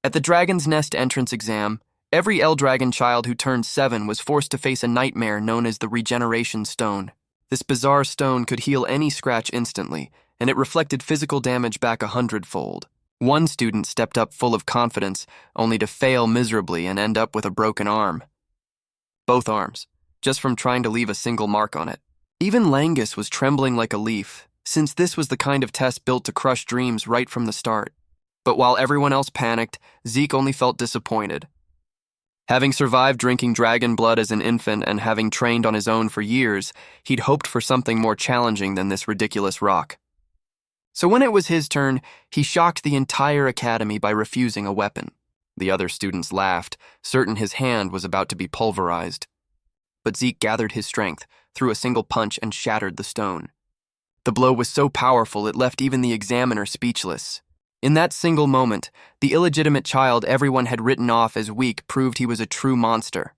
At the Dragon's Nest entrance exam, every Eldragon child who turned 7 was forced to face a nightmare known as the Regeneration Stone. This bizarre stone could heal any scratch instantly, and it reflected physical damage back 100-fold. One student stepped up full of confidence, only to fail miserably and end up with a broken arm. Both arms, just from trying to leave a single mark on it. Even Langus was trembling like a leaf, since this was the kind of test built to crush dreams right from the start. But while everyone else panicked, Zeke only felt disappointed. Having survived drinking dragon blood as an infant and having trained on his own for years, he'd hoped for something more challenging than this ridiculous rock. So when it was his turn, he shocked the entire academy by refusing a weapon. The other students laughed, certain his hand was about to be pulverized. But Zeke gathered his strength, threw a single punch, and shattered the stone. The blow was so powerful it left even the examiner speechless. In that single moment, the illegitimate child everyone had written off as weak proved he was a true monster.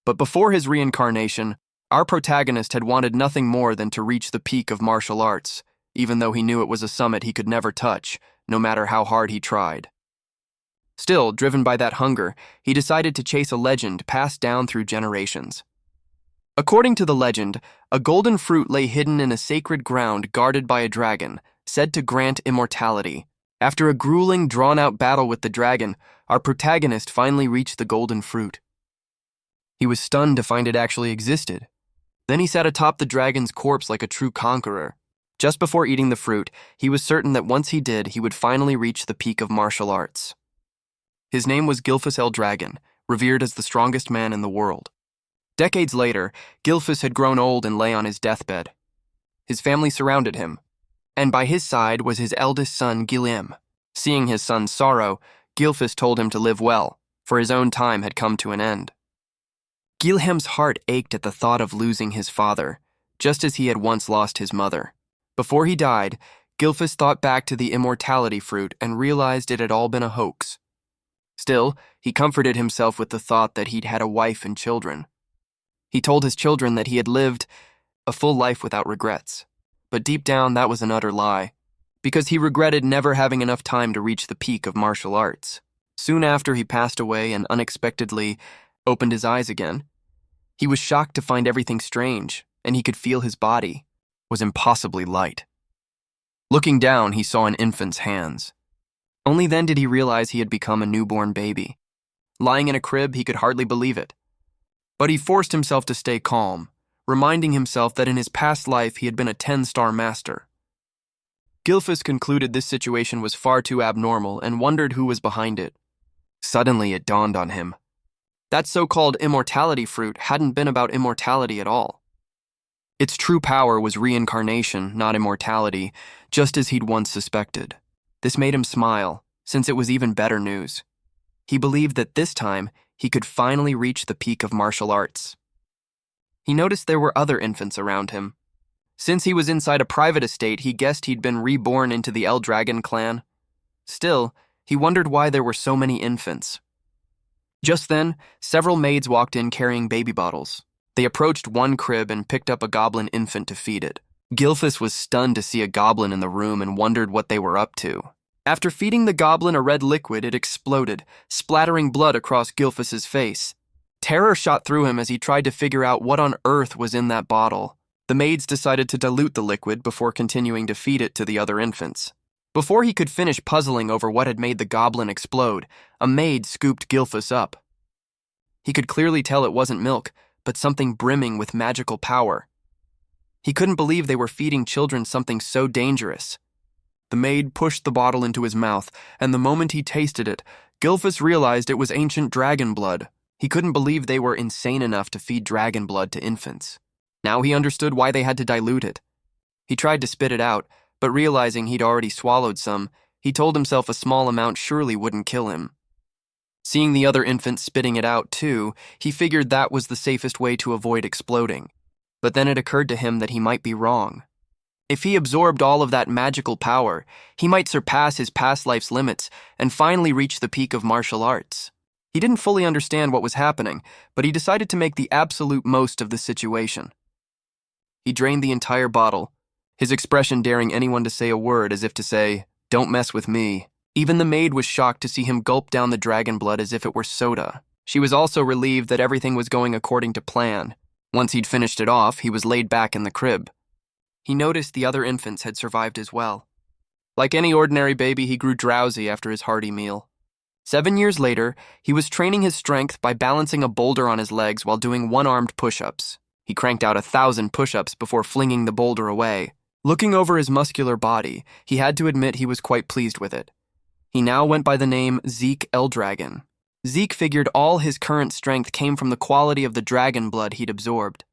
But before his reincarnation, our protagonist had wanted nothing more than to reach the peak of martial arts, even though he knew it was a summit he could never touch, no matter how hard he tried. Still, driven by that hunger, he decided to chase a legend passed down through generations. According to the legend, a golden fruit lay hidden in a sacred ground guarded by a dragon, said to grant immortality. After a grueling, drawn-out battle with the dragon, our protagonist finally reached the golden fruit. He was stunned to find it actually existed. Then he sat atop the dragon's corpse like a true conqueror. Just before eating the fruit, he was certain that once he did, he would finally reach the peak of martial arts. His name was Gilfus Eldragon, revered as the strongest man in the world. Decades later, Gilfus had grown old and lay on his deathbed. His family surrounded him, and by his side was his eldest son, Guilhem. Seeing his son's sorrow, Gilfus told him to live well, for his own time had come to an end. Guilhem's heart ached at the thought of losing his father, just as he had once lost his mother. Before he died, Gilfus thought back to the immortality fruit and realized it had all been a hoax. Still, he comforted himself with the thought that he'd had a wife and children. He told his children that he had lived a full life without regrets. But deep down, that was an utter lie, because he regretted never having enough time to reach the peak of martial arts. Soon after he passed away and unexpectedly opened his eyes again, he was shocked to find everything strange, and he could feel his body was impossibly light. Looking down, he saw an infant's hands. Only then did he realize he had become a newborn baby. Lying in a crib, he could hardly believe it. But he forced himself to stay calm, reminding himself that in his past life he had been a 10-star master. Gilfus concluded this situation was far too abnormal and wondered who was behind it. Suddenly it dawned on him. That so-called immortality fruit hadn't been about immortality at all. Its true power was reincarnation, not immortality, just as he'd once suspected. This made him smile, since it was even better news. He believed that this time he could finally reach the peak of martial arts. He noticed there were other infants around him. Since he was inside a private estate, he guessed he'd been reborn into the Eldragon clan. Still, he wondered why there were so many infants. Just then, several maids walked in carrying baby bottles. They approached one crib and picked up a goblin infant to feed it. Gilfus was stunned to see a goblin in the room and wondered what they were up to. After feeding the goblin a red liquid, it exploded, splattering blood across Gilfus's face. Terror shot through him as he tried to figure out what on earth was in that bottle. The maids decided to dilute the liquid before continuing to feed it to the other infants. Before he could finish puzzling over what had made the goblin explode, a maid scooped Gilfus up. He could clearly tell it wasn't milk, but something brimming with magical power. He couldn't believe they were feeding children something so dangerous. The maid pushed the bottle into his mouth, and the moment he tasted it, Gilfus realized it was ancient dragon blood. He couldn't believe they were insane enough to feed dragon blood to infants. Now he understood why they had to dilute it. He tried to spit it out, but realizing he'd already swallowed some, he told himself a small amount surely wouldn't kill him. Seeing the other infants spitting it out too, he figured that was the safest way to avoid exploding. But then it occurred to him that he might be wrong. If he absorbed all of that magical power, he might surpass his past life's limits and finally reach the peak of martial arts. He didn't fully understand what was happening, but he decided to make the absolute most of the situation. He drained the entire bottle, his expression daring anyone to say a word as if to say, "Don't mess with me," Even the maid was shocked to see him gulp down the dragon blood as if it were soda. She was also relieved that everything was going according to plan. Once he'd finished it off, he was laid back in the crib. He noticed the other infants had survived as well. Like any ordinary baby, he grew drowsy after his hearty meal. 7 years later, he was training his strength by balancing a boulder on his legs while doing one-armed push-ups. He cranked out 1,000 push-ups before flinging the boulder away. Looking over his muscular body, he had to admit he was quite pleased with it. He now went by the name Zeke Eldragon. Zeke figured all his current strength came from the quality of the dragon blood he'd absorbed.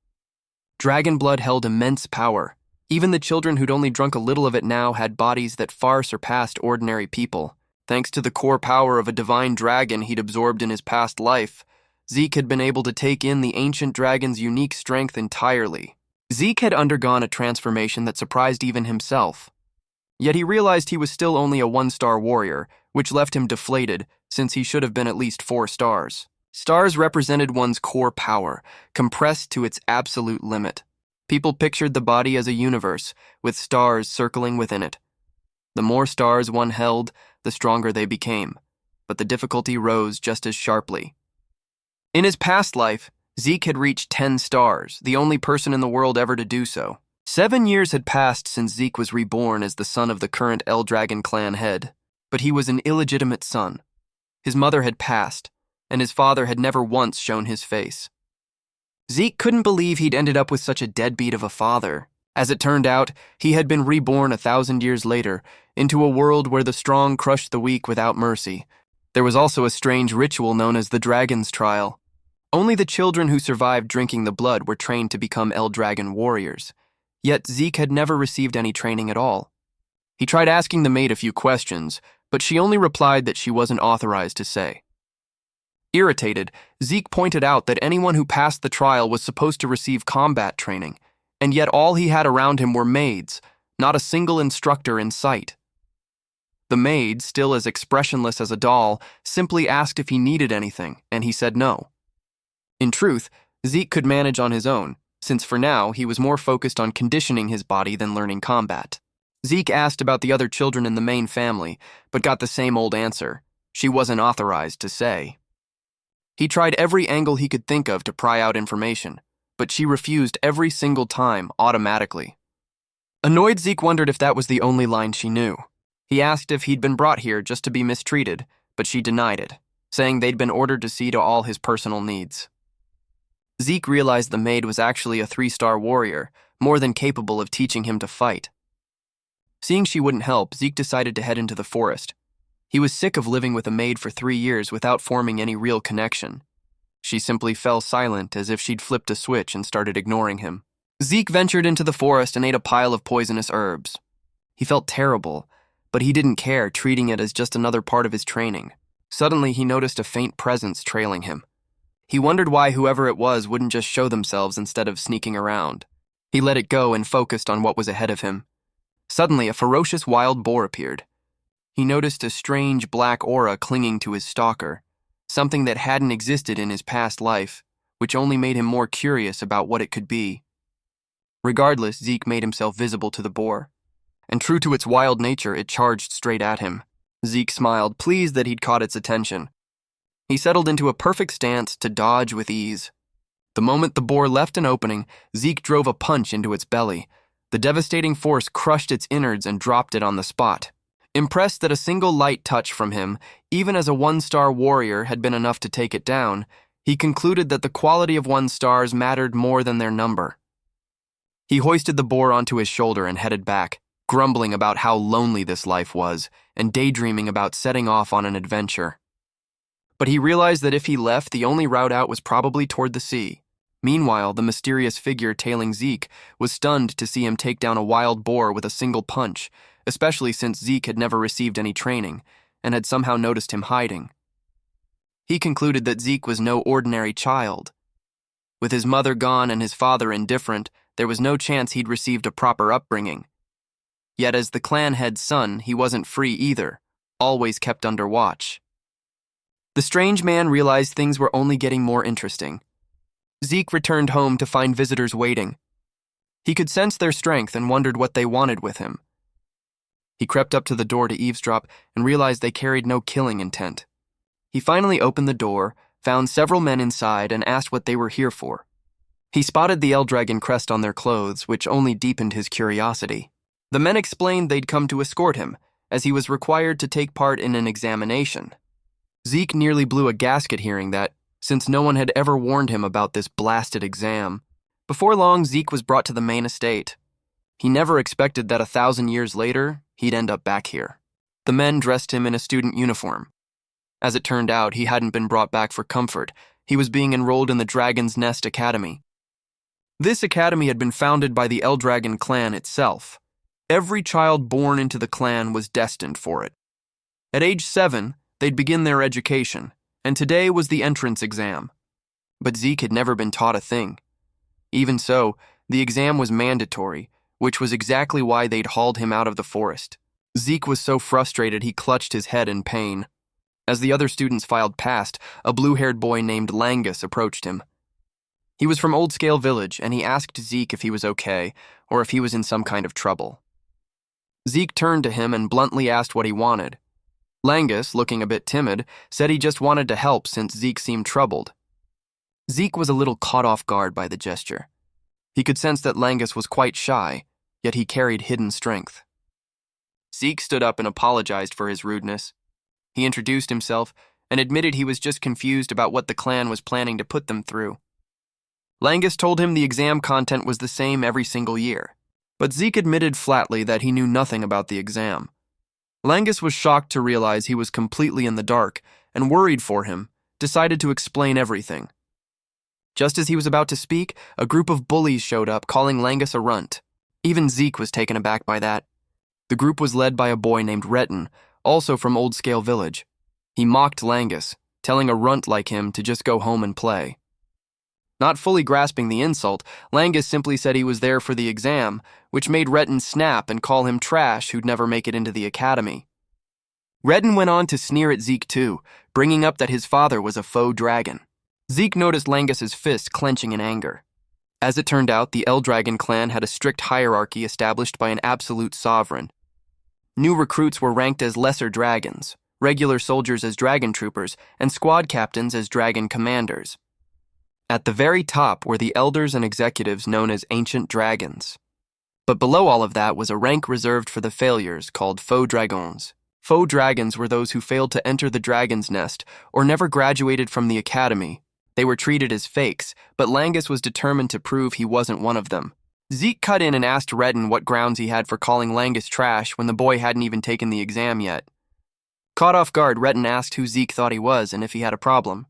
Dragon blood held immense power. Even the children who'd only drunk a little of it now had bodies that far surpassed ordinary people. Thanks to the core power of a divine dragon he'd absorbed in his past life, Zeke had been able to take in the ancient dragon's unique strength entirely. Zeke had undergone a transformation that surprised even himself. Yet he realized he was still only a 1-star warrior, which left him deflated, since he should have been at least 4 stars. Stars represented one's core power, compressed to its absolute limit. People pictured the body as a universe, with stars circling within it. The more stars one held, the stronger they became, but the difficulty rose just as sharply. In his past life, Zeke had reached 10 stars, the only person in the world ever to do so. 7 years had passed since Zeke was reborn as the son of the current Eldragon clan head, but he was an illegitimate son. His mother had passed, and his father had never once shown his face. Zeke couldn't believe he'd ended up with such a deadbeat of a father. As it turned out, he had been reborn 1,000 years later, into a world where the strong crushed the weak without mercy. There was also a strange ritual known as the Dragon's Trial. Only the children who survived drinking the blood were trained to become Eldragon warriors. Yet Zeke had never received any training at all. He tried asking the maid a few questions, but she only replied that she wasn't authorized to say. Irritated, Zeke pointed out that anyone who passed the trial was supposed to receive combat training, and yet all he had around him were maids, not a single instructor in sight. The maid, still as expressionless as a doll, simply asked if he needed anything, and he said no. In truth, Zeke could manage on his own, since for now he was more focused on conditioning his body than learning combat. Zeke asked about the other children in the main family, but got the same old answer. She wasn't authorized to say. He tried every angle he could think of to pry out information, but she refused every single time, automatically. Annoyed, Zeke wondered if that was the only line she knew. He asked if he'd been brought here just to be mistreated, but she denied it, saying they'd been ordered to see to all his personal needs. Zeke realized the maid was actually a 3-star warrior, more than capable of teaching him to fight. Seeing she wouldn't help, Zeke decided to head into the forest. He was sick of living with a maid for 3 years without forming any real connection. She simply fell silent as if she'd flipped a switch and started ignoring him. Zeke ventured into the forest and ate a pile of poisonous herbs. He felt terrible, but he didn't care, treating it as just another part of his training. Suddenly, he noticed a faint presence trailing him. He wondered why whoever it was wouldn't just show themselves instead of sneaking around. He let it go and focused on what was ahead of him. Suddenly, a ferocious wild boar appeared. He noticed a strange black aura clinging to his stalker, something that hadn't existed in his past life, which only made him more curious about what it could be. Regardless, Zeke made himself visible to the boar, and true to its wild nature, it charged straight at him. Zeke smiled, pleased that he'd caught its attention. He settled into a perfect stance to dodge with ease. The moment the boar left an opening, Zeke drove a punch into its belly. The devastating force crushed its innards and dropped it on the spot. Impressed that a single light touch from him, even as a 1-star warrior, had been enough to take it down, he concluded that the quality of 1 stars mattered more than their number. He hoisted the boar onto his shoulder and headed back, grumbling about how lonely this life was and daydreaming about setting off on an adventure. But he realized that if he left, the only route out was probably toward the sea. Meanwhile, the mysterious figure tailing Zeke was stunned to see him take down a wild boar with a single punch, especially since Zeke had never received any training and had somehow noticed him hiding. He concluded that Zeke was no ordinary child. With his mother gone and his father indifferent, there was no chance he'd received a proper upbringing. Yet as the clan head's son, he wasn't free either, always kept under watch. The strange man realized things were only getting more interesting. Zeke returned home to find visitors waiting. He could sense their strength and wondered what they wanted with him. He crept up to the door to eavesdrop and realized they carried no killing intent. He finally opened the door, found several men inside, and asked what they were here for. He spotted the Eldragon crest on their clothes, which only deepened his curiosity. The men explained they'd come to escort him, as he was required to take part in an examination. Zeke nearly blew a gasket hearing that, since no one had ever warned him about this blasted exam. Before long, Zeke was brought to the main estate. He never expected that 1,000 years later, he'd end up back here. The men dressed him in a student uniform. As it turned out, he hadn't been brought back for comfort. He was being enrolled in the Dragon's Nest Academy. This academy had been founded by the Eldragon clan itself. Every child born into the clan was destined for it. At age 7, they'd begin their education, and today was the entrance exam. But Zeke had never been taught a thing. Even so, the exam was mandatory, which was exactly why they'd hauled him out of the forest. Zeke was so frustrated he clutched his head in pain. As the other students filed past, a blue-haired boy named Langus approached him. He was from Old Scale Village, and he asked Zeke if he was okay, or if he was in some kind of trouble. Zeke turned to him and bluntly asked what he wanted. Langus, looking a bit timid, said he just wanted to help since Zeke seemed troubled. Zeke was a little caught off guard by the gesture. He could sense that Langus was quite shy, yet he carried hidden strength. Zeke stood up and apologized for his rudeness. He introduced himself and admitted he was just confused about what the clan was planning to put them through. Langus told him the exam content was the same every single year, but Zeke admitted flatly that he knew nothing about the exam. Langus was shocked to realize he was completely in the dark and, worried for him, decided to explain everything. Just as he was about to speak, a group of bullies showed up, calling Langus a runt. Even Zeke was taken aback by that. The group was led by a boy named Retin, also from Old Scale Village. He mocked Langus, telling a runt like him to just go home and play. Not fully grasping the insult, Langus simply said he was there for the exam, which made Retin snap and call him trash who'd never make it into the academy. Retin went on to sneer at Zeke too, bringing up that his father was a faux dragon. Zeke noticed Langus's fists clenching in anger. As it turned out, the Eldragon clan had a strict hierarchy established by an absolute sovereign. New recruits were ranked as lesser dragons, regular soldiers as dragon troopers, and squad captains as dragon commanders. At the very top were the elders and executives known as ancient dragons. But below all of that was a rank reserved for the failures called faux dragons. Faux dragons were those who failed to enter the dragon's nest or never graduated from the academy. They were treated as fakes, but Langus was determined to prove he wasn't one of them. Zeke cut in and asked Retin what grounds he had for calling Langus trash when the boy hadn't even taken the exam yet. Caught off guard, Retin asked who Zeke thought he was and if he had a problem.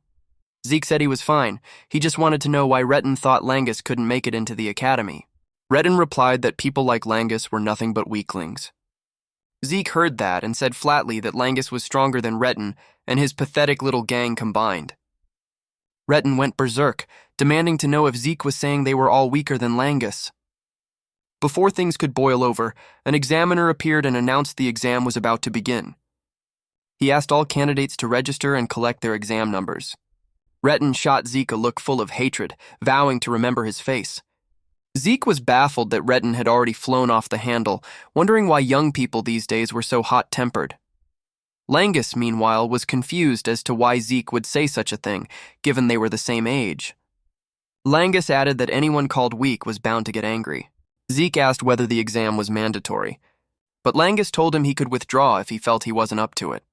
Zeke said he was fine. He just wanted to know why Retin thought Langus couldn't make it into the academy. Retin replied that people like Langus were nothing but weaklings. Zeke heard that and said flatly that Langus was stronger than Retin and his pathetic little gang combined. Retin went berserk, demanding to know if Zeke was saying they were all weaker than Langus. Before things could boil over, an examiner appeared and announced the exam was about to begin. He asked all candidates to register and collect their exam numbers. Retin shot Zeke a look full of hatred, vowing to remember his face. Zeke was baffled that Retin had already flown off the handle, wondering why young people these days were so hot-tempered. Langus, meanwhile, was confused as to why Zeke would say such a thing, given they were the same age. Langus added that anyone called weak was bound to get angry. Zeke asked whether the exam was mandatory, but Langus told him he could withdraw if he felt he wasn't up to it.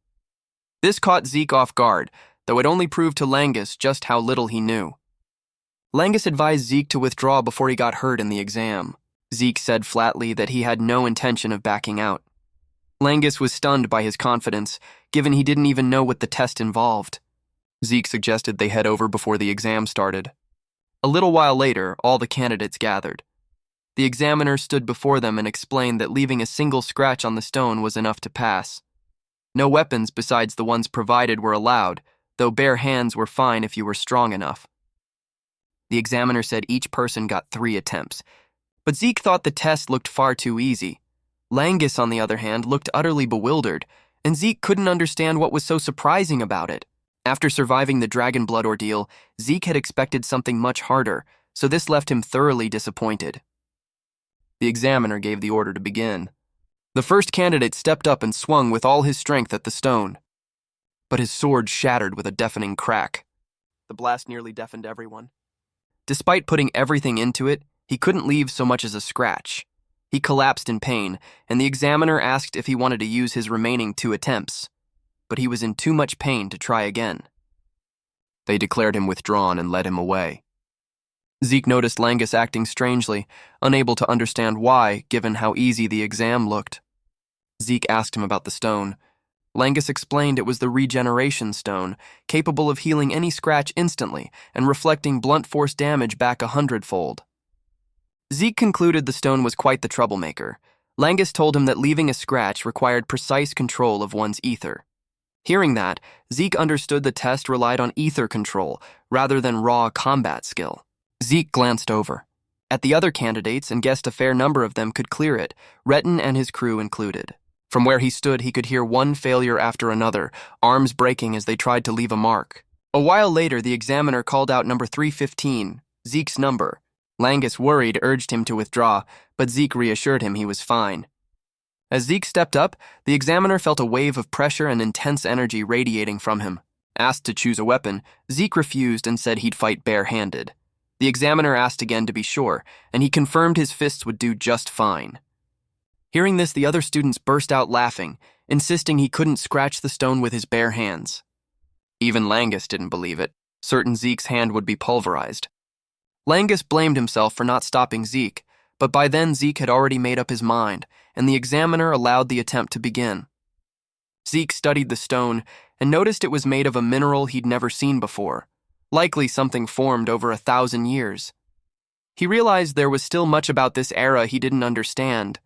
This caught Zeke off guard, though it only proved to Langus just how little he knew. Langus advised Zeke to withdraw before he got hurt in the exam. Zeke said flatly that he had no intention of backing out. Langus was stunned by his confidence, given he didn't even know what the test involved. Zeke suggested they head over before the exam started. A little while later, all the candidates gathered. The examiner stood before them and explained that leaving a single scratch on the stone was enough to pass. No weapons besides the ones provided were allowed, though bare hands were fine if you were strong enough. The examiner said each person got 3 attempts, but Zeke thought the test looked far too easy. Langus, on the other hand, looked utterly bewildered, and Zeke couldn't understand what was so surprising about it. After surviving the dragon blood ordeal, Zeke had expected something much harder, so this left him thoroughly disappointed. The examiner gave the order to begin. The first candidate stepped up and swung with all his strength at the stone, but his sword shattered with a deafening crack. The blast nearly deafened everyone. Despite putting everything into it, he couldn't leave so much as a scratch. He collapsed in pain, and the examiner asked if he wanted to use his remaining 2 attempts, but he was in too much pain to try again. They declared him withdrawn and led him away. Zeke noticed Langus acting strangely, unable to understand why, given how easy the exam looked. Zeke asked him about the stone. Langus explained it was the regeneration stone, capable of healing any scratch instantly and reflecting blunt force damage back 100-fold. Zeke concluded the stone was quite the troublemaker. Langus told him that leaving a scratch required precise control of one's ether. Hearing that, Zeke understood the test relied on ether control rather than raw combat skill. Zeke glanced over at the other candidates and guessed a fair number of them could clear it, Retin and his crew included. From where he stood, he could hear one failure after another, arms breaking as they tried to leave a mark. A while later, the examiner called out number 315, Zeke's number. Langus, worried, urged him to withdraw, but Zeke reassured him he was fine. As Zeke stepped up, the examiner felt a wave of pressure and intense energy radiating from him. Asked to choose a weapon, Zeke refused and said he'd fight bare-handed. The examiner asked again to be sure, and he confirmed his fists would do just fine. Hearing this, the other students burst out laughing, insisting he couldn't scratch the stone with his bare hands. Even Langus didn't believe it, certain Zeke's hand would be pulverized. Langus blamed himself for not stopping Zeke, but by then Zeke had already made up his mind, and the examiner allowed the attempt to begin. Zeke studied the stone and noticed it was made of a mineral he'd never seen before, likely something formed over 1,000 years. He realized there was still much about this era he didn't understand,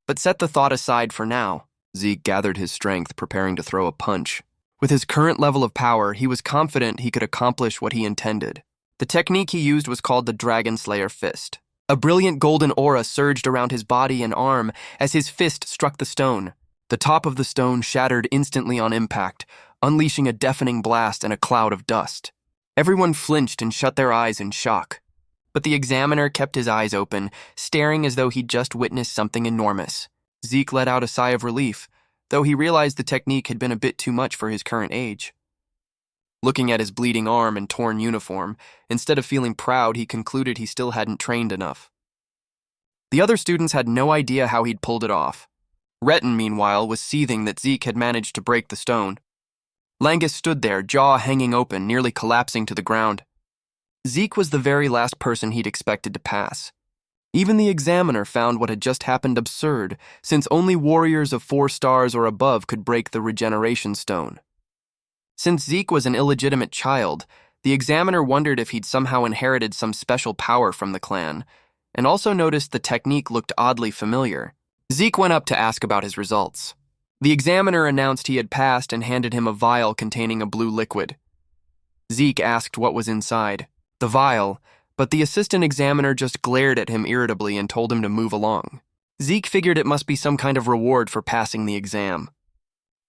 but set the thought aside for now. Zeke gathered his strength, preparing to throw a punch. With his current level of power, he was confident he could accomplish what he intended. The technique he used was called the Dragon Slayer Fist. A brilliant golden aura surged around his body and arm as his fist struck the stone. The top of the stone shattered instantly on impact, unleashing a deafening blast and a cloud of dust. Everyone flinched and shut their eyes in shock. But the examiner kept his eyes open, staring as though he'd just witnessed something enormous. Zeke let out a sigh of relief, though he realized the technique had been a bit too much for his current age. Looking at his bleeding arm and torn uniform, instead of feeling proud, he concluded he still hadn't trained enough. The other students had no idea how he'd pulled it off. Retin, meanwhile, was seething that Zeke had managed to break the stone. Langus stood there, jaw hanging open, nearly collapsing to the ground. Zeke was the very last person he'd expected to pass. Even the examiner found what had just happened absurd, since only warriors of 4 stars or above could break the regeneration stone. Since Zeke was an illegitimate child, the examiner wondered if he'd somehow inherited some special power from the clan, and also noticed the technique looked oddly familiar. Zeke went up to ask about his results. The examiner announced he had passed and handed him a vial containing a blue liquid. Zeke asked what was inside. The vial, but the assistant examiner just glared at him irritably and told him to move along. Zeke figured it must be some kind of reward for passing the exam.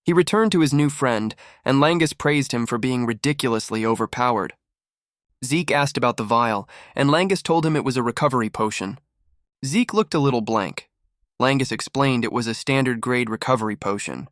He returned to his new friend, and Langus praised him for being ridiculously overpowered. Zeke asked about the vial, and Langus told him it was a recovery potion. Zeke looked a little blank. Langus explained it was a standard-grade recovery potion.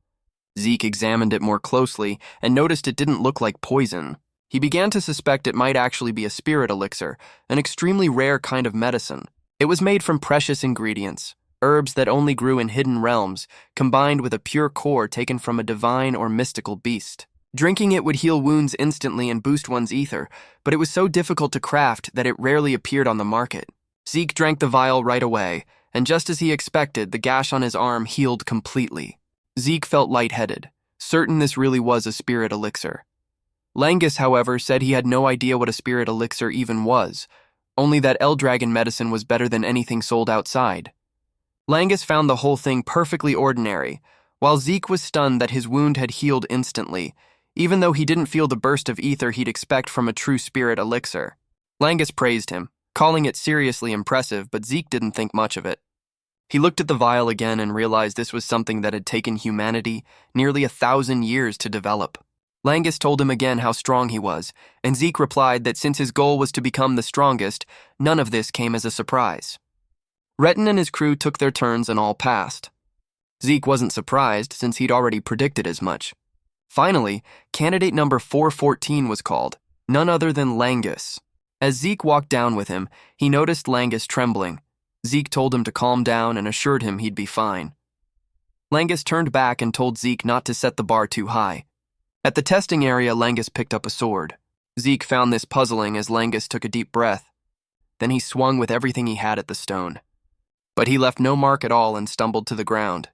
Zeke examined it more closely and noticed it didn't look like poison. He began to suspect it might actually be a spirit elixir, an extremely rare kind of medicine. It was made from precious ingredients, herbs that only grew in hidden realms, combined with a pure core taken from a divine or mystical beast. Drinking it would heal wounds instantly and boost one's ether, but it was so difficult to craft that it rarely appeared on the market. Zeke drank the vial right away, and just as he expected, the gash on his arm healed completely. Zeke felt lightheaded, certain this really was a spirit elixir. Langus, however, said he had no idea what a spirit elixir even was, only that Eldragon medicine was better than anything sold outside. Langus found the whole thing perfectly ordinary, while Zeke was stunned that his wound had healed instantly, even though he didn't feel the burst of ether he'd expect from a true spirit elixir. Langus praised him, calling it seriously impressive, but Zeke didn't think much of it. He looked at the vial again and realized this was something that had taken humanity nearly 1,000 years to develop. Langus told him again how strong he was, and Zeke replied that since his goal was to become the strongest, none of this came as a surprise. Retin and his crew took their turns and all passed. Zeke wasn't surprised since he'd already predicted as much. Finally, candidate number 414 was called, none other than Langus. As Zeke walked down with him, he noticed Langus trembling. Zeke told him to calm down and assured him he'd be fine. Langus turned back and told Zeke not to set the bar too high. At the testing area, Langus picked up a sword. Zeke found this puzzling as Langus took a deep breath. Then he swung with everything he had at the stone. But he left no mark at all and stumbled to the ground.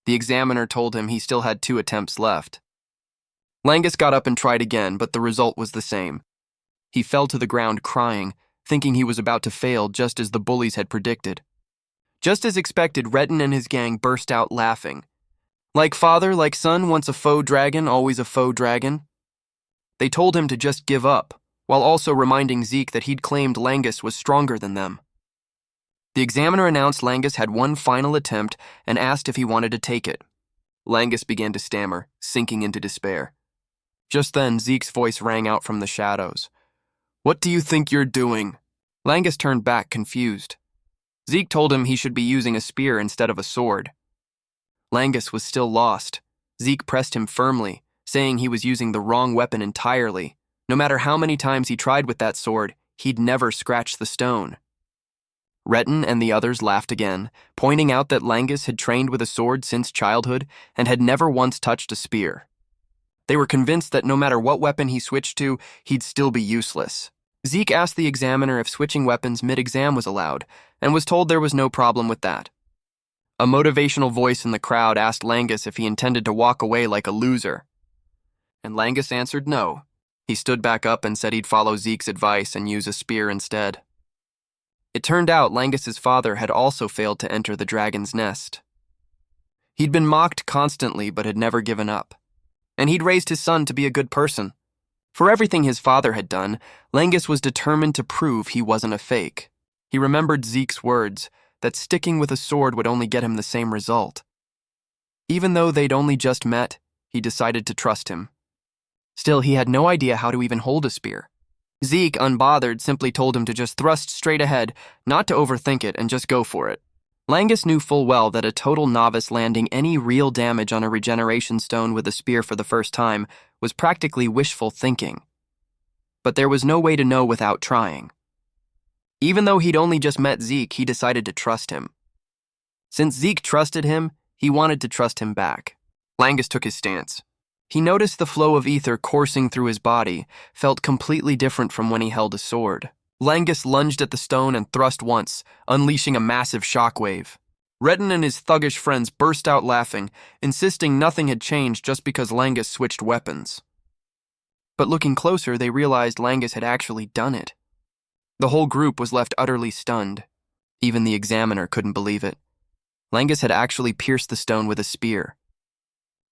The examiner told him he still had 2 attempts left. Langus got up and tried again, but the result was the same. He fell to the ground crying, thinking he was about to fail just as the bullies had predicted. Just as expected, Redden and his gang burst out laughing. Like father, like son, once a faux dragon, always a faux dragon. They told him to just give up, while also reminding Zeke that he'd claimed Langus was stronger than them. The examiner announced Langus had one final attempt and asked if he wanted to take it. Langus began to stammer, sinking into despair. Just then, Zeke's voice rang out from the shadows. "What do you think you're doing?" Langus turned back, confused. Zeke told him he should be using a spear instead of a sword. Langus was still lost. Zeke pressed him firmly, saying he was using the wrong weapon entirely. No matter how many times he tried with that sword, he'd never scratch the stone. Redden and the others laughed again, pointing out that Langus had trained with a sword since childhood and had never once touched a spear. They were convinced that no matter what weapon he switched to, he'd still be useless. Zeke asked the examiner if switching weapons mid-exam was allowed, and was told there was no problem with that. A motivational voice in the crowd asked Langus if he intended to walk away like a loser. And Langus answered no. He stood back up and said he'd follow Zeke's advice and use a spear instead. It turned out Langus's father had also failed to enter the dragon's nest. He'd been mocked constantly but had never given up. And he'd raised his son to be a good person. For everything his father had done, Langus was determined to prove he wasn't a fake. He remembered Zeke's words, that sticking with a sword would only get him the same result. Even though they'd only just met, he decided to trust him. Still, he had no idea how to even hold a spear. Zeke, unbothered, simply told him to just thrust straight ahead, not to overthink it, and just go for it. Langus knew full well that a total novice landing any real damage on a regeneration stone with a spear for the first time was practically wishful thinking. But there was no way to know without trying. Even though he'd only just met Zeke, he decided to trust him. Since Zeke trusted him, he wanted to trust him back. Langus took his stance. He noticed the flow of ether coursing through his body felt completely different from when he held a sword. Langus lunged at the stone and thrust once, unleashing a massive shockwave. Redden and his thuggish friends burst out laughing, insisting nothing had changed just because Langus switched weapons. But looking closer, they realized Langus had actually done it. The whole group was left utterly stunned. Even the examiner couldn't believe it. Langus had actually pierced the stone with a spear.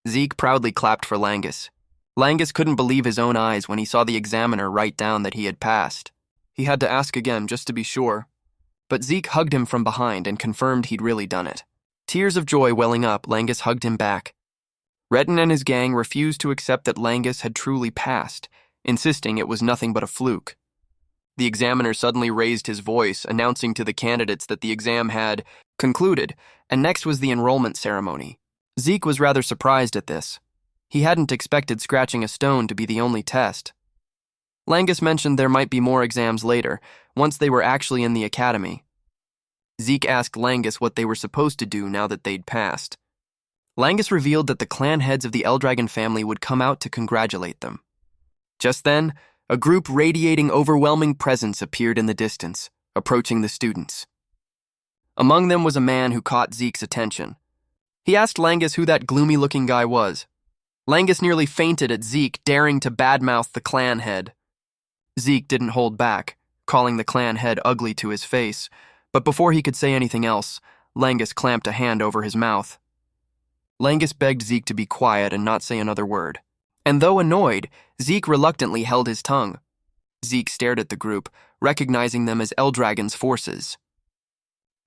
Zeke proudly clapped for Langus. Langus couldn't believe his own eyes when he saw the examiner write down that he had passed. He had to ask again just to be sure. But Zeke hugged him from behind and confirmed he'd really done it. Tears of joy welling up, Langus hugged him back. Redden and his gang refused to accept that Langus had truly passed, insisting it was nothing but a fluke. The examiner suddenly raised his voice, announcing to the candidates that the exam had concluded, and next was the enrollment ceremony. Zeke was rather surprised at this. He hadn't expected scratching a stone to be the only test. Langus mentioned there might be more exams later, once they were actually in the academy. Zeke asked Langus what they were supposed to do now that they'd passed. Langus revealed that the clan heads of the Eldragon family would come out to congratulate them. Just then, a group radiating overwhelming presence appeared in the distance, approaching the students. Among them was a man who caught Zeke's attention. He asked Langus who that gloomy-looking guy was. Langus nearly fainted at Zeke daring to badmouth the clan head. Zeke didn't hold back, calling the clan head ugly to his face, but before he could say anything else, Langus clamped a hand over his mouth. Langus begged Zeke to be quiet and not say another word. And though annoyed, Zeke reluctantly held his tongue. Zeke stared at the group, recognizing them as Eldragon's forces.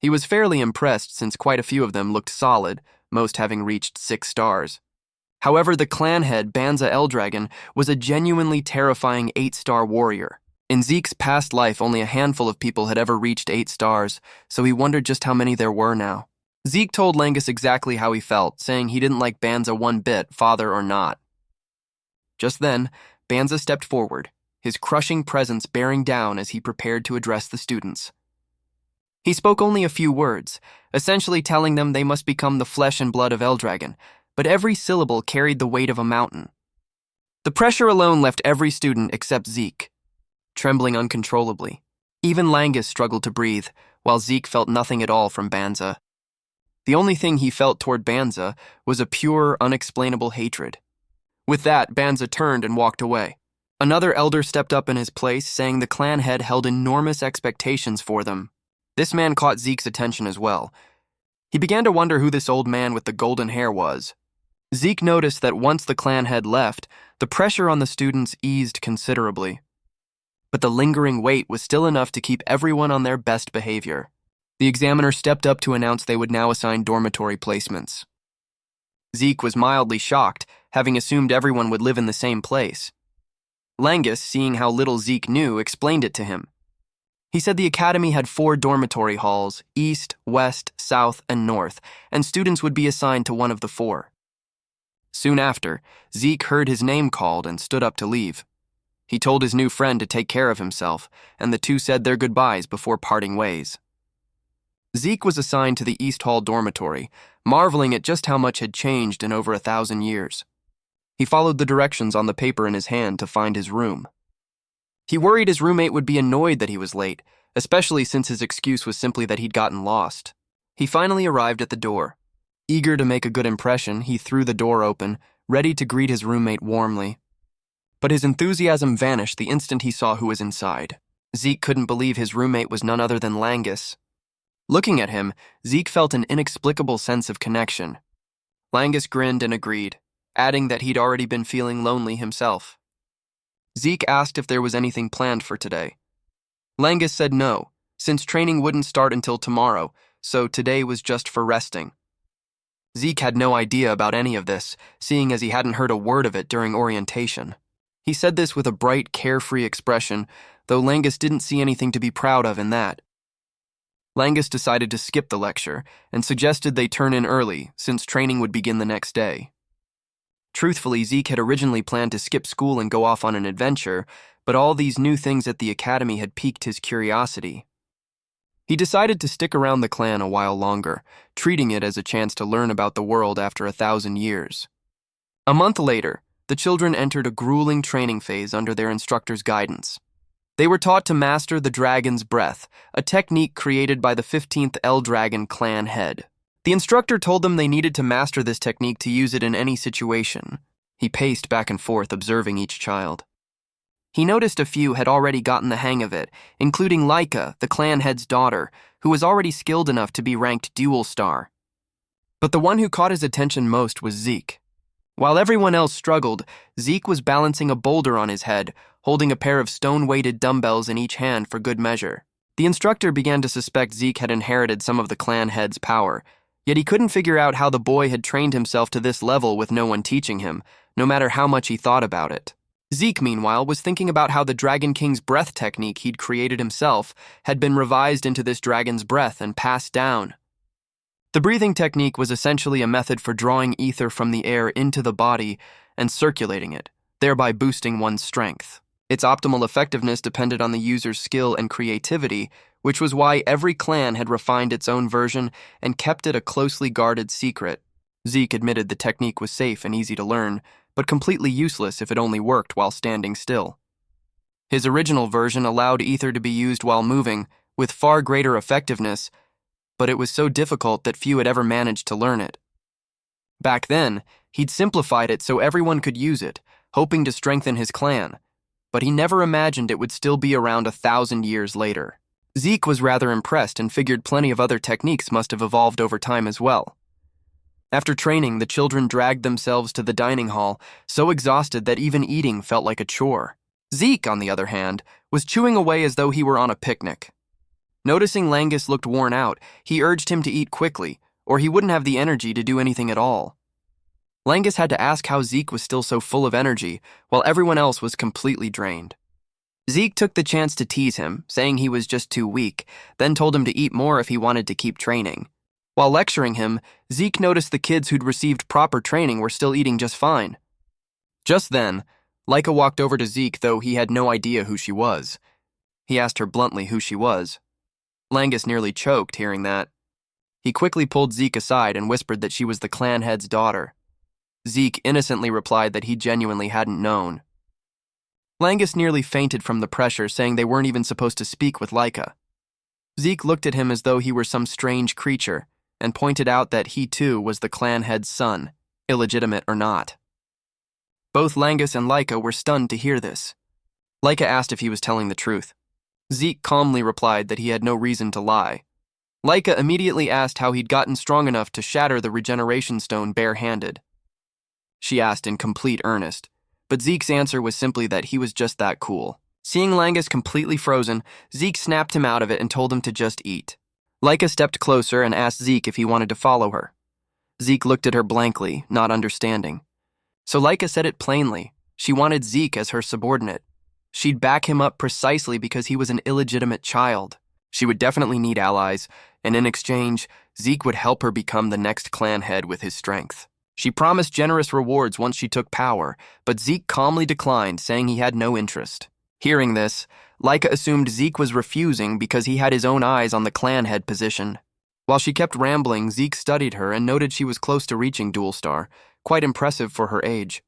He was fairly impressed since quite a few of them looked solid, most having reached 6 stars. However, the clan head, Banza Eldragon, was a genuinely terrifying 8-star warrior. In Zeke's past life, only a handful of people had ever reached 8 stars, so he wondered just how many there were now. Zeke told Langus exactly how he felt, saying he didn't like Banza one bit, father or not. Just then, Banza stepped forward, his crushing presence bearing down as he prepared to address the students. He spoke only a few words, essentially telling them they must become the flesh and blood of Eldragon, but every syllable carried the weight of a mountain. The pressure alone left every student except Zeke, trembling uncontrollably. Even Langus struggled to breathe, while Zeke felt nothing at all from Banza. The only thing he felt toward Banza was a pure, unexplainable hatred. With that, Banza turned and walked away. Another elder stepped up in his place, saying the clan head held enormous expectations for them. This man caught Zeke's attention as well. He began to wonder who this old man with the golden hair was. Zeke noticed that once the clan head left, the pressure on the students eased considerably. But the lingering weight was still enough to keep everyone on their best behavior. The examiner stepped up to announce they would now assign dormitory placements. Zeke was mildly shocked, having assumed everyone would live in the same place. Langus, seeing how little Zeke knew, explained it to him. He said the academy had 4 dormitory halls, east, west, south, and north, and students would be assigned to one of the 4. Soon after, Zeke heard his name called and stood up to leave. He told his new friend to take care of himself, and the two said their goodbyes before parting ways. Zeke was assigned to the East Hall dormitory, marveling at just how much had changed in over 1,000 years. He followed the directions on the paper in his hand to find his room. He worried his roommate would be annoyed that he was late, especially since his excuse was simply that he'd gotten lost. He finally arrived at the door. Eager to make a good impression, he threw the door open, ready to greet his roommate warmly. But his enthusiasm vanished the instant he saw who was inside. Zeke couldn't believe his roommate was none other than Langus. Looking at him, Zeke felt an inexplicable sense of connection. Langus grinned and agreed, adding that he'd already been feeling lonely himself. Zeke asked if there was anything planned for today. Langus said no, since training wouldn't start until tomorrow, so today was just for resting. Zeke had no idea about any of this, seeing as he hadn't heard a word of it during orientation. He said this with a bright, carefree expression, though Langus didn't see anything to be proud of in that. Langus decided to skip the lecture and suggested they turn in early, since training would begin the next day. Truthfully, Zeke had originally planned to skip school and go off on an adventure, but all these new things at the academy had piqued his curiosity. He decided to stick around the clan a while longer, treating it as a chance to learn about the world after 1,000 years. A month later, the children entered a grueling training phase under their instructor's guidance. They were taught to master the dragon's breath, a technique created by the 15th Eldragon clan head. The instructor told them they needed to master this technique to use it in any situation. He paced back and forth, observing each child. He noticed a few had already gotten the hang of it, including Laika, the clan head's daughter, who was already skilled enough to be ranked dual star. But the one who caught his attention most was Zeke. While everyone else struggled, Zeke was balancing a boulder on his head, holding a pair of stone-weighted dumbbells in each hand for good measure. The instructor began to suspect Zeke had inherited some of the clan head's power, yet he couldn't figure out how the boy had trained himself to this level with no one teaching him, no matter how much he thought about it. Zeke, meanwhile, was thinking about how the Dragon King's breath technique he'd created himself had been revised into this dragon's breath and passed down. The breathing technique was essentially a method for drawing ether from the air into the body and circulating it, thereby boosting one's strength. Its optimal effectiveness depended on the user's skill and creativity, which was why every clan had refined its own version and kept it a closely guarded secret. Zeke admitted the technique was safe and easy to learn, but completely useless if it only worked while standing still. His original version allowed ether to be used while moving, with far greater effectiveness, but it was so difficult that few had ever managed to learn it. Back then, he'd simplified it so everyone could use it, hoping to strengthen his clan, but he never imagined it would still be around 1,000 years later. Zeke was rather impressed and figured plenty of other techniques must have evolved over time as well. After training, the children dragged themselves to the dining hall, so exhausted that even eating felt like a chore. Zeke, on the other hand, was chewing away as though he were on a picnic. Noticing Langus looked worn out, he urged him to eat quickly, or he wouldn't have the energy to do anything at all. Langus had to ask how Zeke was still so full of energy, while everyone else was completely drained. Zeke took the chance to tease him, saying he was just too weak, then told him to eat more if he wanted to keep training. While lecturing him, Zeke noticed the kids who'd received proper training were still eating just fine. Just then, Laika walked over to Zeke, though he had no idea who she was. He asked her bluntly who she was. Langus nearly choked hearing that. He quickly pulled Zeke aside and whispered that she was the clan head's daughter. Zeke innocently replied that he genuinely hadn't known. Langus nearly fainted from the pressure, saying they weren't even supposed to speak with Laika. Zeke looked at him as though he were some strange creature, and pointed out that he too was the clan head's son, illegitimate or not. Both Langus and Laika were stunned to hear this. Laika asked if he was telling the truth. Zeke calmly replied that he had no reason to lie. Laika immediately asked how he'd gotten strong enough to shatter the regeneration stone bare-handed. She asked in complete earnest, but Zeke's answer was simply that he was just that cool. Seeing Langus completely frozen, Zeke snapped him out of it and told him to just eat. Laika stepped closer and asked Zeke if he wanted to follow her. Zeke looked at her blankly, not understanding. So Laika said it plainly. She wanted Zeke as her subordinate. She'd back him up precisely because he was an illegitimate child. She would definitely need allies, and in exchange, Zeke would help her become the next clan head with his strength. She promised generous rewards once she took power, but Zeke calmly declined, saying he had no interest. Hearing this, Laika assumed Zeke was refusing because he had his own eyes on the clan head position. While she kept rambling, Zeke studied her and noted she was close to reaching Dual Star, quite impressive for her age.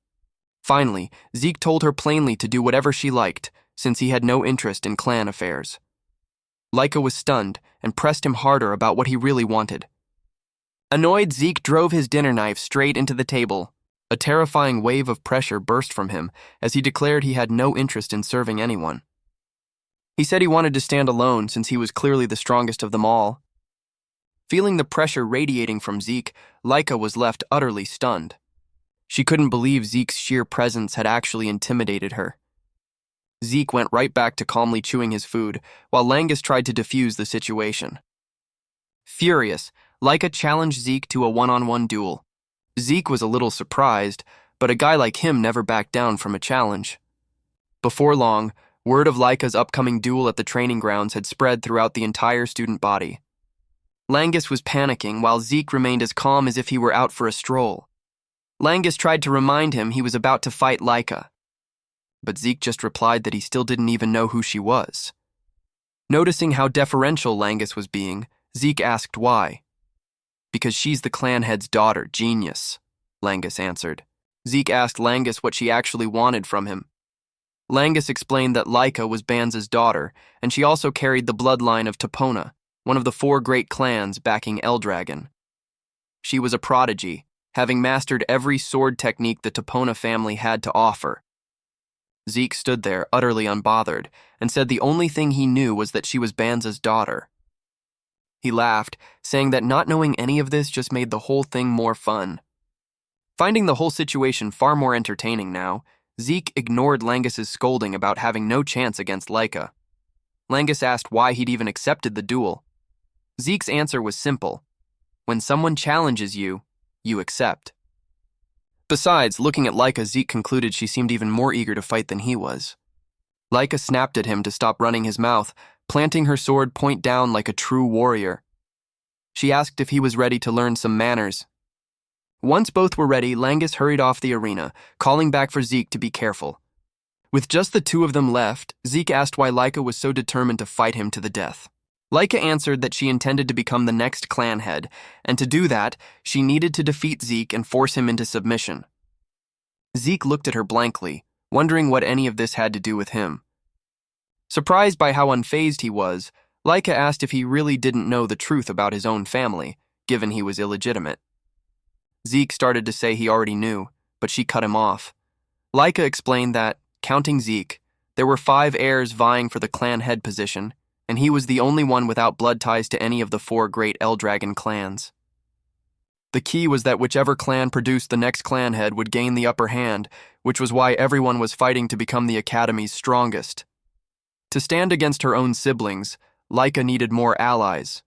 Finally, Zeke told her plainly to do whatever she liked, since he had no interest in clan affairs. Laika was stunned and pressed him harder about what he really wanted. Annoyed, Zeke drove his dinner knife straight into the table. A terrifying wave of pressure burst from him as he declared he had no interest in serving anyone. He said he wanted to stand alone since he was clearly the strongest of them all. Feeling the pressure radiating from Zeke, Laika was left utterly stunned. She couldn't believe Zeke's sheer presence had actually intimidated her. Zeke went right back to calmly chewing his food, while Langus tried to defuse the situation. Furious, Laika challenged Zeke to a one-on-one duel. Zeke was a little surprised, but a guy like him never backed down from a challenge. Before long, word of Laika's upcoming duel at the training grounds had spread throughout the entire student body. Langus was panicking, while Zeke remained as calm as if he were out for a stroll. Langus tried to remind him he was about to fight Laika, but Zeke just replied that he still didn't even know who she was. Noticing how deferential Langus was being, Zeke asked why. Because she's the clan head's daughter, genius, Langus answered. Zeke asked Langus what she actually wanted from him. Langus explained that Laika was Banza's daughter, and she also carried the bloodline of Topona, one of the 4 great clans backing Eldragon. She was a prodigy, having mastered every sword technique the Topona family had to offer. Zeke stood there, utterly unbothered, and said the only thing he knew was that she was Banza's daughter. He laughed, saying that not knowing any of this just made the whole thing more fun. Finding the whole situation far more entertaining now, Zeke ignored Langus's scolding about having no chance against Laika. Langus asked why he'd even accepted the duel. Zeke's answer was simple. When someone challenges you, you accept. Besides, looking at Laika, Zeke concluded she seemed even more eager to fight than he was. Laika snapped at him to stop running his mouth, planting her sword point down like a true warrior. She asked if he was ready to learn some manners. Once both were ready, Langus hurried off the arena, calling back for Zeke to be careful. With just the 2 of them left, Zeke asked why Laika was so determined to fight him to the death. Laika answered that she intended to become the next clan head, and to do that, she needed to defeat Zeke and force him into submission. Zeke looked at her blankly, wondering what any of this had to do with him. Surprised by how unfazed he was, Laika asked if he really didn't know the truth about his own family, given he was illegitimate. Zeke started to say he already knew, but she cut him off. Laika explained that, counting Zeke, there were 5 heirs vying for the clan head position, and he was the only one without blood ties to any of the 4 great Eldragon clans. The key was that whichever clan produced the next clan head would gain the upper hand, which was why everyone was fighting to become the Academy's strongest. To stand against her own siblings, Laika needed more allies.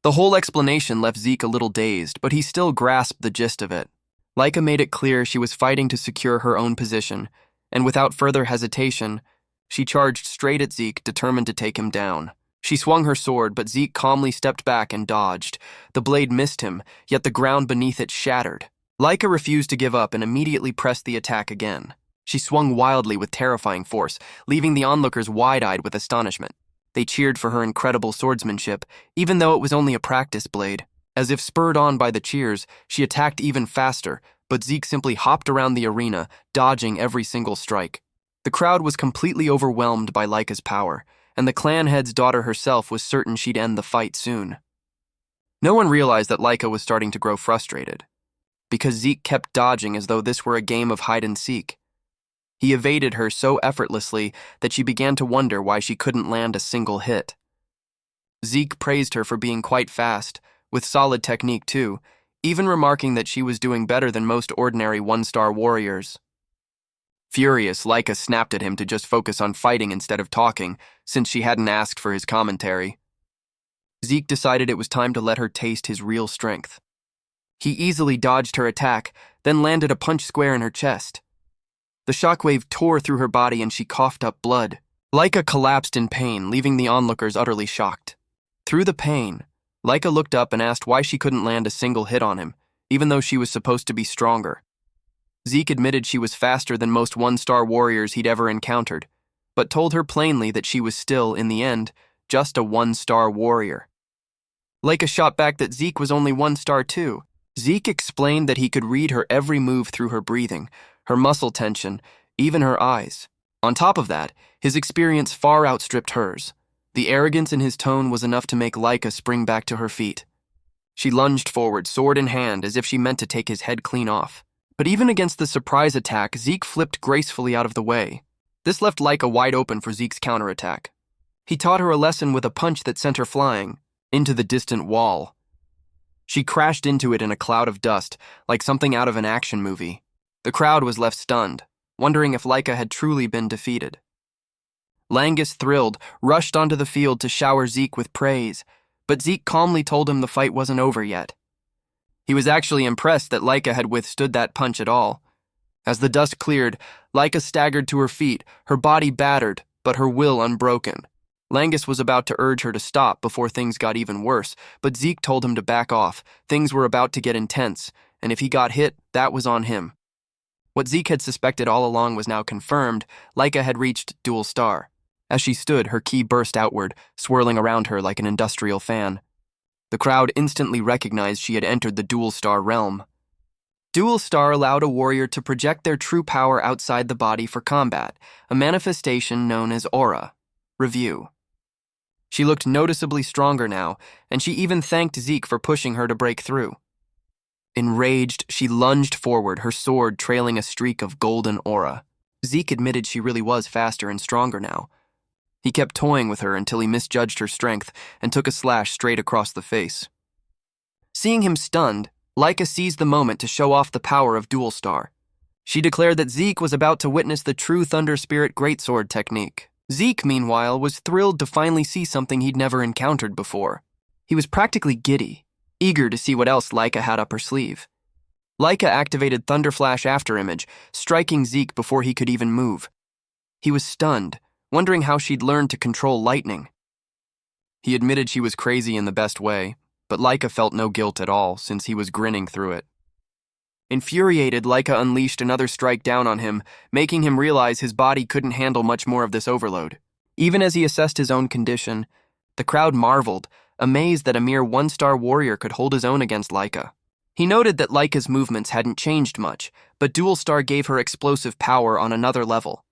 The whole explanation left Zeke a little dazed, but he still grasped the gist of it. Laika made it clear she was fighting to secure her own position, and without further hesitation, she charged straight at Zeke, determined to take him down. She swung her sword, but Zeke calmly stepped back and dodged. The blade missed him, yet the ground beneath it shattered. Laika refused to give up and immediately pressed the attack again. She swung wildly with terrifying force, leaving the onlookers wide-eyed with astonishment. They cheered for her incredible swordsmanship, even though it was only a practice blade. As if spurred on by the cheers, she attacked even faster, but Zeke simply hopped around the arena, dodging every single strike. The crowd was completely overwhelmed by Laika's power, and the clan head's daughter herself was certain she'd end the fight soon. No one realized that Laika was starting to grow frustrated, because Zeke kept dodging as though this were a game of hide-and-seek. He evaded her so effortlessly that she began to wonder why she couldn't land a single hit. Zeke praised her for being quite fast, with solid technique too, even remarking that she was doing better than most ordinary one-star warriors. Furious, Laika snapped at him to just focus on fighting instead of talking, since she hadn't asked for his commentary. Zeke decided it was time to let her taste his real strength. He easily dodged her attack, then landed a punch square in her chest. The shockwave tore through her body and she coughed up blood. Laika collapsed in pain, leaving the onlookers utterly shocked. Through the pain, Laika looked up and asked why she couldn't land a single hit on him, even though she was supposed to be stronger. Zeke admitted she was faster than most one-star warriors he'd ever encountered, but told her plainly that she was still, in the end, just a one-star warrior. Laika shot back that Zeke was only one-star too. Zeke explained that he could read her every move through her breathing, her muscle tension, even her eyes. On top of that, his experience far outstripped hers. The arrogance in his tone was enough to make Laika spring back to her feet. She lunged forward, sword in hand, as if she meant to take his head clean off. But even against the surprise attack, Zeke flipped gracefully out of the way. This left Laika wide open for Zeke's counterattack. He taught her a lesson with a punch that sent her flying into the distant wall. She crashed into it in a cloud of dust, like something out of an action movie. The crowd was left stunned, wondering if Laika had truly been defeated. Langus, thrilled, rushed onto the field to shower Zeke with praise, but Zeke calmly told him the fight wasn't over yet. He was actually impressed that Laika had withstood that punch at all. As the dust cleared, Laika staggered to her feet, her body battered, but her will unbroken. Langus was about to urge her to stop before things got even worse, but Zeke told him to back off. Things were about to get intense, and if he got hit, that was on him. What Zeke had suspected all along was now confirmed. Laika had reached dual star. As she stood, her ki burst outward, swirling around her like an industrial fan. The crowd instantly recognized she had entered the dual star realm. Dual star allowed a warrior to project their true power outside the body for combat, a manifestation known as aura. Review. She looked noticeably stronger now, and she even thanked Zeke for pushing her to break through. Enraged, she lunged forward, her sword trailing a streak of golden aura. Zeke admitted she really was faster and stronger now. He kept toying with her until he misjudged her strength and took a slash straight across the face. Seeing him stunned, Laika seized the moment to show off the power of Dual Star. She declared that Zeke was about to witness the true Thunder Spirit Greatsword technique. Zeke, meanwhile, was thrilled to finally see something he'd never encountered before. He was practically giddy, eager to see what else Laika had up her sleeve. Laika activated Thunder Flash Afterimage, striking Zeke before he could even move. He was stunned, wondering how she'd learned to control lightning. He admitted she was crazy in the best way, but Laika felt no guilt at all since he was grinning through it. Infuriated, Laika unleashed another strike down on him, making him realize his body couldn't handle much more of this overload. Even as he assessed his own condition, the crowd marveled, amazed that a mere one-star warrior could hold his own against Laika. He noted that Laika's movements hadn't changed much, but Dual Star gave her explosive power on another level.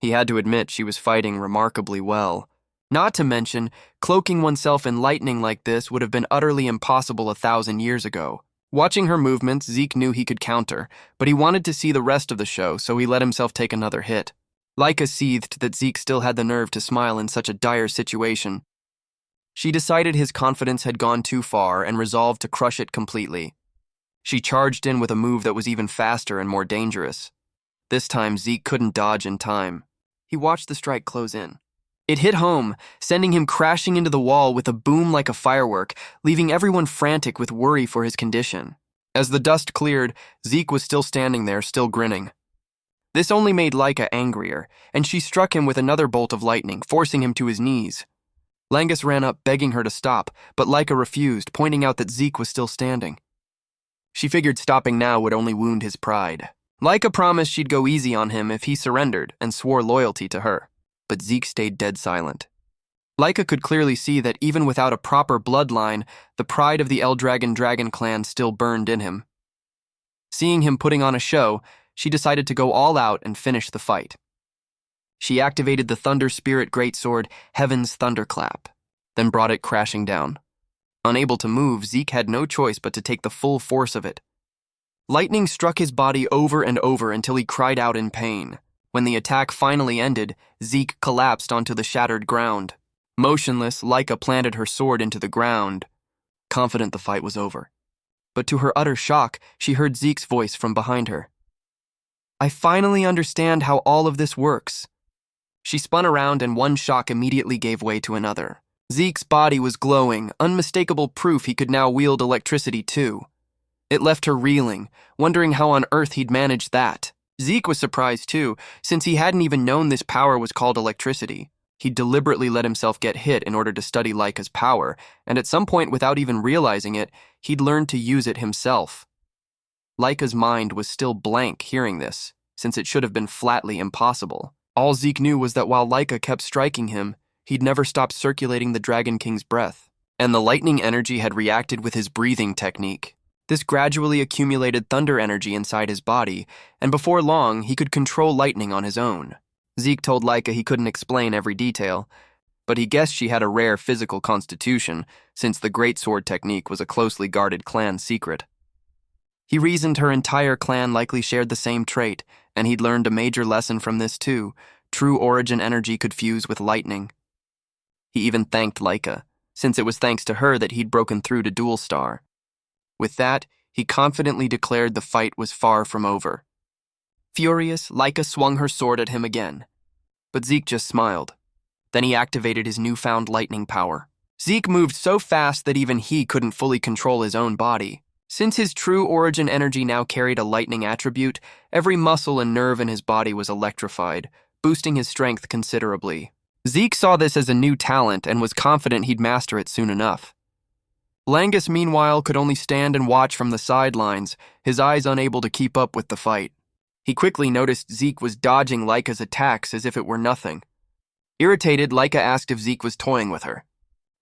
He had to admit she was fighting remarkably well. Not to mention, cloaking oneself in lightning like this would have been utterly impossible 1,000 years ago. Watching her movements, Zeke knew he could counter, but he wanted to see the rest of the show, so he let himself take another hit. Laika seethed that Zeke still had the nerve to smile in such a dire situation. She decided his confidence had gone too far and resolved to crush it completely. She charged in with a move that was even faster and more dangerous. This time, Zeke couldn't dodge in time. He watched the strike close in. It hit home, sending him crashing into the wall with a boom like a firework, leaving everyone frantic with worry for his condition. As the dust cleared, Zeke was still standing there, still grinning. This only made Laika angrier, and she struck him with another bolt of lightning, forcing him to his knees. Langus ran up, begging her to stop, but Laika refused, pointing out that Zeke was still standing. She figured stopping now would only wound his pride. Laika promised she'd go easy on him if he surrendered and swore loyalty to her, but Zeke stayed dead silent. Laika could clearly see that even without a proper bloodline, the pride of the Eldragon Dragon clan still burned in him. Seeing him putting on a show, she decided to go all out and finish the fight. She activated the Thunder Spirit Greatsword, Heaven's Thunderclap, then brought it crashing down. Unable to move, Zeke had no choice but to take the full force of it. Lightning struck his body over and over until he cried out in pain. When the attack finally ended, Zeke collapsed onto the shattered ground. Motionless, Laika planted her sword into the ground, confident the fight was over. But to her utter shock, she heard Zeke's voice from behind her. "I finally understand how all of this works." She spun around and one shock immediately gave way to another. Zeke's body was glowing, unmistakable proof he could now wield electricity too. It left her reeling, wondering how on earth he'd managed that. Zeke was surprised too, since he hadn't even known this power was called electricity. He deliberately let himself get hit in order to study Laika's power, and at some point, without even realizing it, he'd learned to use it himself. Laika's mind was still blank hearing this, since it should have been flatly impossible. All Zeke knew was that while Laika kept striking him, he'd never stopped circulating the Dragon King's breath, and the lightning energy had reacted with his breathing technique. This gradually accumulated thunder energy inside his body, and before long, he could control lightning on his own. Zeke told Laika he couldn't explain every detail, but he guessed she had a rare physical constitution, since the greatsword technique was a closely guarded clan secret. He reasoned her entire clan likely shared the same trait, and he'd learned a major lesson from this too. True origin energy could fuse with lightning. He even thanked Laika, since it was thanks to her that he'd broken through to Dual Star. With that, he confidently declared the fight was far from over. Furious, Laika swung her sword at him again, but Zeke just smiled. Then he activated his newfound lightning power. Zeke moved so fast that even he couldn't fully control his own body. Since his true origin energy now carried a lightning attribute, every muscle and nerve in his body was electrified, boosting his strength considerably. Zeke saw this as a new talent and was confident he'd master it soon enough. Langus, meanwhile, could only stand and watch from the sidelines, his eyes unable to keep up with the fight. He quickly noticed Zeke was dodging Laika's attacks as if it were nothing. Irritated, Laika asked if Zeke was toying with her.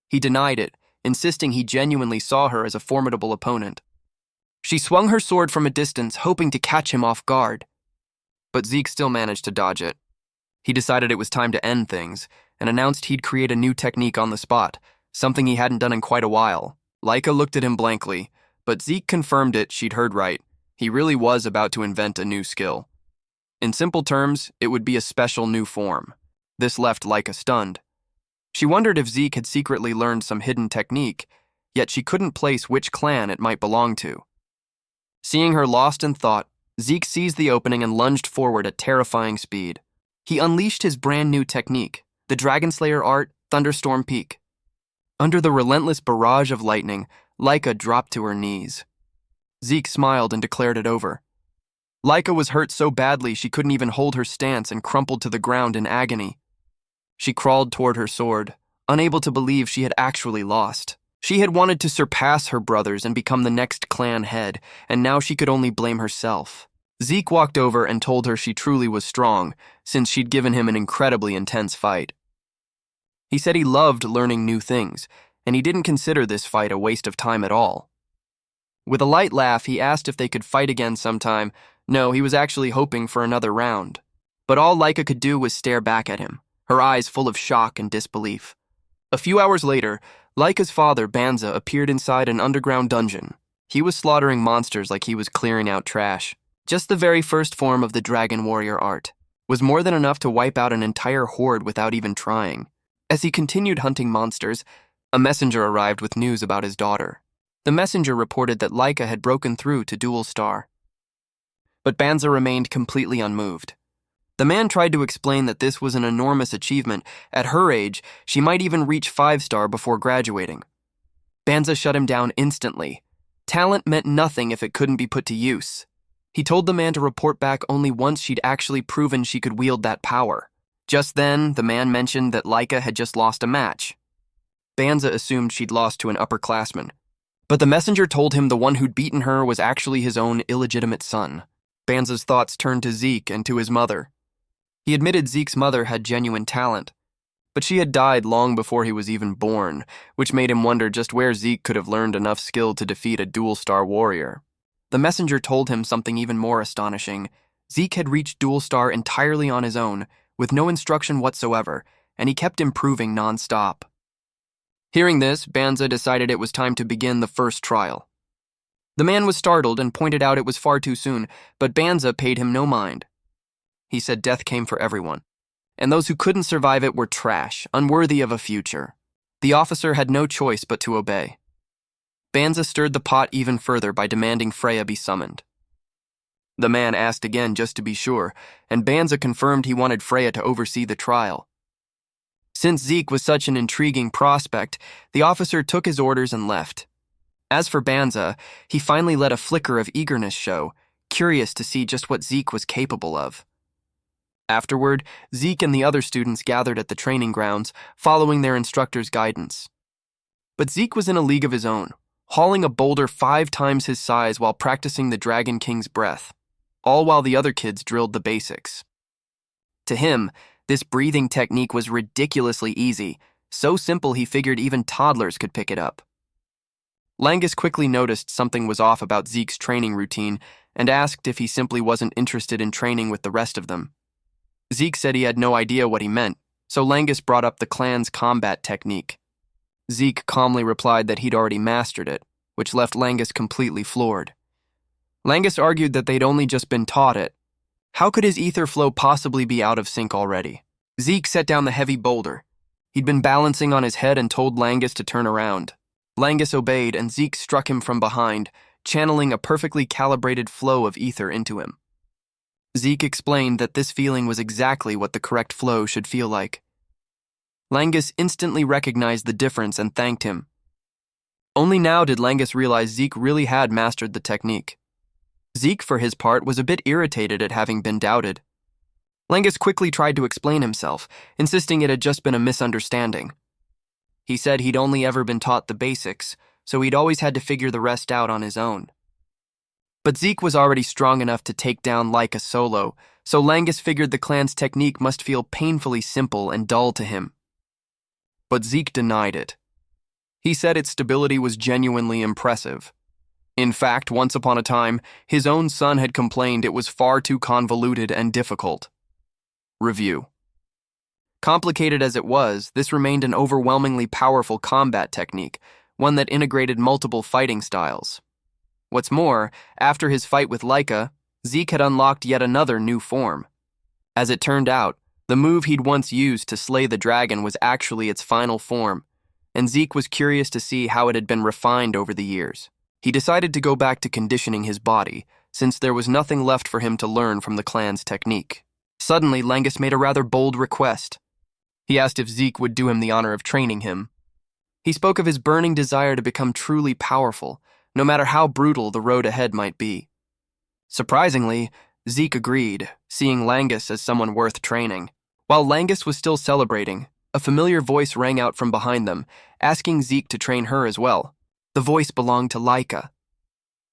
He denied it, insisting he genuinely saw her as a formidable opponent. She swung her sword from a distance, hoping to catch him off guard. But Zeke still managed to dodge it. He decided it was time to end things, and announced he'd create a new technique on the spot, something he hadn't done in quite a while. Laika looked at him blankly, but Zeke confirmed she'd heard right. He really was about to invent a new skill. In simple terms, it would be a special new form. This left Laika stunned. She wondered if Zeke had secretly learned some hidden technique, yet she couldn't place which clan it might belong to. Seeing her lost in thought, Zeke seized the opening and lunged forward at terrifying speed. He unleashed his brand new technique, the Dragonslayer art, Thunderstorm Peak. Under the relentless barrage of lightning, Laika dropped to her knees. Zeke smiled and declared it over. Laika was hurt so badly she couldn't even hold her stance and crumpled to the ground in agony. She crawled toward her sword, unable to believe she had actually lost. She had wanted to surpass her brothers and become the next clan head, and now she could only blame herself. Zeke walked over and told her she truly was strong, since she'd given him an incredibly intense fight. He said he loved learning new things, and he didn't consider this fight a waste of time at all. With a light laugh, he asked if they could fight again sometime. No, he was actually hoping for another round. But all Laika could do was stare back at him, her eyes full of shock and disbelief. A few hours later, Laika's father, Banza, appeared inside an underground dungeon. He was slaughtering monsters like he was clearing out trash. Just the very first form of the Dragon Warrior art was more than enough to wipe out an entire horde without even trying. As he continued hunting monsters, a messenger arrived with news about his daughter. The messenger reported that Laika had broken through to Dual Star. But Banza remained completely unmoved. The man tried to explain that this was an enormous achievement. At her age, she might even reach 5-star before graduating. Banza shut him down instantly. Talent meant nothing if it couldn't be put to use. He told the man to report back only once she'd actually proven she could wield that power. Just then, the man mentioned that Laika had just lost a match. Banza assumed she'd lost to an upperclassman. But the messenger told him the one who'd beaten her was actually his own illegitimate son. Banza's thoughts turned to Zeke and to his mother. He admitted Zeke's mother had genuine talent, but she had died long before he was even born, which made him wonder just where Zeke could have learned enough skill to defeat a dual-star warrior. The messenger told him something even more astonishing. Zeke had reached dual-star entirely on his own, with no instruction whatsoever, and he kept improving non-stop. Hearing this, Banza decided it was time to begin the first trial. The man was startled and pointed out it was far too soon, but Banza paid him no mind. He said death came for everyone, and those who couldn't survive it were trash, unworthy of a future. The officer had no choice but to obey. Banza stirred the pot even further by demanding Freya be summoned. The man asked again just to be sure, and Banza confirmed he wanted Freya to oversee the trial. Since Zeke was such an intriguing prospect, the officer took his orders and left. As for Banza, he finally let a flicker of eagerness show, curious to see just what Zeke was capable of. Afterward, Zeke and the other students gathered at the training grounds, following their instructor's guidance. But Zeke was in a league of his own, hauling a boulder 5 times his size while practicing the Dragon King's breath, all while the other kids drilled the basics. To him, this breathing technique was ridiculously easy, so simple he figured even toddlers could pick it up. Langus quickly noticed something was off about Zeke's training routine and asked if he simply wasn't interested in training with the rest of them. Zeke said he had no idea what he meant, so Langus brought up the clan's combat technique. Zeke calmly replied that he'd already mastered it, which left Langus completely floored. Langus argued that they'd only just been taught it. How could his ether flow possibly be out of sync already? Zeke set down the heavy boulder. He'd been balancing on his head and told Langus to turn around. Langus obeyed, and Zeke struck him from behind, channeling a perfectly calibrated flow of ether into him. Zeke explained that this feeling was exactly what the correct flow should feel like. Langus instantly recognized the difference and thanked him. Only now did Langus realize Zeke really had mastered the technique. Zeke, for his part, was a bit irritated at having been doubted. Langus quickly tried to explain himself, insisting it had just been a misunderstanding. He said he'd only ever been taught the basics, so he'd always had to figure the rest out on his own. But Zeke was already strong enough to take down Laika solo, so Langus figured the clan's technique must feel painfully simple and dull to him. But Zeke denied it. He said its stability was genuinely impressive. In fact, once upon a time, his own son had complained it was far too convoluted and difficult. Review. Complicated as it was, this remained an overwhelmingly powerful combat technique, one that integrated multiple fighting styles. What's more, after his fight with Laika, Zeke had unlocked yet another new form. As it turned out, the move he'd once used to slay the dragon was actually its final form, and Zeke was curious to see how it had been refined over the years. He decided to go back to conditioning his body, since there was nothing left for him to learn from the clan's technique. Suddenly, Langus made a rather bold request. He asked if Zeke would do him the honor of training him. He spoke of his burning desire to become truly powerful, no matter how brutal the road ahead might be. Surprisingly, Zeke agreed, seeing Langus as someone worth training. While Langus was still celebrating, a familiar voice rang out from behind them, asking Zeke to train her as well. The voice belonged to Laika.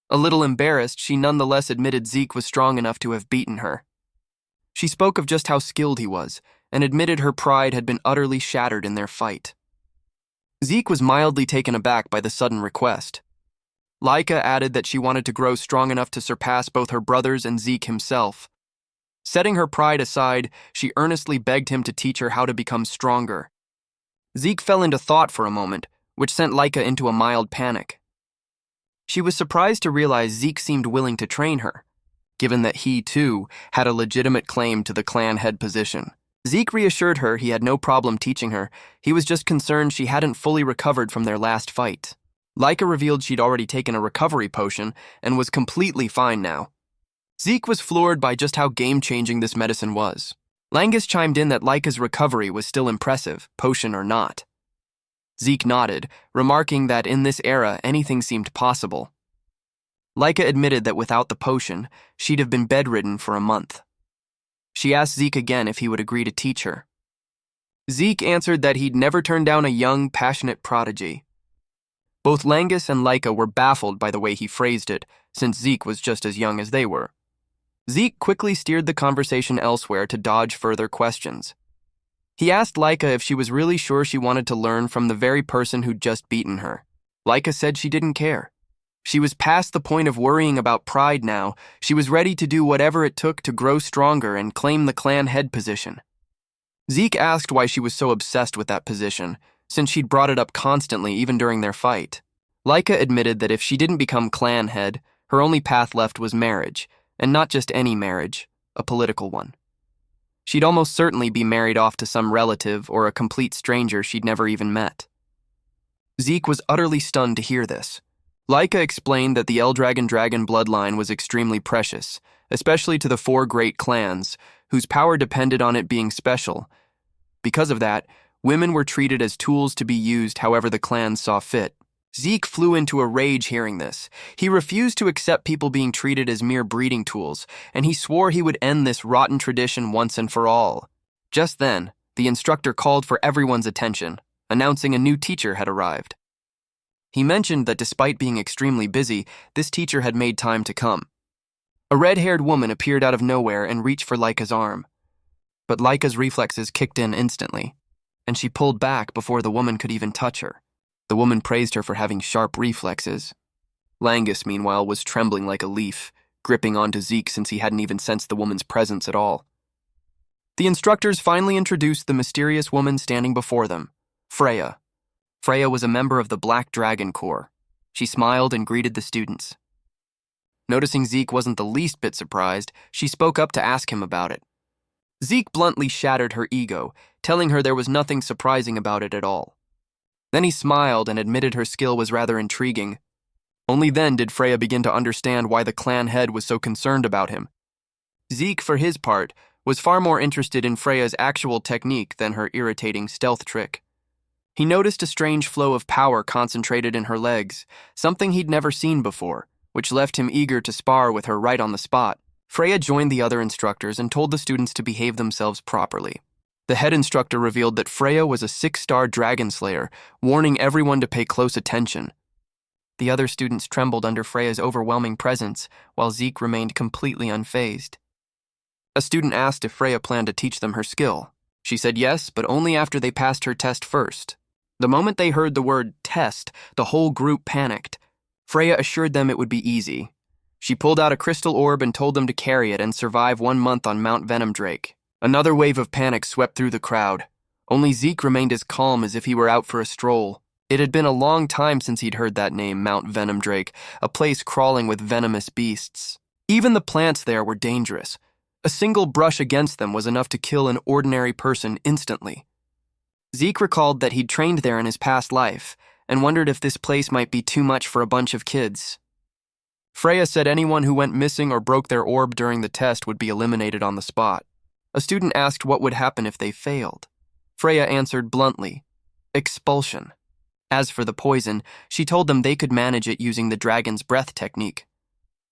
A little embarrassed, she nonetheless admitted Zeke was strong enough to have beaten her. She spoke of just how skilled he was, and admitted her pride had been utterly shattered in their fight. Zeke was mildly taken aback by the sudden request. Laika added that she wanted to grow strong enough to surpass both her brothers and Zeke himself. Setting her pride aside, she earnestly begged him to teach her how to become stronger. Zeke fell into thought for a moment, which sent Laika into a mild panic. She was surprised to realize Zeke seemed willing to train her, given that he, too, had a legitimate claim to the clan head position. Zeke reassured her he had no problem teaching her, he was just concerned she hadn't fully recovered from their last fight. Laika revealed she'd already taken a recovery potion and was completely fine now. Zeke was floored by just how game-changing this medicine was. Langus chimed in that Laika's recovery was still impressive, potion or not. Zeke nodded, remarking that in this era anything seemed possible. Laika admitted that without the potion, she'd have been bedridden for a month. She asked Zeke again if he would agree to teach her. Zeke answered that he'd never turned down a young, passionate prodigy. Both Langus and Laika were baffled by the way he phrased it, since Zeke was just as young as they were. Zeke quickly steered the conversation elsewhere to dodge further questions. He asked Laika if she was really sure she wanted to learn from the very person who'd just beaten her. Laika said she didn't care. She was past the point of worrying about pride now. She was ready to do whatever it took to grow stronger and claim the clan head position. Zeke asked why she was so obsessed with that position, since she'd brought it up constantly even during their fight. Laika admitted that if she didn't become clan head, her only path left was marriage, and not just any marriage, a political one. She'd almost certainly be married off to some relative or a complete stranger she'd never even met. Zeke was utterly stunned to hear this. Laika explained that the Eldragon dragon bloodline was extremely precious, especially to the 4 great clans, whose power depended on it being special. Because of that, women were treated as tools to be used however the clans saw fit. Zeke flew into a rage hearing this. He refused to accept people being treated as mere breeding tools, and he swore he would end this rotten tradition once and for all. Just then, the instructor called for everyone's attention, announcing a new teacher had arrived. He mentioned that despite being extremely busy, this teacher had made time to come. A red-haired woman appeared out of nowhere and reached for Laika's arm. But Laika's reflexes kicked in instantly, and she pulled back before the woman could even touch her. The woman praised her for having sharp reflexes. Langus, meanwhile, was trembling like a leaf, gripping onto Zeke since he hadn't even sensed the woman's presence at all. The instructors finally introduced the mysterious woman standing before them, Freya. Freya was a member of the Black Dragon Corps. She smiled and greeted the students. Noticing Zeke wasn't the least bit surprised, she spoke up to ask him about it. Zeke bluntly shattered her ego, telling her there was nothing surprising about it at all. Then he smiled and admitted her skill was rather intriguing. Only then did Freya begin to understand why the clan head was so concerned about him. Zeke, for his part, was far more interested in Freya's actual technique than her irritating stealth trick. He noticed a strange flow of power concentrated in her legs, something he'd never seen before, which left him eager to spar with her right on the spot. Freya joined the other instructors and told the students to behave themselves properly. The head instructor revealed that Freya was a 6-star dragon slayer, warning everyone to pay close attention. The other students trembled under Freya's overwhelming presence, while Zeke remained completely unfazed. A student asked if Freya planned to teach them her skill. She said yes, but only after they passed her test first. The moment they heard the word test, the whole group panicked. Freya assured them it would be easy. She pulled out a crystal orb and told them to carry it and survive 1 month on Mount Venomdrake. Another wave of panic swept through the crowd. Only Zeke remained as calm as if he were out for a stroll. It had been a long time since he'd heard that name, Mount Venomdrake, a place crawling with venomous beasts. Even the plants there were dangerous. A single brush against them was enough to kill an ordinary person instantly. Zeke recalled that he'd trained there in his past life, and wondered if this place might be too much for a bunch of kids. Freya said anyone who went missing or broke their orb during the test would be eliminated on the spot. A student asked what would happen if they failed. Freya answered bluntly, expulsion. As for the poison, she told them they could manage it using the dragon's breath technique.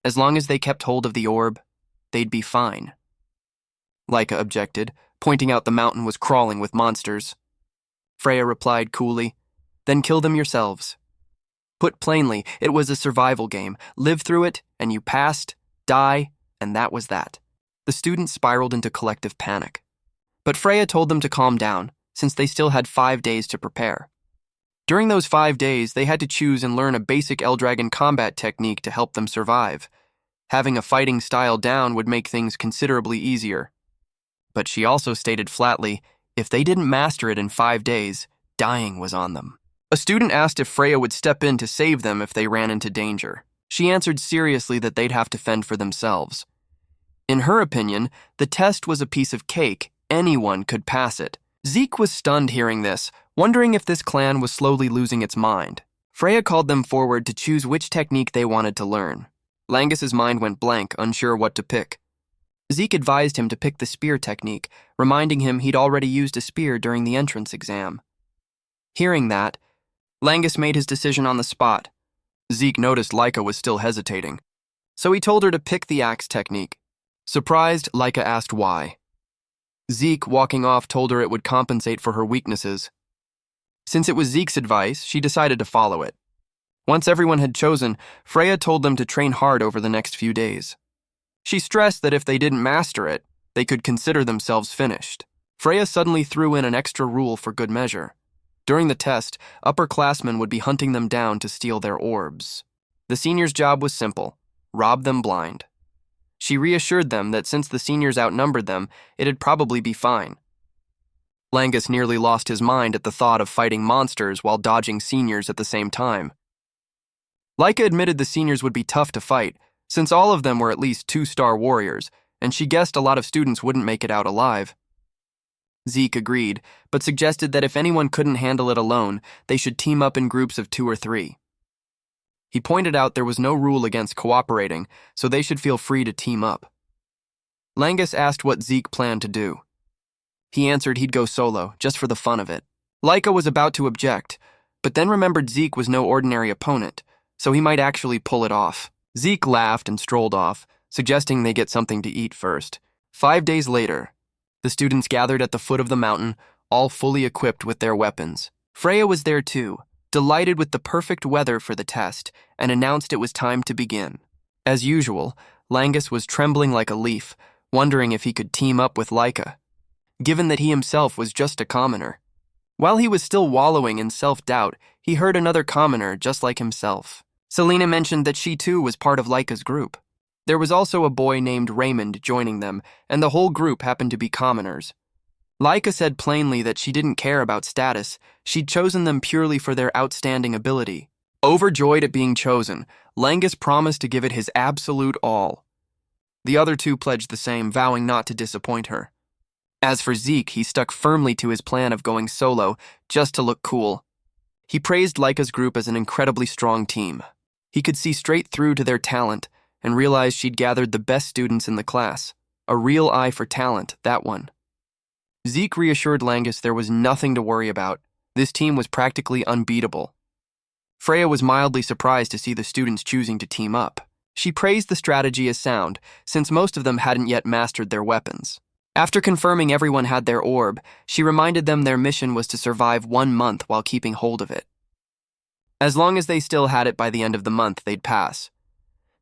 As long as they kept hold of the orb, they'd be fine. Laika objected, pointing out the mountain was crawling with monsters. Freya replied coolly, then kill them yourselves. Put plainly, it was a survival game. Live through it, and you passed, die, and that was that. The students spiraled into collective panic. But Freya told them to calm down, since they still had 5 days to prepare. During those 5 days, they had to choose and learn a basic Eldragon combat technique to help them survive. Having a fighting style down would make things considerably easier. But she also stated flatly, if they didn't master it in 5 days, dying was on them. A student asked if Freya would step in to save them if they ran into danger. She answered seriously that they'd have to fend for themselves. In her opinion, the test was a piece of cake. Anyone could pass it. Zeke was stunned hearing this, wondering if this clan was slowly losing its mind. Freya called them forward to choose which technique they wanted to learn. Langus's mind went blank, unsure what to pick. Zeke advised him to pick the spear technique, reminding him he'd already used a spear during the entrance exam. Hearing that, Langus made his decision on the spot. Zeke noticed Laika was still hesitating, so he told her to pick the axe technique. Surprised, Laika asked why. Zeke, walking off, told her it would compensate for her weaknesses. Since it was Zeke's advice, she decided to follow it. Once everyone had chosen, Freya told them to train hard over the next few days. She stressed that if they didn't master it, they could consider themselves finished. Freya suddenly threw in an extra rule for good measure. During the test, upperclassmen would be hunting them down to steal their orbs. The seniors' job was simple: rob them blind. She reassured them that since the seniors outnumbered them, it'd probably be fine. Langus nearly lost his mind at the thought of fighting monsters while dodging seniors at the same time. Laika admitted the seniors would be tough to fight, since all of them were at least 2-star warriors, and she guessed a lot of students wouldn't make it out alive. Zeke agreed, but suggested that if anyone couldn't handle it alone, they should team up in groups of 2 or 3. He pointed out there was no rule against cooperating, so they should feel free to team up. Langus asked what Zeke planned to do. He answered he'd go solo, just for the fun of it. Laika was about to object, but then remembered Zeke was no ordinary opponent, so he might actually pull it off. Zeke laughed and strolled off, suggesting they get something to eat first. 5 days later, the students gathered at the foot of the mountain, all fully equipped with their weapons. Freya was there too, delighted with the perfect weather for the test, and announced it was time to begin. As usual, Langus was trembling like a leaf, wondering if he could team up with Laika, given that he himself was just a commoner. While he was still wallowing in self-doubt, he heard another commoner just like himself. Selena mentioned that she too was part of Laika's group. There was also a boy named Raymond joining them, and the whole group happened to be commoners. Laika said plainly that she didn't care about status, she'd chosen them purely for their outstanding ability. Overjoyed at being chosen, Langus promised to give it his absolute all. The other two pledged the same, vowing not to disappoint her. As for Zeke, he stuck firmly to his plan of going solo, just to look cool. He praised Laika's group as an incredibly strong team. He could see straight through to their talent, and realized she'd gathered the best students in the class. A real eye for talent, that one. Zeke reassured Langus there was nothing to worry about. This team was practically unbeatable. Freya was mildly surprised to see the students choosing to team up. She praised the strategy as sound, since most of them hadn't yet mastered their weapons. After confirming everyone had their orb, she reminded them their mission was to survive 1 month while keeping hold of it. As long as they still had it by the end of the month, they'd pass.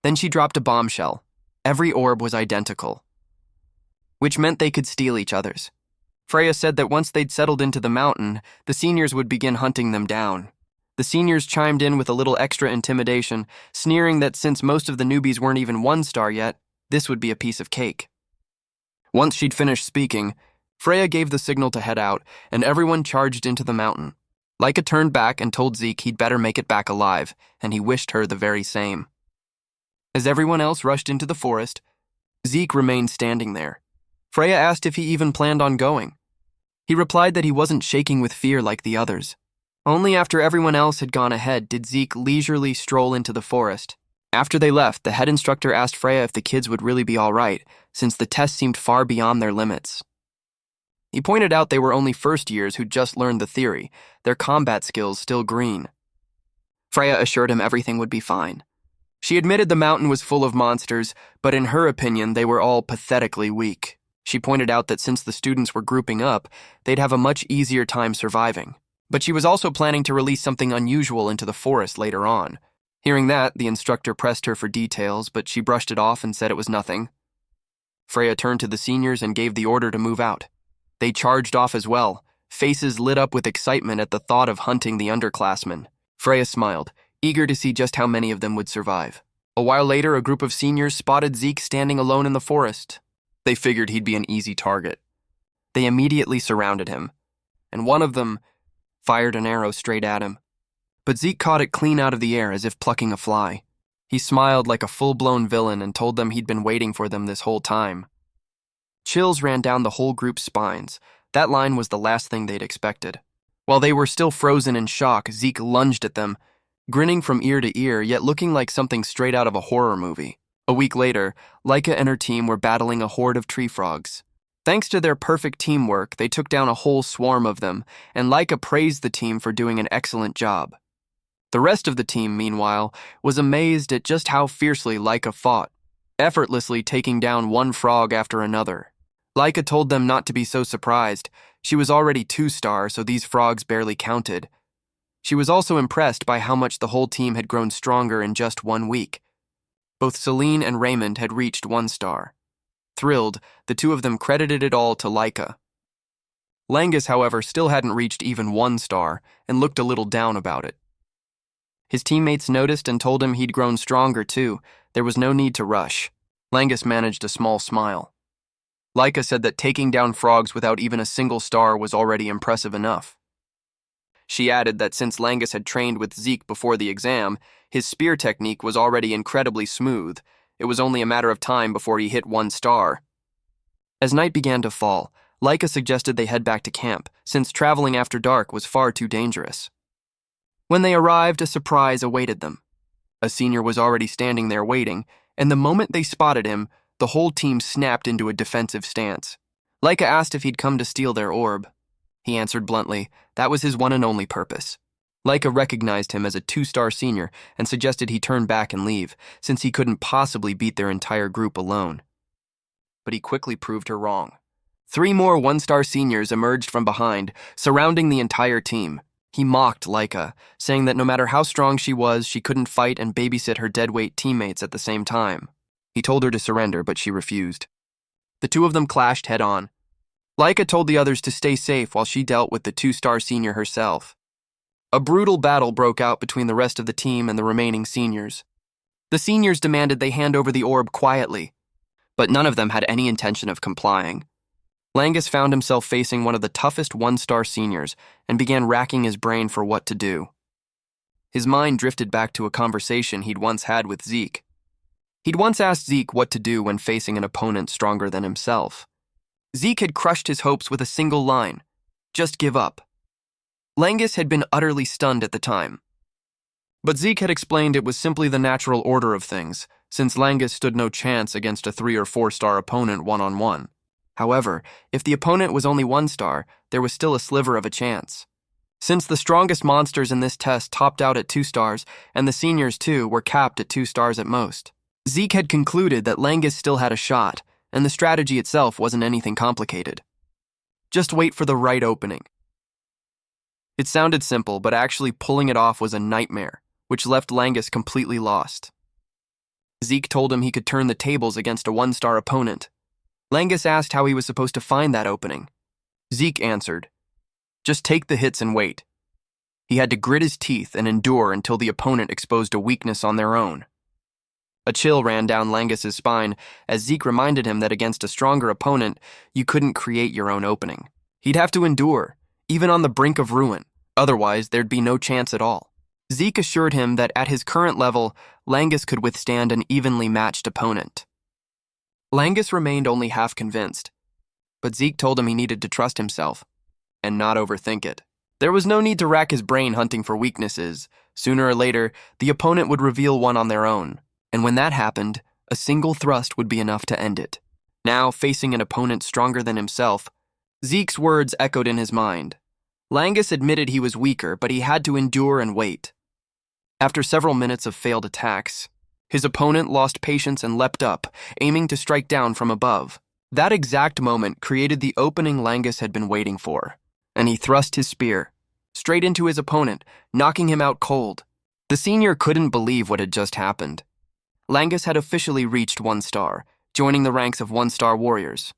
Then she dropped a bombshell. Every orb was identical, which meant they could steal each other's. Freya said that once they'd settled into the mountain, the seniors would begin hunting them down. The seniors chimed in with a little extra intimidation, sneering that since most of the newbies weren't even 1-star yet, this would be a piece of cake. Once she'd finished speaking, Freya gave the signal to head out, and everyone charged into the mountain. Laika turned back and told Zeke he'd better make it back alive, and he wished her the very same. As everyone else rushed into the forest, Zeke remained standing there. Freya asked if he even planned on going. He replied that he wasn't shaking with fear like the others. Only after everyone else had gone ahead did Zeke leisurely stroll into the forest. After they left, the head instructor asked Freya if the kids would really be all right, since the test seemed far beyond their limits. He pointed out they were only first years who'd just learned the theory, their combat skills still green. Freya assured him everything would be fine. She admitted the mountain was full of monsters, but in her opinion, they were all pathetically weak. She pointed out that since the students were grouping up, they'd have a much easier time surviving. But she was also planning to release something unusual into the forest later on. Hearing that, the instructor pressed her for details, but she brushed it off and said it was nothing. Freya turned to the seniors and gave the order to move out. They charged off as well, faces lit up with excitement at the thought of hunting the underclassmen. Freya smiled, eager to see just how many of them would survive. A while later, a group of seniors spotted Zeke standing alone in the forest. They figured he'd be an easy target. They immediately surrounded him, and one of them fired an arrow straight at him. But Zeke caught it clean out of the air as if plucking a fly. He smiled like a full-blown villain and told them he'd been waiting for them this whole time. Chills ran down the whole group's spines. That line was the last thing they'd expected. While they were still frozen in shock, Zeke lunged at them, grinning from ear to ear, yet looking like something straight out of a horror movie. A week later, Laika and her team were battling a horde of tree frogs. Thanks to their perfect teamwork, they took down a whole swarm of them, and Laika praised the team for doing an excellent job. The rest of the team, meanwhile, was amazed at just how fiercely Laika fought, effortlessly taking down one frog after another. Laika told them not to be so surprised. She was already 2-star, so these frogs barely counted. She was also impressed by how much the whole team had grown stronger in just 1 week. Both Celine and Raymond had reached 1-star. Thrilled, the two of them credited it all to Laika. Langus, however, still hadn't reached even 1-star and looked a little down about it. His teammates noticed and told him he'd grown stronger too. There was no need to rush. Langus managed a small smile. Laika said that taking down frogs without even a single star was already impressive enough. She added that since Langus had trained with Zeke before the exam, his spear technique was already incredibly smooth. It was only a matter of time before he hit 1 star. As night began to fall, Laika suggested they head back to camp, since traveling after dark was far too dangerous. When they arrived, a surprise awaited them. A senior was already standing there waiting, and the moment they spotted him, the whole team snapped into a defensive stance. Laika asked if he'd come to steal their orb. He answered bluntly that was his one and only purpose. Laika recognized him as a 2-star senior and suggested he turn back and leave, since he couldn't possibly beat their entire group alone. But he quickly proved her wrong. 3 more 1-star seniors emerged from behind, surrounding the entire team. He mocked Laika, saying that no matter how strong she was, she couldn't fight and babysit her deadweight teammates at the same time. He told her to surrender, but she refused. The two of them clashed head-on. Laika told the others to stay safe while she dealt with the 2-star senior herself. A brutal battle broke out between the rest of the team and the remaining seniors. The seniors demanded they hand over the orb quietly, but none of them had any intention of complying. Langus found himself facing one of the toughest 1-star seniors and began racking his brain for what to do. His mind drifted back to a conversation he'd once had with Zeke. He'd once asked Zeke what to do when facing an opponent stronger than himself. Zeke had crushed his hopes with a single line: just give up. Langus had been utterly stunned at the time. But Zeke had explained it was simply the natural order of things, since Langus stood no chance against a 3- or 4-star opponent one-on-one. However, if the opponent was only 1-star, there was still a sliver of a chance. Since the strongest monsters in this test topped out at 2 stars, and the seniors too were capped at 2 stars at most, Zeke had concluded that Langus still had a shot, and the strategy itself wasn't anything complicated. Just wait for the right opening. It sounded simple, but actually pulling it off was a nightmare, which left Langus completely lost. Zeke told him he could turn the tables against a 1-star opponent. Langus asked how he was supposed to find that opening. Zeke answered, just take the hits and wait. He had to grit his teeth and endure until the opponent exposed a weakness on their own. A chill ran down Langus's spine as Zeke reminded him that against a stronger opponent, you couldn't create your own opening. He'd have to endure, even on the brink of ruin. Otherwise, there'd be no chance at all. Zeke assured him that at his current level, Langus could withstand an evenly matched opponent. Langus remained only half convinced, but Zeke told him he needed to trust himself and not overthink it. There was no need to rack his brain hunting for weaknesses. Sooner or later, the opponent would reveal one on their own, and when that happened, a single thrust would be enough to end it. Now, facing an opponent stronger than himself, Zeke's words echoed in his mind. Langus admitted he was weaker, but he had to endure and wait. After several minutes of failed attacks, his opponent lost patience and leapt up, aiming to strike down from above. That exact moment created the opening Langus had been waiting for, and he thrust his spear straight into his opponent, knocking him out cold. The senior couldn't believe what had just happened. Langus had officially reached 1-star, joining the ranks of 1-star warriors.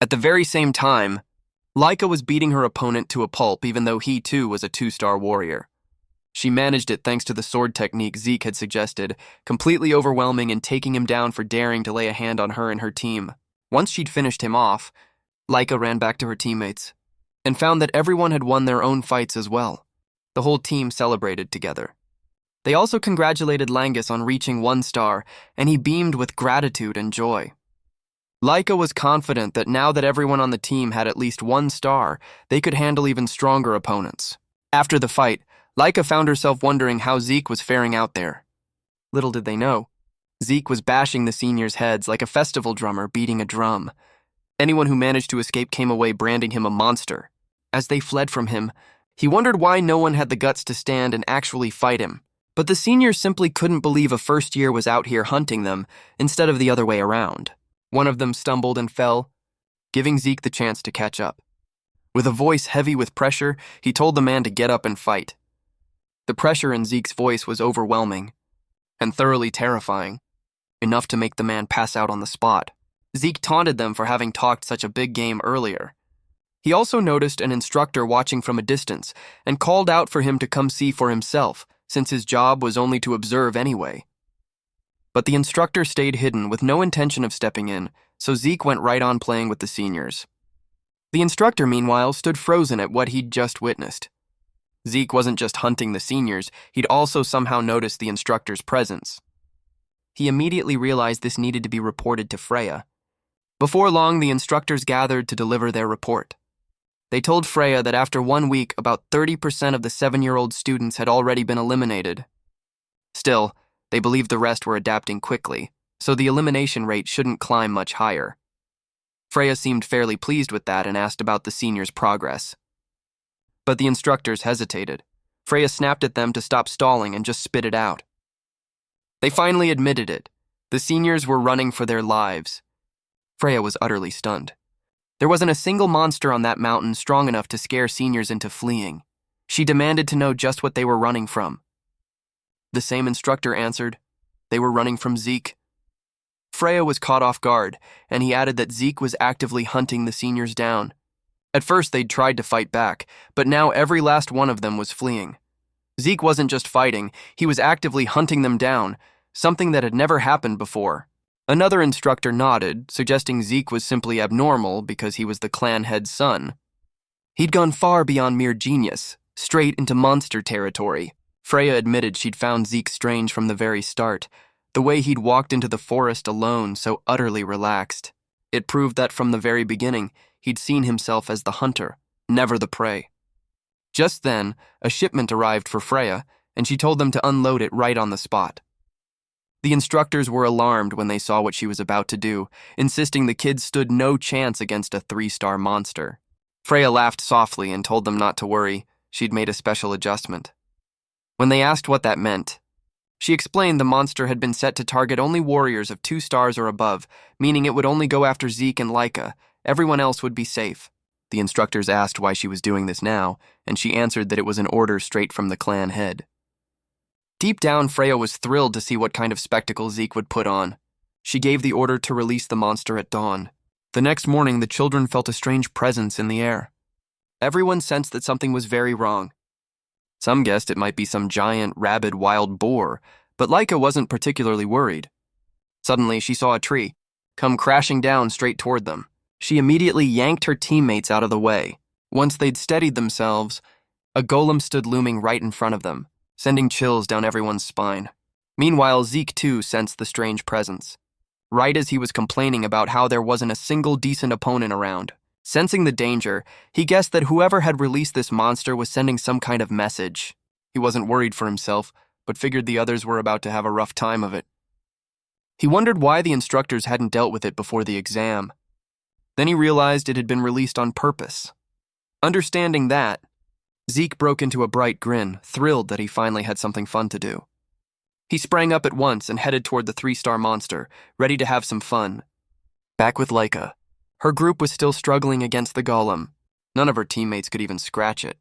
At the very same time, Laika was beating her opponent to a pulp even though he too was a 2-star warrior. She managed it thanks to the sword technique Zeke had suggested, completely overwhelming and taking him down for daring to lay a hand on her and her team. Once she'd finished him off, Laika ran back to her teammates and found that everyone had won their own fights as well. The whole team celebrated together. They also congratulated Langus on reaching 1-star, and he beamed with gratitude and joy. Laika was confident that now that everyone on the team had at least 1-star, they could handle even stronger opponents. After the fight, Laika found herself wondering how Zeke was faring out there. Little did they know, Zeke was bashing the seniors' heads like a festival drummer beating a drum. Anyone who managed to escape came away branding him a monster. As they fled from him, he wondered why no one had the guts to stand and actually fight him. But the seniors simply couldn't believe a first year was out here hunting them instead of the other way around. One of them stumbled and fell, giving Zeke the chance to catch up. With a voice heavy with pressure, he told the man to get up and fight. The pressure in Zeke's voice was overwhelming and thoroughly terrifying, enough to make the man pass out on the spot. Zeke taunted them for having talked such a big game earlier. He also noticed an instructor watching from a distance and called out for him to come see for himself, since his job was only to observe anyway. But the instructor stayed hidden with no intention of stepping in, so Zeke went right on playing with the seniors. The instructor, meanwhile, stood frozen at what he'd just witnessed. Zeke wasn't just hunting the seniors, he'd also somehow noticed the instructor's presence. He immediately realized this needed to be reported to Freya. Before long, the instructors gathered to deliver their report. They told Freya that after 1 week, about 30% of the 7-year-old students had already been eliminated. Still, they believed the rest were adapting quickly, so the elimination rate shouldn't climb much higher. Freya seemed fairly pleased with that and asked about the seniors' progress. But the instructors hesitated. Freya snapped at them to stop stalling and just spit it out. They finally admitted it. The seniors were running for their lives. Freya was utterly stunned. There wasn't a single monster on that mountain strong enough to scare seniors into fleeing. She demanded to know just what they were running from. The same instructor answered, they were running from Zeke. Freya was caught off guard, and he added that Zeke was actively hunting the seniors down. At first, they'd tried to fight back, but now every last one of them was fleeing. Zeke wasn't just fighting, he was actively hunting them down, something that had never happened before. Another instructor nodded, suggesting Zeke was simply abnormal because he was the clan head's son. He'd gone far beyond mere genius, straight into monster territory. Freya admitted she'd found Zeke strange from the very start, the way he'd walked into the forest alone, so utterly relaxed. It proved that from the very beginning, he'd seen himself as the hunter, never the prey. Just then, a shipment arrived for Freya, and she told them to unload it right on the spot. The instructors were alarmed when they saw what she was about to do, insisting the kids stood no chance against a 3-star monster. Freya laughed softly and told them not to worry, she'd made a special adjustment. When they asked what that meant, she explained the monster had been set to target only warriors of 2 stars or above, meaning it would only go after Zeke and Laika. Everyone else would be safe. The instructors asked why she was doing this now, and she answered that it was an order straight from the clan head. Deep down, Freya was thrilled to see what kind of spectacle Zeke would put on. She gave the order to release the monster at dawn. The next morning, the children felt a strange presence in the air. Everyone sensed that something was very wrong. Some guessed it might be some giant, rabid wild boar, but Laika wasn't particularly worried. Suddenly, she saw a tree come crashing down straight toward them. She immediately yanked her teammates out of the way. Once they'd steadied themselves, a golem stood looming right in front of them, sending chills down everyone's spine. Meanwhile, Zeke too sensed the strange presence. Right as he was complaining about how there wasn't a single decent opponent around. Sensing the danger, he guessed that whoever had released this monster was sending some kind of message. He wasn't worried for himself, but figured the others were about to have a rough time of it. He wondered why the instructors hadn't dealt with it before the exam. Then he realized it had been released on purpose. Understanding that, Zeke broke into a bright grin, thrilled that he finally had something fun to do. He sprang up at once and headed toward the 3-star monster, ready to have some fun. Back with Laika. Her group was still struggling against the golem. None of her teammates could even scratch it.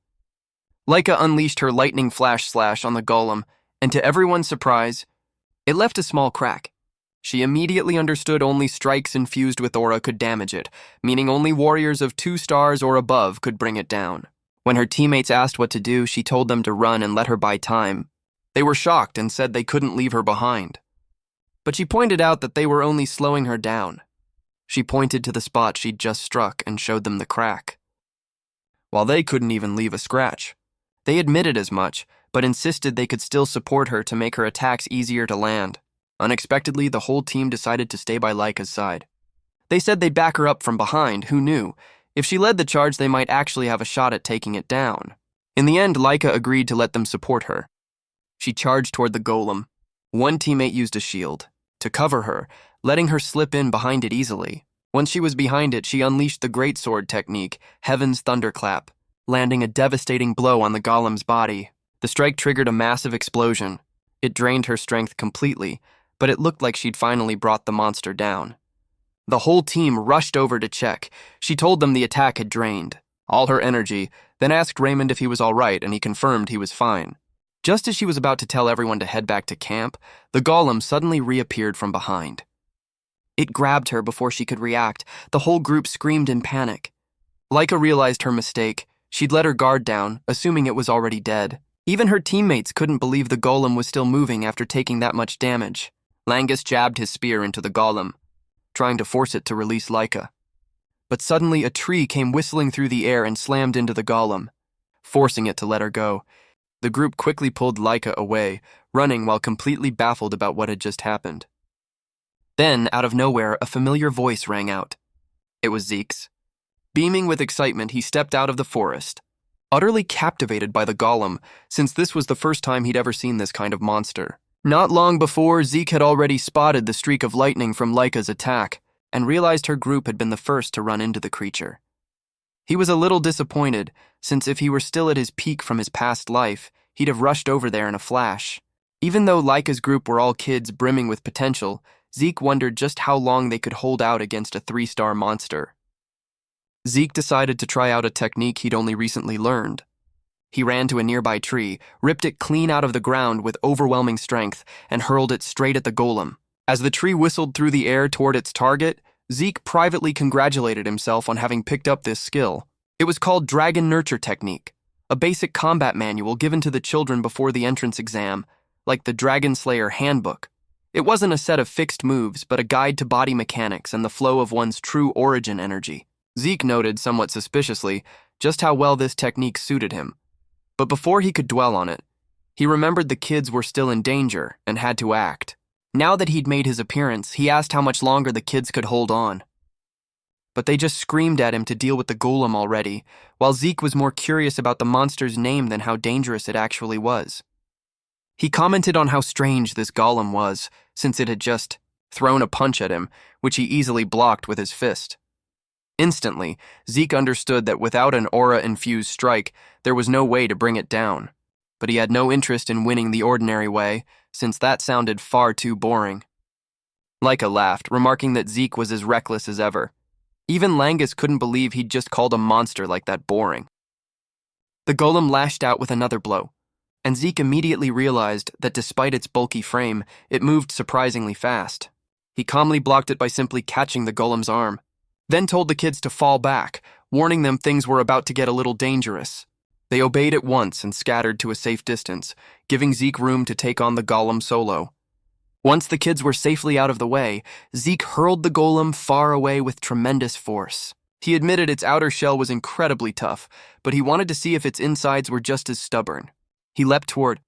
Laika unleashed her lightning flash slash on the golem, and to everyone's surprise, it left a small crack. She immediately understood only strikes infused with aura could damage it, meaning only warriors of 2 stars or above could bring it down. When her teammates asked what to do, she told them to run and let her buy time. They were shocked and said they couldn't leave her behind. But she pointed out that they were only slowing her down. She pointed to the spot she'd just struck and showed them the crack. While they couldn't even leave a scratch. They admitted as much, but insisted they could still support her to make her attacks easier to land. Unexpectedly, the whole team decided to stay by Laika's side. They said they'd back her up from behind, who knew? If she led the charge, they might actually have a shot at taking it down. In the end, Laika agreed to let them support her. She charged toward the golem. One teammate used a shield to cover her, letting her slip in behind it easily. Once she was behind it, she unleashed the greatsword technique, Heaven's Thunderclap, landing a devastating blow on the golem's body. The strike triggered a massive explosion. It drained her strength completely, but it looked like she'd finally brought the monster down. The whole team rushed over to check. She told them the attack had drained all her energy, then asked Raymond if he was all right, and he confirmed he was fine. Just as she was about to tell everyone to head back to camp, the golem suddenly reappeared from behind. It grabbed her before she could react. The whole group screamed in panic. Laika realized her mistake. She'd let her guard down, assuming it was already dead. Even her teammates couldn't believe the golem was still moving after taking that much damage. Langus jabbed his spear into the golem, trying to force it to release Laika. But suddenly a tree came whistling through the air and slammed into the golem, forcing it to let her go. The group quickly pulled Laika away, running while completely baffled about what had just happened. Then, out of nowhere, a familiar voice rang out. It was Zeke's. Beaming with excitement, he stepped out of the forest, utterly captivated by the golem, since this was the first time he'd ever seen this kind of monster. Not long before, Zeke had already spotted the streak of lightning from Laika's attack, and realized her group had been the first to run into the creature. He was a little disappointed, since if he were still at his peak from his past life, he'd have rushed over there in a flash. Even though Laika's group were all kids brimming with potential, Zeke wondered just how long they could hold out against a 3-star monster. Zeke decided to try out a technique he'd only recently learned. He ran to a nearby tree, ripped it clean out of the ground with overwhelming strength, and hurled it straight at the golem. As the tree whistled through the air toward its target, Zeke privately congratulated himself on having picked up this skill. It was called Dragon Nurture Technique, a basic combat manual given to the children before the entrance exam, like the Dragon Slayer Handbook. It wasn't a set of fixed moves, but a guide to body mechanics and the flow of one's true origin energy. Zeke noted, somewhat suspiciously, just how well this technique suited him. But before he could dwell on it, he remembered the kids were still in danger and had to act. Now that he'd made his appearance, he asked how much longer the kids could hold on. But they just screamed at him to deal with the golem already, while Zeke was more curious about the monster's name than how dangerous it actually was. He commented on how strange this golem was, since it had just thrown a punch at him, which he easily blocked with his fist. Instantly, Zeke understood that without an aura-infused strike, there was no way to bring it down. But he had no interest in winning the ordinary way, since that sounded far too boring. Laika laughed, remarking that Zeke was as reckless as ever. Even Langus couldn't believe he'd just called a monster like that boring. The golem lashed out with another blow, and Zeke immediately realized that despite its bulky frame, it moved surprisingly fast. He calmly blocked it by simply catching the golem's arm, then told the kids to fall back, warning them things were about to get a little dangerous. They obeyed at once and scattered to a safe distance, giving Zeke room to take on the golem solo. Once the kids were safely out of the way, Zeke hurled the golem far away with tremendous force. He admitted its outer shell was incredibly tough, but he wanted to see if its insides were just as stubborn. He leapt toward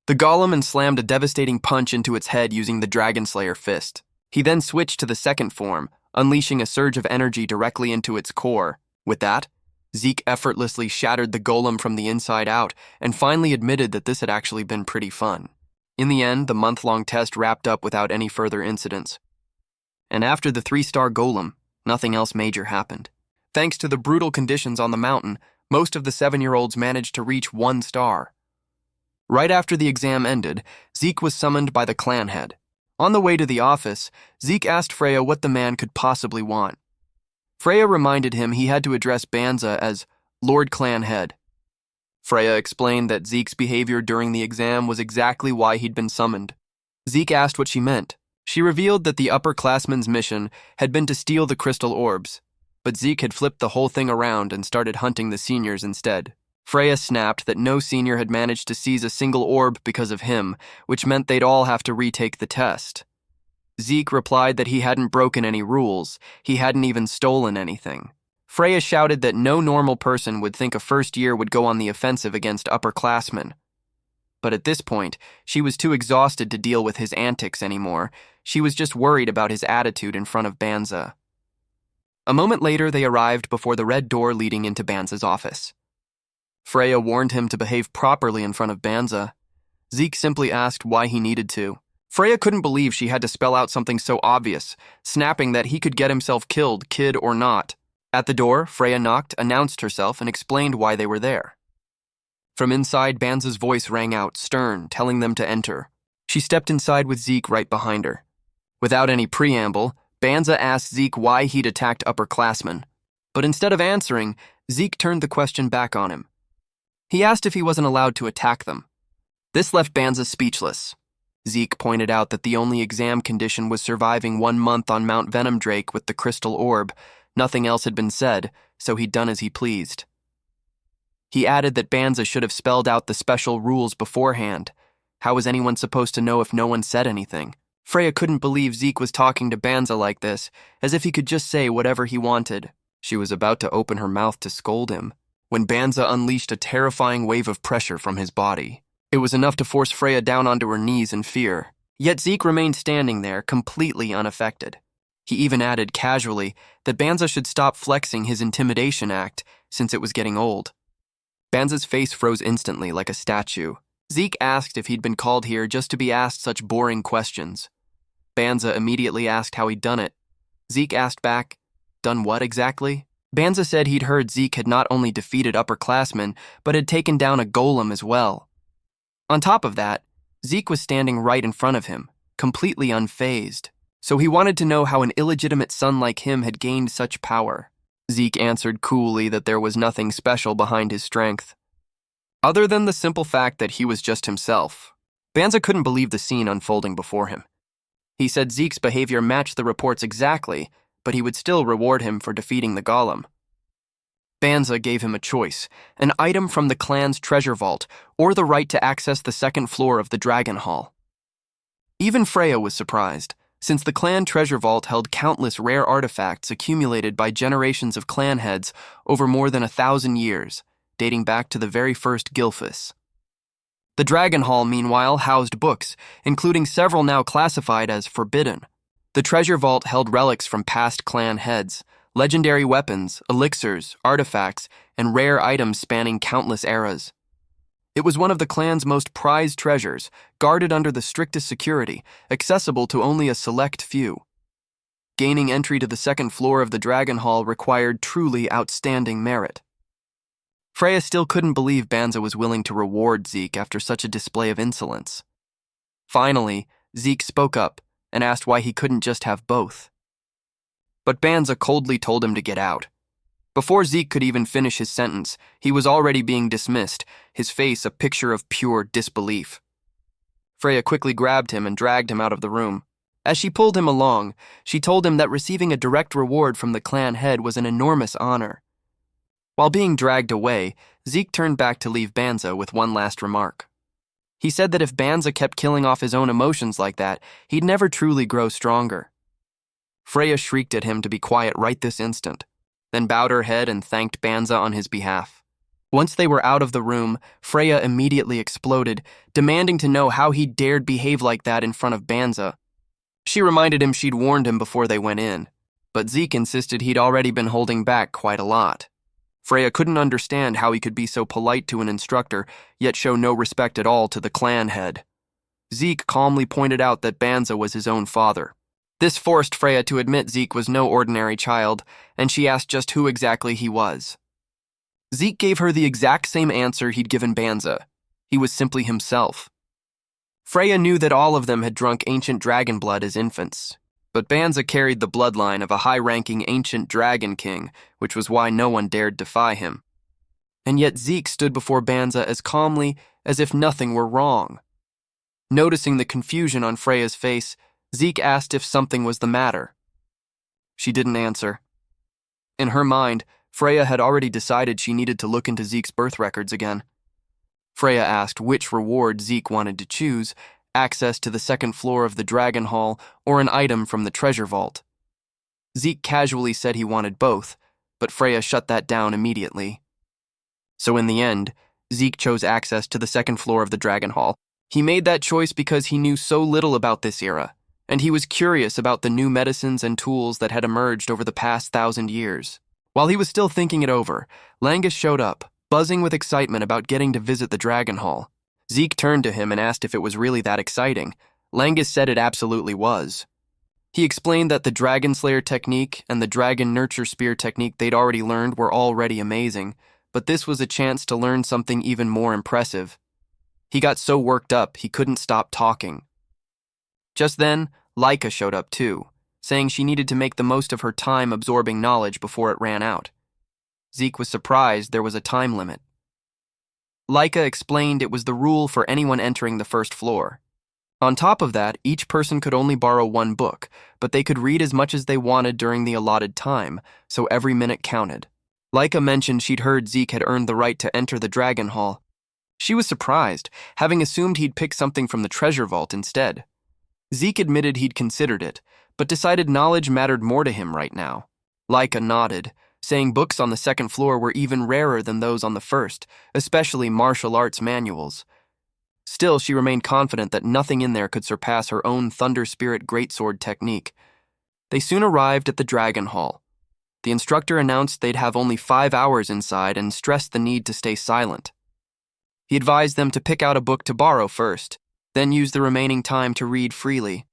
the golem and slammed a devastating punch into its head using the Dragon Slayer fist. He then switched to the second form, unleashing a surge of energy directly into its core. With that, Zeke effortlessly shattered the golem from the inside out and finally admitted that this had actually been pretty fun. In the end, the month-long test wrapped up without any further incidents. And after the 3-star golem, nothing else major happened. Thanks to the brutal conditions on the mountain, most of the 7-year-olds managed to reach 1 star. Right after the exam ended, Zeke was summoned by the clan head. On the way to the office, Zeke asked Freya what the man could possibly want. Freya reminded him he had to address Banza as Lord Clan Head. Freya explained that Zeke's behavior during the exam was exactly why he'd been summoned. Zeke asked what she meant. She revealed that the upperclassmen's mission had been to steal the crystal orbs, but Zeke had flipped the whole thing around and started hunting the seniors instead. Freya snapped that no senior had managed to seize a single orb because of him, which meant they'd all have to retake the test. Zeke replied that he hadn't broken any rules, he hadn't even stolen anything. Freya shouted that no normal person would think a first year would go on the offensive against upperclassmen. But at this point, she was too exhausted to deal with his antics anymore. She was just worried about his attitude in front of Banza. A moment later, they arrived before the red door leading into Banza's office. Freya warned him to behave properly in front of Banza. Zeke simply asked why he needed to. Freya couldn't believe she had to spell out something so obvious, snapping that he could get himself killed, kid or not. At the door, Freya knocked, announced herself, and explained why they were there. From inside, Banza's voice rang out, stern, telling them to enter. She stepped inside with Zeke right behind her. Without any preamble, Banza asked Zeke why he'd attacked upperclassmen, but instead of answering, Zeke turned the question back on him. He asked if he wasn't allowed to attack them. This left Banza speechless. Zeke pointed out that the only exam condition was surviving 1 month on Mount Venom Drake with the crystal orb. Nothing else had been said, so he'd done as he pleased. He added that Banza should have spelled out the special rules beforehand. How was anyone supposed to know if no one said anything? Freya couldn't believe Zeke was talking to Banza like this, as if he could just say whatever he wanted. She was about to open her mouth to scold him, when Banza unleashed a terrifying wave of pressure from his body. It was enough to force Freya down onto her knees in fear. Yet Zeke remained standing there, completely unaffected. He even added casually that Banza should stop flexing his intimidation act, since it was getting old. Banza's face froze instantly like a statue. Zeke asked if he'd been called here just to be asked such boring questions. Banza immediately asked how he'd done it. Zeke asked back, "Done what exactly?" Banza said he'd heard Zeke had not only defeated upperclassmen, but had taken down a golem as well. On top of that, Zeke was standing right in front of him, completely unfazed. So he wanted to know how an illegitimate son like him had gained such power. Zeke answered coolly that there was nothing special behind his strength, other than the simple fact that he was just himself. Banza couldn't believe the scene unfolding before him. He said Zeke's behavior matched the reports exactly, but he would still reward him for defeating the golem. Banza gave him a choice, an item from the clan's treasure vault, or the right to access the second floor of the Dragon Hall. Even Freya was surprised, since the clan treasure vault held countless rare artifacts accumulated by generations of clan heads over more than 1,000 years, dating back to the very first Gilfus. The Dragon Hall, meanwhile, housed books, including several now classified as forbidden. The treasure vault held relics from past clan heads, legendary weapons, elixirs, artifacts, and rare items spanning countless eras. It was one of the clan's most prized treasures, guarded under the strictest security, accessible to only a select few. Gaining entry to the second floor of the Dragon Hall required truly outstanding merit. Freya still couldn't believe Banza was willing to reward Zeke after such a display of insolence. Finally, Zeke spoke up and asked why he couldn't just have both. But Banza coldly told him to get out. Before Zeke could even finish his sentence, he was already being dismissed, his face a picture of pure disbelief. Freya quickly grabbed him and dragged him out of the room. As she pulled him along, she told him that receiving a direct reward from the clan head was an enormous honor. While being dragged away, Zeke turned back to leave Banza with one last remark. He said that if Banza kept killing off his own emotions like that, he'd never truly grow stronger. Freya shrieked at him to be quiet right this instant, then bowed her head and thanked Banza on his behalf. Once they were out of the room, Freya immediately exploded, demanding to know how he dared behave like that in front of Banza. She reminded him she'd warned him before they went in, but Zeke insisted he'd already been holding back quite a lot. Freya couldn't understand how he could be so polite to an instructor, yet show no respect at all to the clan head. Zeke calmly pointed out that Banza was his own father. This forced Freya to admit Zeke was no ordinary child, and she asked just who exactly he was. Zeke gave her the exact same answer he'd given Banza. He was simply himself. Freya knew that all of them had drunk ancient dragon blood as infants, but Banza carried the bloodline of a high-ranking ancient dragon king, which was why no one dared defy him. And yet Zeke stood before Banza as calmly as if nothing were wrong. Noticing the confusion on Freya's face, Zeke asked if something was the matter. She didn't answer. In her mind, Freya had already decided she needed to look into Zeke's birth records again. Freya asked which reward Zeke wanted to choose, access to the second floor of the Dragon Hall or an item from the treasure vault. Zeke casually said he wanted both, but Freya shut that down immediately. So in the end, Zeke chose access to the second floor of the Dragon Hall. He made that choice because he knew so little about this era, and he was curious about the new medicines and tools that had emerged over the past 1,000 years. While he was still thinking it over, Langus showed up, buzzing with excitement about getting to visit the Dragon Hall. Zeke turned to him and asked if it was really that exciting. Langus said it absolutely was. He explained that the Dragon Slayer technique and the Dragon Nurture Spear technique they'd already learned were already amazing, but this was a chance to learn something even more impressive. He got so worked up he couldn't stop talking. Just then, Laika showed up too. saying she needed to make the most of her time absorbing knowledge before it ran out. Zeke was surprised there was a time limit. Laika explained it was the rule for anyone entering the first floor. On top of that, each person could only borrow one book, but they could read as much as they wanted during the allotted time, so every minute counted. Laika mentioned she'd heard Zeke had earned the right to enter the Dragon Hall. She was surprised, having assumed he'd pick something from the treasure vault instead. Zeke admitted he'd considered it, but decided knowledge mattered more to him right now. Laika nodded, saying books on the second floor were even rarer than those on the first, especially martial arts manuals. Still, she remained confident that nothing in there could surpass her own Thunder Spirit Greatsword technique. They soon arrived at the Dragon Hall. The instructor announced they'd have only 5 hours inside and stressed the need to stay silent. He advised them to pick out a book to borrow first, then use the remaining time to read freely.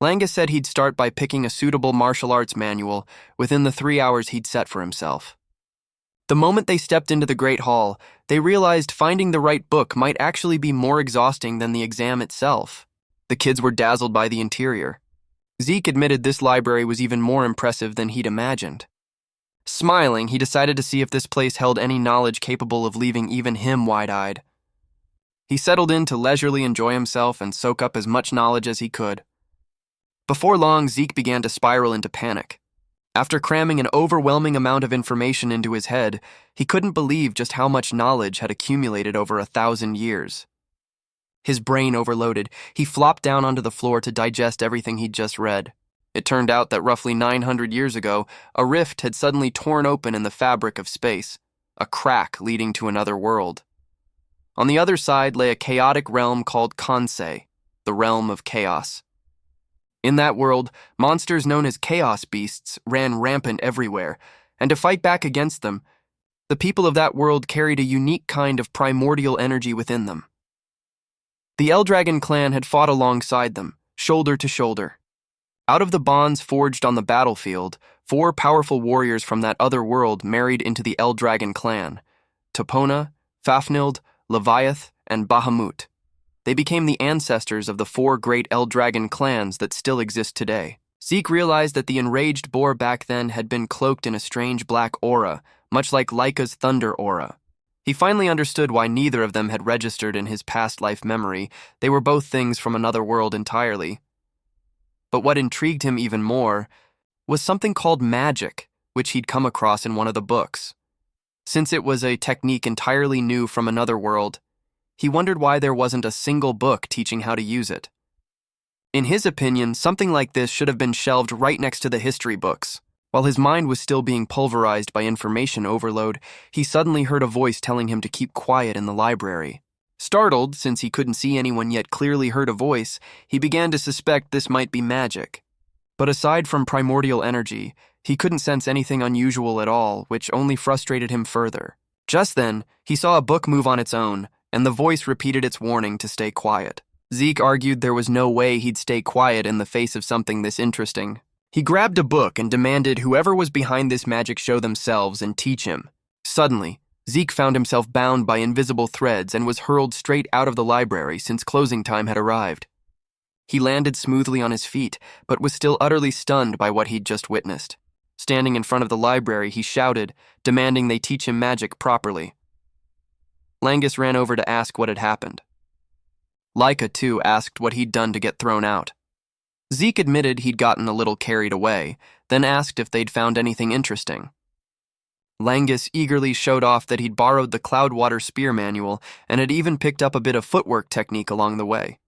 Langa said he'd start by picking a suitable martial arts manual within the 3 hours he'd set for himself. The moment they stepped into the Great Hall, they realized finding the right book might actually be more exhausting than the exam itself. The kids were dazzled by the interior. Zeke admitted this library was even more impressive than he'd imagined. Smiling, he decided to see if this place held any knowledge capable of leaving even him wide-eyed. He settled in to leisurely enjoy himself and soak up as much knowledge as he could. Before long, Zeke began to spiral into panic. After cramming an overwhelming amount of information into his head, he couldn't believe just how much knowledge had accumulated over 1,000 years. His brain overloaded, he flopped down onto the floor to digest everything he'd just read. It turned out that roughly 900 years ago, a rift had suddenly torn open in the fabric of space, a crack leading to another world. On the other side lay a chaotic realm called Kansei, the realm of chaos. In that world, monsters known as chaos beasts ran rampant everywhere, and to fight back against them, the people of that world carried a unique kind of primordial energy within them. The Eldragon clan had fought alongside them, shoulder to shoulder. Out of the bonds forged on the battlefield, 4 powerful warriors from that other world married into the Eldragon clan: Topona, Fafnild, Leviath, and Bahamut. They became the ancestors of the 4 great Eldragon clans that still exist today. Zeke realized that the enraged boar back then had been cloaked in a strange black aura, much like Laika's thunder aura. He finally understood why neither of them had registered in his past life memory. They were both things from another world entirely. But what intrigued him even more was something called magic, which he'd come across in one of the books. Since it was a technique entirely new from another world, he wondered why there wasn't a single book teaching how to use it. In his opinion, something like this should have been shelved right next to the history books. While his mind was still being pulverized by information overload, he suddenly heard a voice telling him to keep quiet in the library. Startled, since he couldn't see anyone yet clearly heard a voice, he began to suspect this might be magic. But aside from primordial energy, he couldn't sense anything unusual at all, which only frustrated him further. Just then, he saw a book move on its own, and the voice repeated its warning to stay quiet. Zeke argued there was no way he'd stay quiet in the face of something this interesting. He grabbed a book and demanded whoever was behind this magic show themselves and teach him. Suddenly, Zeke found himself bound by invisible threads and was hurled straight out of the library since closing time had arrived. He landed smoothly on his feet, but was still utterly stunned by what he'd just witnessed. Standing in front of the library, he shouted, demanding they teach him magic properly. Langus ran over to ask what had happened. Laika, too, asked what he'd done to get thrown out. Zeke admitted he'd gotten a little carried away, then asked if they'd found anything interesting. Langus eagerly showed off that he'd borrowed the Cloudwater Spear manual and had even picked up a bit of footwork technique along the way.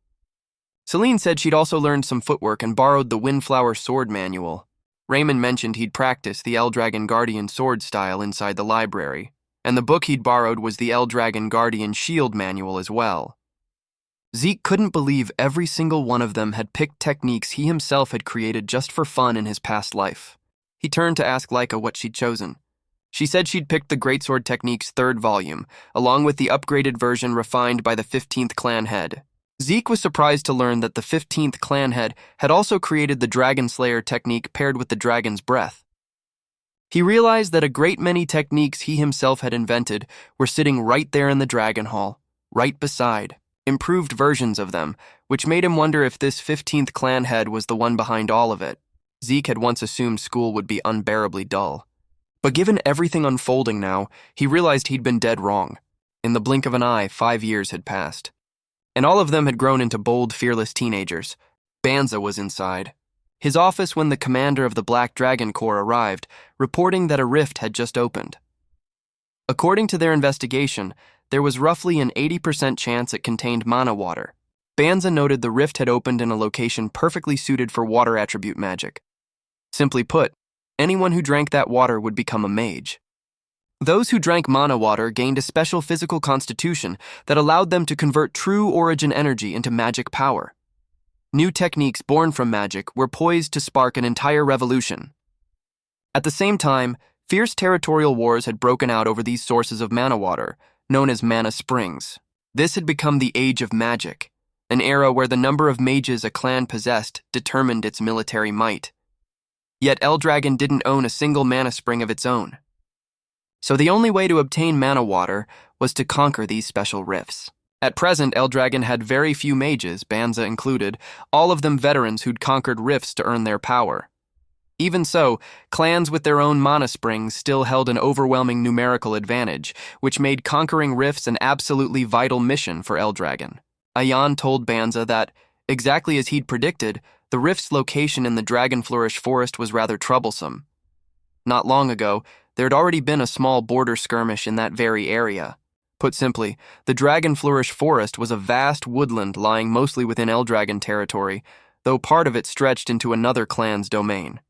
Celine said she'd also learned some footwork and borrowed the Windflower Sword manual. Raymond mentioned he'd practiced the Eldragon Guardian sword style inside the library, and the book he'd borrowed was the Eldragon Guardian Shield manual as well. Zeke couldn't believe every single one of them had picked techniques he himself had created just for fun in his past life. He turned to ask Laika what she'd chosen. She said she'd picked the Greatsword Technique's 3rd volume, along with the upgraded version refined by the 15th clan head. Zeke was surprised to learn that the 15th clan head had also created the Dragon Slayer technique paired with the Dragon's Breath. He realized that a great many techniques he himself had invented were sitting right there in the Dragon Hall, right beside, improved versions of them, which made him wonder if this 15th clan head was the one behind all of it. Zeke had once assumed school would be unbearably dull. But given everything unfolding now, he realized he'd been dead wrong. In the blink of an eye, 5 years had passed. And all of them had grown into bold, fearless teenagers. Banza was inside his office when the commander of the Black Dragon Corps arrived, reporting that a rift had just opened. According to their investigation, there was roughly an 80% chance it contained mana water. Banza noted the rift had opened in a location perfectly suited for water attribute magic. Simply put, anyone who drank that water would become a mage. Those who drank mana water gained a special physical constitution that allowed them to convert true origin energy into magic power. New techniques born from magic were poised to spark an entire revolution. At the same time, fierce territorial wars had broken out over these sources of mana water, known as mana springs. This had become the Age of Magic, an era where the number of mages a clan possessed determined its military might. Yet Eldragon didn't own a single mana spring of its own. So the only way to obtain mana water was to conquer these special rifts. At present, Eldragon had very few mages, Banza included, all of them veterans who'd conquered rifts to earn their power. Even so, clans with their own mana springs still held an overwhelming numerical advantage, which made conquering rifts an absolutely vital mission for Eldragon. Ayan told Banza that, exactly as he'd predicted, the rift's location in the Dragon Flourish Forest was rather troublesome. Not long ago, there had already been a small border skirmish in that very area. Put simply, the Dragon Flourish Forest was a vast woodland lying mostly within Eldragon territory, though part of it stretched into another clan's domain.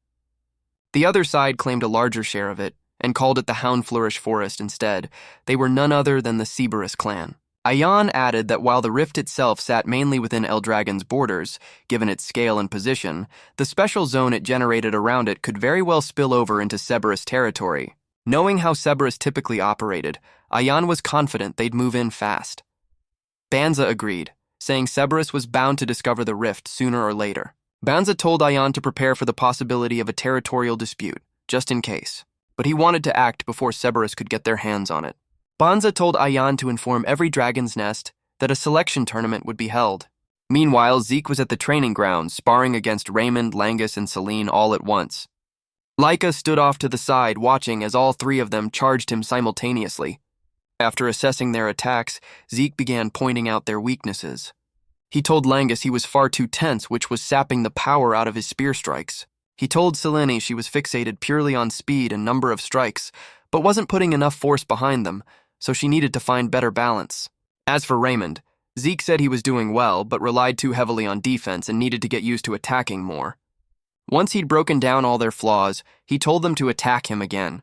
The other side claimed a larger share of it, and called it the Hound Flourish Forest instead. They were none other than the Cerberus clan. Ayan added that while the rift itself sat mainly within Eldragon's borders, given its scale and position, the special zone it generated around it could very well spill over into Cerberus territory. Knowing how Cerberus typically operated, Ayan was confident they'd move in fast. Banza agreed, saying Cerberus was bound to discover the rift sooner or later. Banza told Ayan to prepare for the possibility of a territorial dispute, just in case, but he wanted to act before Cerberus could get their hands on it. Banza told Ayan to inform every dragon's nest that a selection tournament would be held. Meanwhile, Zeke was at the training grounds, sparring against Raymond, Langus, and Celine all at once. Laika stood off to the side, watching as all three of them charged him simultaneously. After assessing their attacks, Zeke began pointing out their weaknesses. He told Langus he was far too tense, which was sapping the power out of his spear strikes. He told Selene she was fixated purely on speed and number of strikes, but wasn't putting enough force behind them, so she needed to find better balance. As for Raymond, Zeke said he was doing well, but relied too heavily on defense and needed to get used to attacking more. Once he'd broken down all their flaws, he told them to attack him again.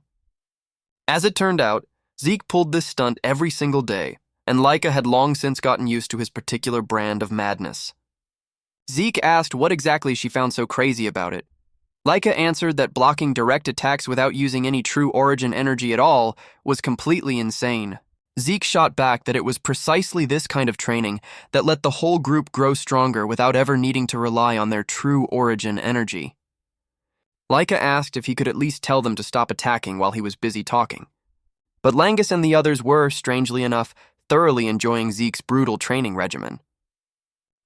As it turned out, Zeke pulled this stunt every single day, and Laika had long since gotten used to his particular brand of madness. Zeke asked what exactly she found so crazy about it. Laika answered that blocking direct attacks without using any true origin energy at all was completely insane. Zeke shot back that it was precisely this kind of training that let the whole group grow stronger without ever needing to rely on their true origin energy. Laika asked if he could at least tell them to stop attacking while he was busy talking. But Langus and the others were, strangely enough, thoroughly enjoying Zeke's brutal training regimen.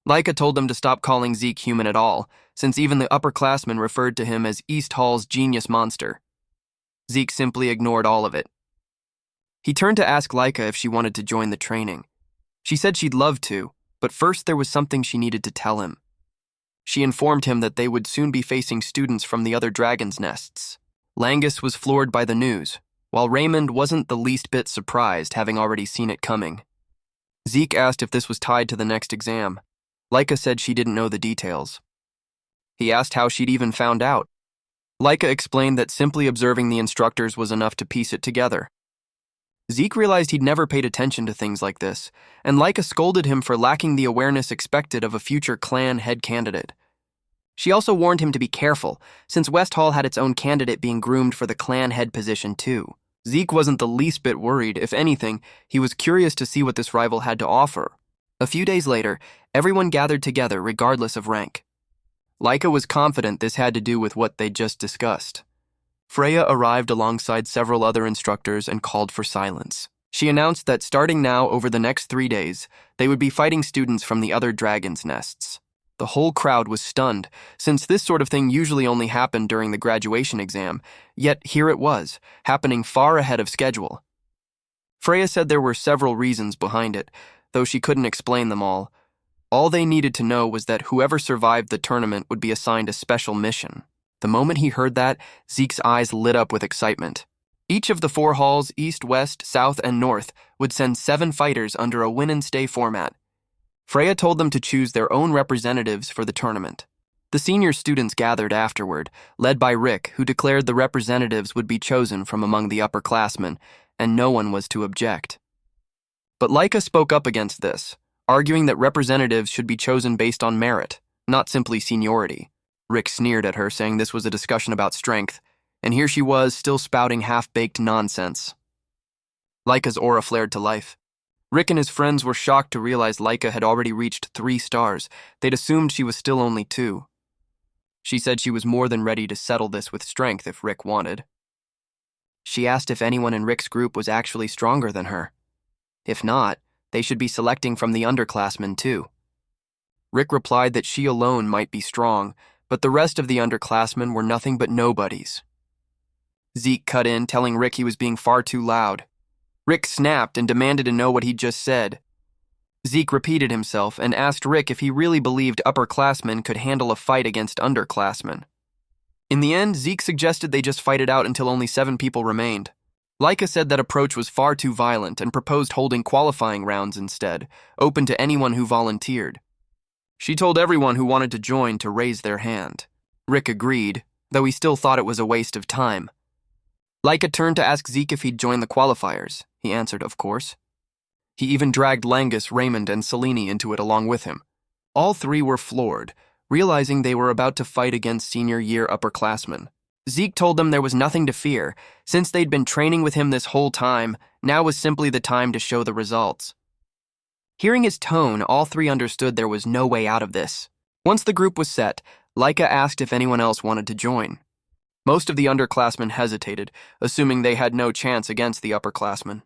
Laika told them to stop calling Zeke human at all, since even the upperclassmen referred to him as East Hall's genius monster. Zeke simply ignored all of it. He turned to ask Laika if she wanted to join the training. She said she'd love to, but first there was something she needed to tell him. She informed him that they would soon be facing students from the other dragon's nests. Langus was floored by the news, while Raymond wasn't the least bit surprised, having already seen it coming. Zeke asked if this was tied to the next exam. Laika said she didn't know the details. He asked how she'd even found out. Laika explained that simply observing the instructors was enough to piece it together. Zeke realized he'd never paid attention to things like this, and Laika scolded him for lacking the awareness expected of a future clan head candidate. She also warned him to be careful, since West Hall had its own candidate being groomed for the clan head position too. Zeke wasn't the least bit worried. If anything, he was curious to see what this rival had to offer. A few days later, everyone gathered together regardless of rank. Laika was confident this had to do with what they'd just discussed. Freya arrived alongside several other instructors and called for silence. She announced that starting now over the next 3 days, they would be fighting students from the other dragon's nests. The whole crowd was stunned, since this sort of thing usually only happened during the graduation exam, yet here it was, happening far ahead of schedule. Freya said there were several reasons behind it, though she couldn't explain them all. All they needed to know was that whoever survived the tournament would be assigned a special mission. The moment he heard that, Zeke's eyes lit up with excitement. Each of the 4 halls, east, west, south, and north, would send 7 fighters under a win-and-stay format. Freya told them to choose their own representatives for the tournament. The senior students gathered afterward, led by Rick, who declared the representatives would be chosen from among the upperclassmen, and no one was to object. But Laika spoke up against this, arguing that representatives should be chosen based on merit, not simply seniority. Rick sneered at her, saying this was a discussion about strength, and here she was, still spouting half-baked nonsense. Laika's aura flared to life. Rick and his friends were shocked to realize Laika had already reached 3 stars. They'd assumed she was still only 2. She said she was more than ready to settle this with strength if Rick wanted. She asked if anyone in Rick's group was actually stronger than her. If not, they should be selecting from the underclassmen too. Rick replied that she alone might be strong, but the rest of the underclassmen were nothing but nobodies. Zeke cut in, telling Rick he was being far too loud. Rick snapped and demanded to know what he'd just said. Zeke repeated himself and asked Rick if he really believed upperclassmen could handle a fight against underclassmen. In the end, Zeke suggested they just fight it out until only 7 people remained. Laika said that approach was far too violent and proposed holding qualifying rounds instead, open to anyone who volunteered. She told everyone who wanted to join to raise their hand. Rick agreed, though he still thought it was a waste of time. Laika turned to ask Zeke if he'd join the qualifiers. He answered, of course. He even dragged Langus, Raymond, and Selene into it along with him. All 3 were floored, realizing they were about to fight against senior-year upperclassmen. Zeke told them there was nothing to fear. Since they'd been training with him this whole time, now was simply the time to show the results. Hearing his tone, all 3 understood there was no way out of this. Once the group was set, Laika asked if anyone else wanted to join. Most of the underclassmen hesitated, assuming they had no chance against the upperclassmen.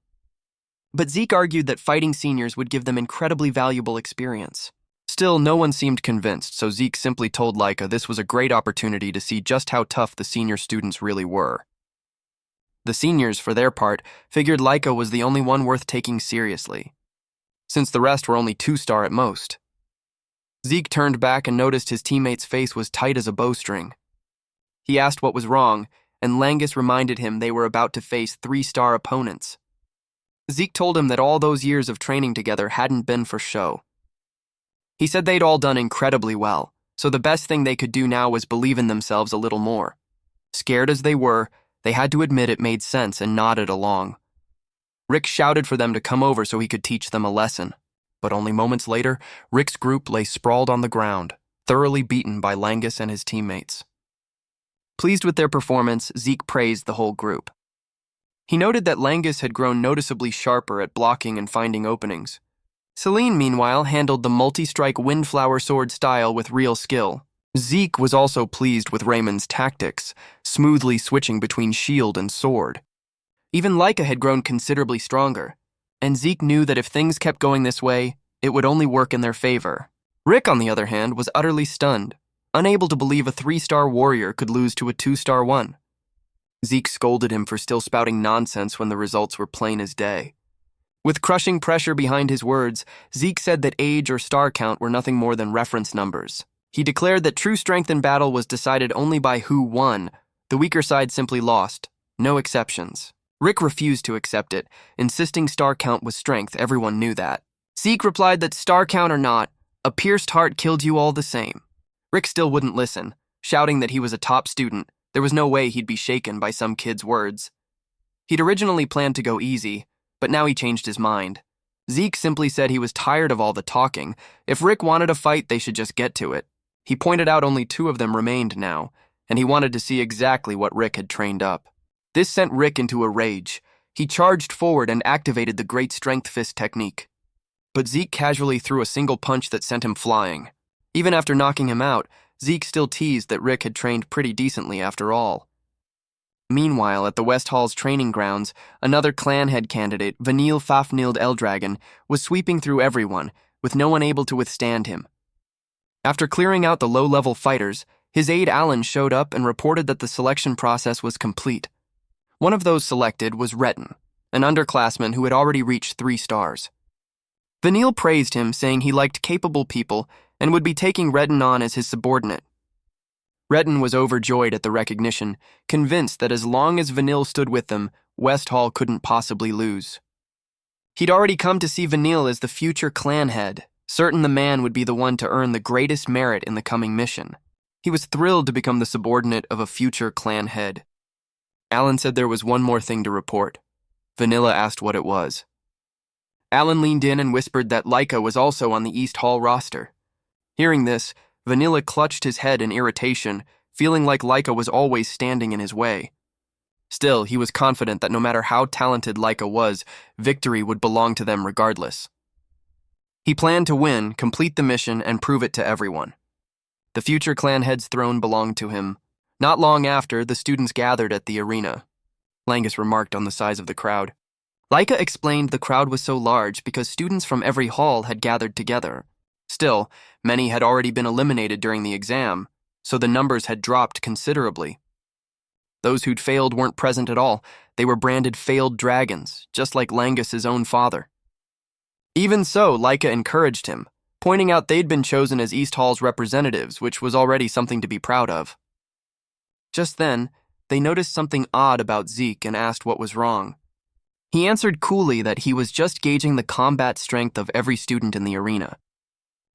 But Zeke argued that fighting seniors would give them incredibly valuable experience. Still, no one seemed convinced, so Zeke simply told Laika this was a great opportunity to see just how tough the senior students really were. The seniors, for their part, figured Laika was the only one worth taking seriously, since the rest were only 2-star at most. Zeke turned back and noticed his teammate's face was tight as a bowstring. He asked what was wrong, and Langus reminded him they were about to face 3-star opponents. Zeke told him that all those years of training together hadn't been for show. He said they'd all done incredibly well, so the best thing they could do now was believe in themselves a little more. Scared as they were, they had to admit it made sense and nodded along. Rick shouted for them to come over so he could teach them a lesson. But only moments later, Rick's group lay sprawled on the ground, thoroughly beaten by Langus and his teammates. Pleased with their performance, Zeke praised the whole group. He noted that Langus had grown noticeably sharper at blocking and finding openings. Selene, meanwhile, handled the multi-strike windflower sword style with real skill. Zeke was also pleased with Raymond's tactics, smoothly switching between shield and sword. Even Laika had grown considerably stronger, and Zeke knew that if things kept going this way, it would only work in their favor. Rick, on the other hand, was utterly stunned, unable to believe a 3-star warrior could lose to a 2-star one. Zeke scolded him for still spouting nonsense when the results were plain as day. With crushing pressure behind his words, Zeke said that age or star count were nothing more than reference numbers. He declared that true strength in battle was decided only by who won. The weaker side simply lost. No exceptions. Rick refused to accept it, insisting star count was strength. Everyone knew that. Zeke replied that star count or not, a pierced heart killed you all the same. Rick still wouldn't listen, shouting that he was a top student. There was no way he'd be shaken by some kid's words. He'd originally planned to go easy, but now he changed his mind. Zeke simply said he was tired of all the talking. If Rick wanted a fight, they should just get to it. He pointed out only 2 of them remained now, and he wanted to see exactly what Rick had trained up. This sent Rick into a rage. He charged forward and activated the Great Strength Fist technique. But Zeke casually threw a single punch that sent him flying. Even after knocking him out, Zeke still teased that Rick had trained pretty decently after all. Meanwhile, at the West Hall's training grounds, another clan head candidate, Vanille Fafnilde Eldragon, was sweeping through everyone, with no one able to withstand him. After clearing out the low-level fighters, his aide Alan showed up and reported that the selection process was complete. One of those selected was Retin, an underclassman who had already reached 3 stars. Vanille praised him, saying he liked capable people and would be taking Retin on as his subordinate. Retin was overjoyed at the recognition, convinced that as long as Vanille stood with them, West Hall couldn't possibly lose. He'd already come to see Vanille as the future clan head, certain the man would be the one to earn the greatest merit in the coming mission. He was thrilled to become the subordinate of a future clan head. Alan said there was one more thing to report. Vanilla asked what it was. Alan leaned in and whispered that Laika was also on the East Hall roster. Hearing this, Vanilla clutched his head in irritation, feeling like Laika was always standing in his way. Still, he was confident that no matter how talented Laika was, victory would belong to them regardless. He planned to win, complete the mission, and prove it to everyone. The future clan head's throne belonged to him. Not long after, the students gathered at the arena. Langus remarked on the size of the crowd. Laika explained the crowd was so large because students from every hall had gathered together. Still, many had already been eliminated during the exam, so the numbers had dropped considerably. Those who'd failed weren't present at all. They were branded failed dragons, just like Langus's own father. Even so, Laika encouraged him, pointing out they'd been chosen as East Hall's representatives, which was already something to be proud of. Just then, they noticed something odd about Zeke and asked what was wrong. He answered coolly that he was just gauging the combat strength of every student in the arena.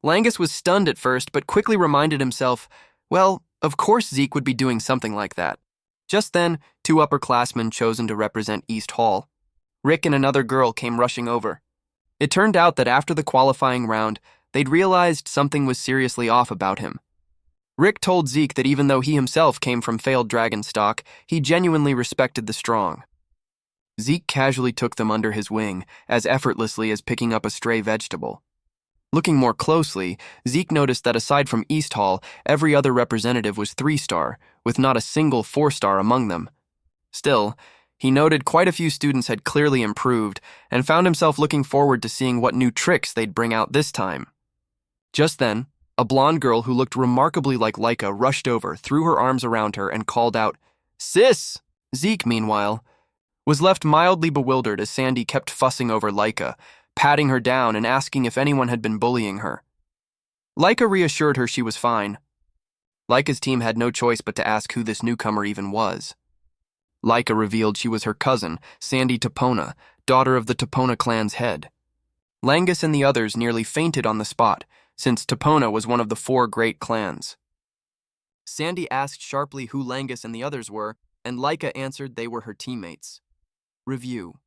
Langus was stunned at first, but quickly reminded himself, well, of course Zeke would be doing something like that. Just then, 2 upperclassmen chosen to represent East Hall. Rick and another girl came rushing over. It turned out that after the qualifying round, they'd realized something was seriously off about him. Rick told Zeke that even though he himself came from failed dragon stock, he genuinely respected the strong. Zeke casually took them under his wing, as effortlessly as picking up a stray vegetable. Looking more closely, Zeke noticed that aside from East Hall, every other representative was 3-star, with not a single 4-star among them. Still, he noted quite a few students had clearly improved, and found himself looking forward to seeing what new tricks they'd bring out this time. Just then, a blonde girl who looked remarkably like Laika rushed over, threw her arms around her, and called out, "Sis!" Zeke, meanwhile, was left mildly bewildered as Sandy kept fussing over Laika, patting her down and asking if anyone had been bullying her. Laika reassured her she was fine. Laika's team had no choice but to ask who this newcomer even was. Laika revealed she was her cousin, Sandy Topona, daughter of the Topona clan's head. Langus and the others nearly fainted on the spot, since Topona was one of the 4 great clans. Sandy asked sharply who Langus and the others were, and Laika answered they were her teammates. Review.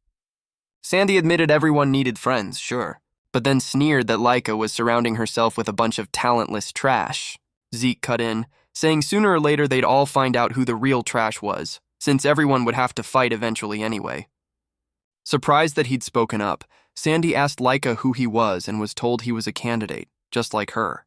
Sandy admitted everyone needed friends, sure, but then sneered that Laika was surrounding herself with a bunch of talentless trash. Zeke cut in, saying sooner or later they'd all find out who the real trash was, since everyone would have to fight eventually anyway. Surprised that he'd spoken up, Sandy asked Laika who he was and was told he was a candidate, just like her.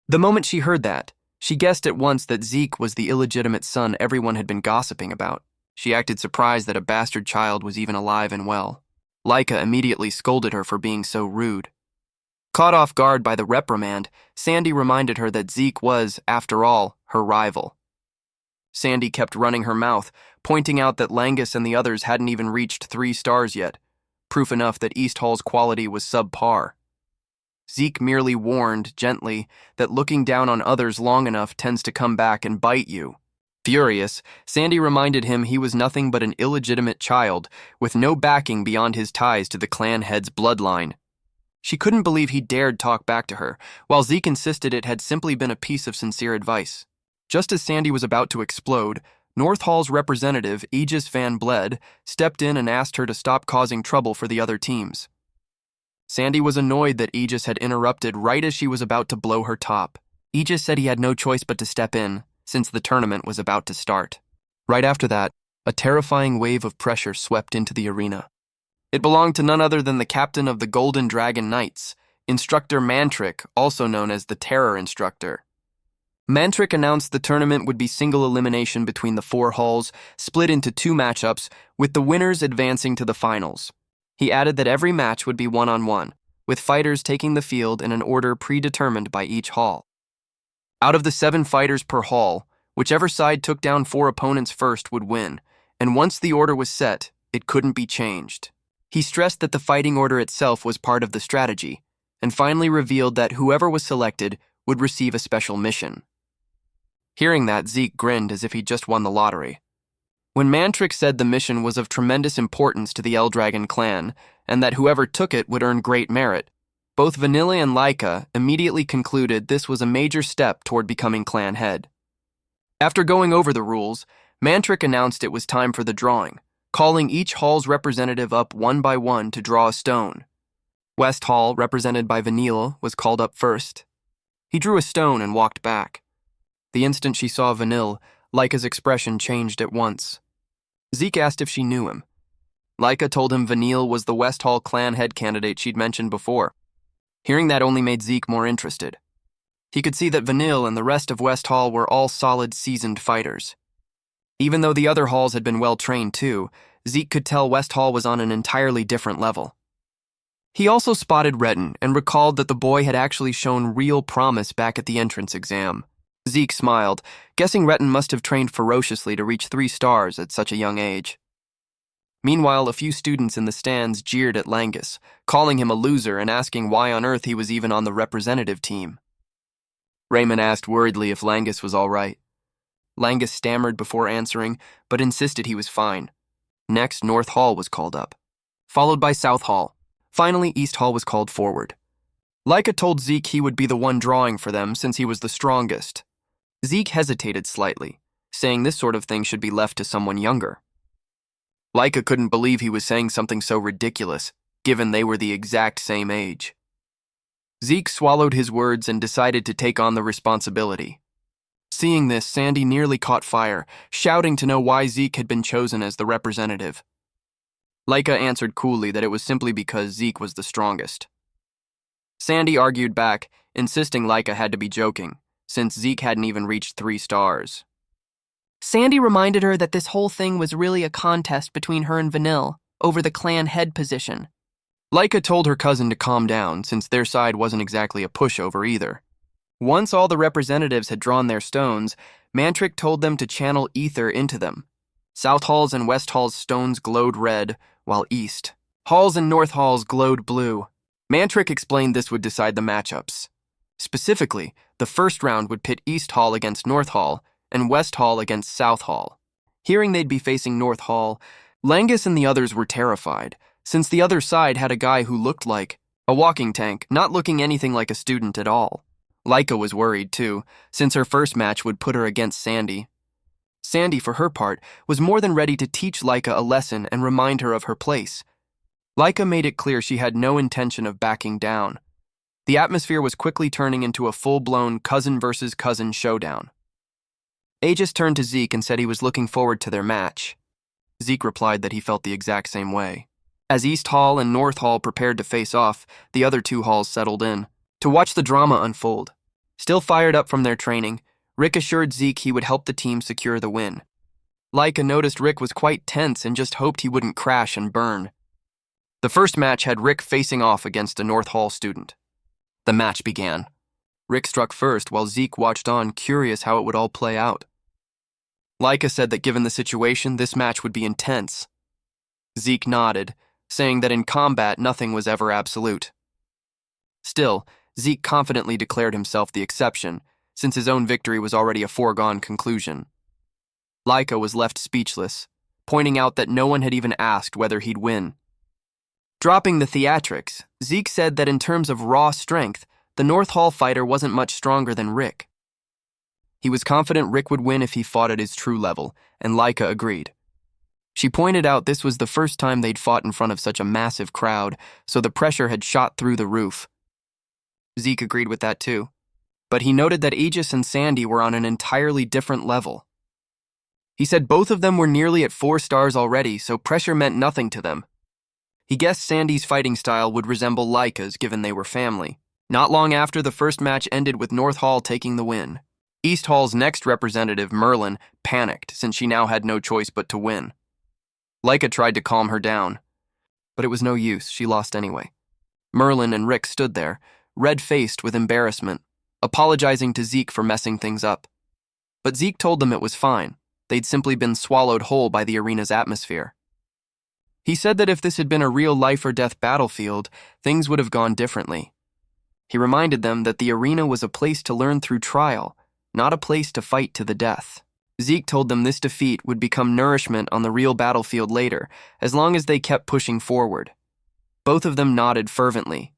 The moment she heard that, she guessed at once that Zeke was the illegitimate son everyone had been gossiping about. She acted surprised that a bastard child was even alive and well. Laika immediately scolded her for being so rude. Caught off guard by the reprimand, Sandy reminded her that Zeke was, after all, her rival. Sandy kept running her mouth, pointing out that Langus and the others hadn't even reached 3 stars yet, proof enough that East Hall's quality was subpar. Zeke merely warned, gently, that looking down on others long enough tends to come back and bite you. Furious, Sandy reminded him he was nothing but an illegitimate child, with no backing beyond his ties to the clan head's bloodline. She couldn't believe he dared talk back to her, while Zeke insisted it had simply been a piece of sincere advice. Just as Sandy was about to explode, North Hall's representative, Aegis Van Bled, stepped in and asked her to stop causing trouble for the other teams. Sandy was annoyed that Aegis had interrupted right as she was about to blow her top. Aegis said he had no choice but to step in, since the tournament was about to start. Right after that, a terrifying wave of pressure swept into the arena. It belonged to none other than the captain of the Golden Dragon Knights, Instructor Mantric, also known as the Terror Instructor. Mantric announced the tournament would be single elimination between the 4 halls, split into 2 matchups, with the winners advancing to the finals. He added that every match would be one-on-one, with fighters taking the field in an order predetermined by each hall. Out of the 7 fighters per hall, whichever side took down 4 opponents first would win, and once the order was set, it couldn't be changed. He stressed that the fighting order itself was part of the strategy, and finally revealed that whoever was selected would receive a special mission. Hearing that, Zeke grinned as if he'd just won the lottery. When Mantrix said the mission was of tremendous importance to the Eldragon clan, and that whoever took it would earn great merit, both Vanilla and Laika immediately concluded this was a major step toward becoming clan head. After going over the rules, Mantrix announced it was time for the drawing, calling each hall's representative up one by one to draw a stone. West Hall, represented by Vanille, was called up first. He drew a stone and walked back. The instant she saw Vanille, Laika's expression changed at once. Zeke asked if she knew him. Laika told him Vanille was the West Hall clan head candidate she'd mentioned before. Hearing that only made Zeke more interested. He could see that Vanille and the rest of West Hall were all solid, seasoned fighters. Even though the other halls had been well trained too, Zeke could tell West Hall was on an entirely different level. He also spotted Retin and recalled that the boy had actually shown real promise back at the entrance exam. Zeke smiled, guessing Retin must have trained ferociously to reach 3 stars at such a young age. Meanwhile, a few students in the stands jeered at Langus, calling him a loser and asking why on earth he was even on the representative team. Raymond asked worriedly if Langus was all right. Langus stammered before answering, but insisted he was fine. Next, North Hall was called up, followed by South Hall. Finally, East Hall was called forward. Laika told Zeke he would be the one drawing for them since he was the strongest. Zeke hesitated slightly, saying this sort of thing should be left to someone younger. Laika couldn't believe he was saying something so ridiculous, given they were the exact same age. Zeke swallowed his words and decided to take on the responsibility. Seeing this, Sandy nearly caught fire, shouting to know why Zeke had been chosen as the representative. Laika answered coolly that it was simply because Zeke was the strongest. Sandy argued back, insisting Laika had to be joking, since Zeke hadn't even reached 3 stars. Sandy reminded her that this whole thing was really a contest between her and Vanille over the clan head position. Laika told her cousin to calm down, since their side wasn't exactly a pushover either. Once all the representatives had drawn their stones, Mantrix told them to channel ether into them. South Hall's and West Hall's stones glowed red, while East Hall's and North Hall's glowed blue. Mantrix explained this would decide the matchups. Specifically, the first round would pit East Hall against North Hall and West Hall against South Hall. Hearing they'd be facing North Hall, Langus and the others were terrified, since the other side had a guy who looked like a walking tank, not looking anything like a student at all. Laika was worried too, since her first match would put her against Sandy. Sandy, for her part, was more than ready to teach Laika a lesson and remind her of her place. Laika made it clear she had no intention of backing down. The atmosphere was quickly turning into a full-blown cousin versus cousin showdown. Aegis turned to Zeke and said he was looking forward to their match. Zeke replied that he felt the exact same way. As East Hall and North Hall prepared to face off, the other 2 halls settled in to watch the drama unfold. Still fired up from their training, Rick assured Zeke he would help the team secure the win. Laika noticed Rick was quite tense and just hoped he wouldn't crash and burn. The first match had Rick facing off against a North Hall student. The match began. Rick struck first while Zeke watched on, curious how it would all play out. Laika said that given the situation, this match would be intense. Zeke nodded, saying that in combat nothing was ever absolute. Still, Zeke confidently declared himself the exception, since his own victory was already a foregone conclusion. Laika was left speechless, pointing out that no one had even asked whether he'd win. Dropping the theatrics, Zeke said that in terms of raw strength, the North Hall fighter wasn't much stronger than Rick. He was confident Rick would win if he fought at his true level, and Laika agreed. She pointed out this was the first time they'd fought in front of such a massive crowd, so the pressure had shot through the roof. Zeke agreed with that too, but he noted that Aegis and Sandy were on an entirely different level. He said both of them were nearly at 4 stars already, so pressure meant nothing to them. He guessed Sandy's fighting style would resemble Laika's given they were family. Not long after, the first match ended with North Hall taking the win. East Hall's next representative, Merlin, panicked since she now had no choice but to win. Laika tried to calm her down, but it was no use, she lost anyway. Merlin and Rick stood there, red-faced with embarrassment. apologizing to Zeke for messing things up. But Zeke told them it was fine. They'd simply been swallowed whole by the arena's atmosphere. He said that if this had been a real life-or-death battlefield, things would have gone differently. He reminded them that the arena was a place to learn through trial, not a place to fight to the death. Zeke told them this defeat would become nourishment on the real battlefield later, as long as they kept pushing forward. Both of them nodded fervently.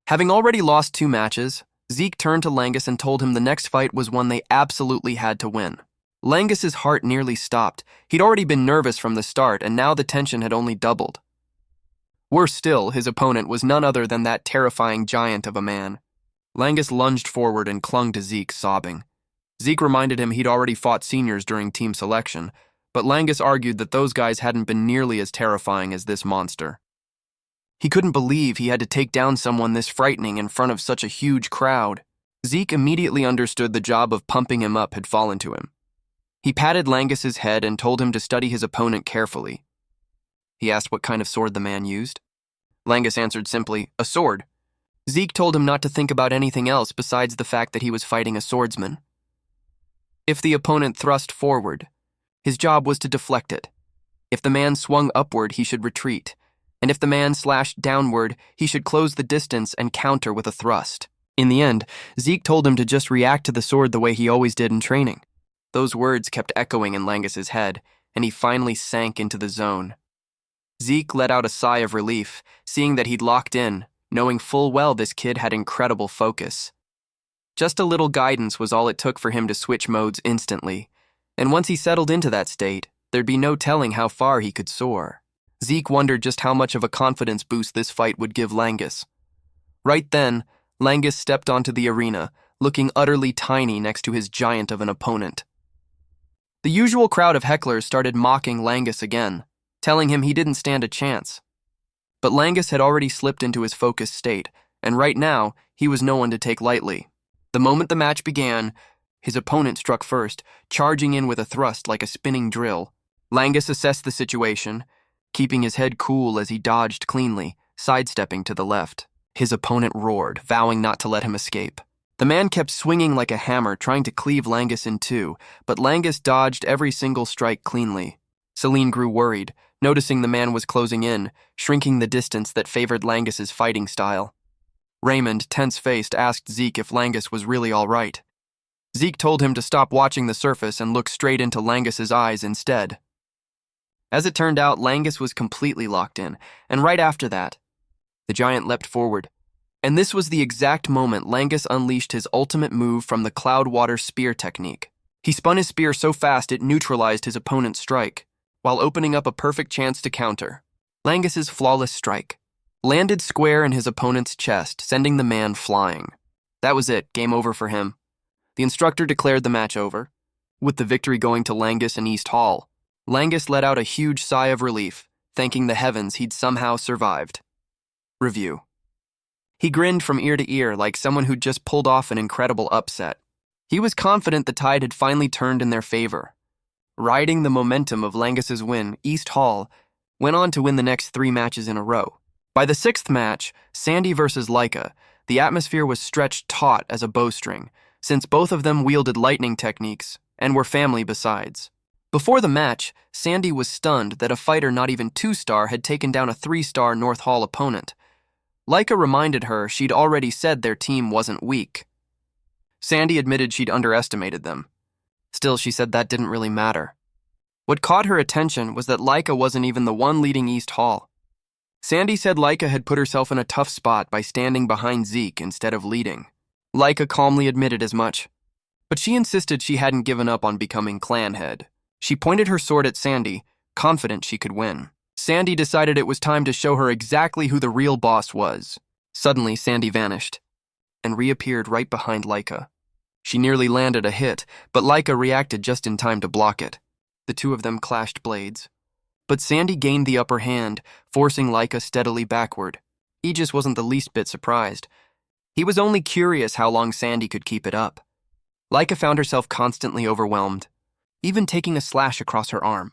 Having already lost 2 matches, Zeke turned to Langus and told him the next fight was one they absolutely had to win. Langus's heart nearly stopped. He'd already been nervous from the start, and now the tension had only doubled. Worse still, his opponent was none other than that terrifying giant of a man. Langus lunged forward and clung to Zeke, sobbing. Zeke reminded him he'd already fought seniors during team selection, but Langus argued that those guys hadn't been nearly as terrifying as this monster. He couldn't believe he had to take down someone this frightening in front of such a huge crowd. Zeke immediately understood the job of pumping him up had fallen to him. He patted Langus's head and told him to study his opponent carefully. He asked what kind of sword the man used. Langus answered simply, "A sword." Zeke told him not to think about anything else besides the fact that he was fighting a swordsman. If the opponent thrust forward, his job was to deflect it. If the man swung upward, he should retreat. And if the man slashed downward, he should close the distance and counter with a thrust. In the end, Zeke told him to just react to the sword the way he always did in training. Those words kept echoing in Langus's head, and he finally sank into the zone. Zeke let out a sigh of relief, seeing that he'd locked in, knowing full well this kid had incredible focus. Just a little guidance was all it took for him to switch modes instantly, and once he settled into that state, there'd be no telling how far he could soar. Zeke wondered just how much of a confidence boost this fight would give Langus. Right then, Langus stepped onto the arena, looking utterly tiny next to his giant of an opponent. The usual crowd of hecklers started mocking Langus again, telling him he didn't stand a chance. But Langus had already slipped into his focused state, and right now, he was no one to take lightly. The moment the match began, his opponent struck first, charging in with a thrust like a spinning drill. Langus assessed the situation, keeping his head cool as he dodged cleanly, sidestepping to the left. His opponent roared, vowing not to let him escape. The man kept swinging like a hammer, trying to cleave Langus in two, but Langus dodged every single strike cleanly. Celine grew worried, noticing the man was closing in, shrinking the distance that favored Langus's fighting style. Raymond, tense-faced, asked Zeke if Langus was really all right. Zeke told him to stop watching the surface and look straight into Langus's eyes instead. As it turned out, Langus was completely locked in, and right after that, the giant leapt forward. And this was the exact moment Langus unleashed his ultimate move from the Cloudwater spear technique. He spun his spear so fast it neutralized his opponent's strike, while opening up a perfect chance to counter. Langus's flawless strike landed square in his opponent's chest, sending the man flying. That was it, game over for him. The instructor declared the match over, with the victory going to Langus and East Hall. Langus let out a huge sigh of relief, thanking the heavens he'd somehow survived. Review. He grinned from ear to ear like someone who'd just pulled off an incredible upset. He was confident the tide had finally turned in their favor. Riding the momentum of Langus's win, East Hall went on to win the next 3 matches in a row. By the 6th match, Sandy versus Laika, the atmosphere was stretched taut as a bowstring, since both of them wielded lightning techniques and were family besides. Before the match, Sandy was stunned that a fighter not even 2-star had taken down a 3-star North Hall opponent. Laika reminded her she'd already said their team wasn't weak. Sandy admitted she'd underestimated them. Still, she said that didn't really matter. What caught her attention was that Laika wasn't even the one leading East Hall. Sandy said Laika had put herself in a tough spot by standing behind Zeke instead of leading. Laika calmly admitted as much. But she insisted she hadn't given up on becoming clan head. She pointed her sword at Sandy, confident she could win. Sandy decided it was time to show her exactly who the real boss was. Suddenly, Sandy vanished and reappeared right behind Laika. She nearly landed a hit, but Laika reacted just in time to block it. The two of them clashed blades. But Sandy gained the upper hand, forcing Laika steadily backward. Aegis wasn't the least bit surprised. He was only curious how long Sandy could keep it up. Laika found herself constantly overwhelmed, even taking a slash across her arm.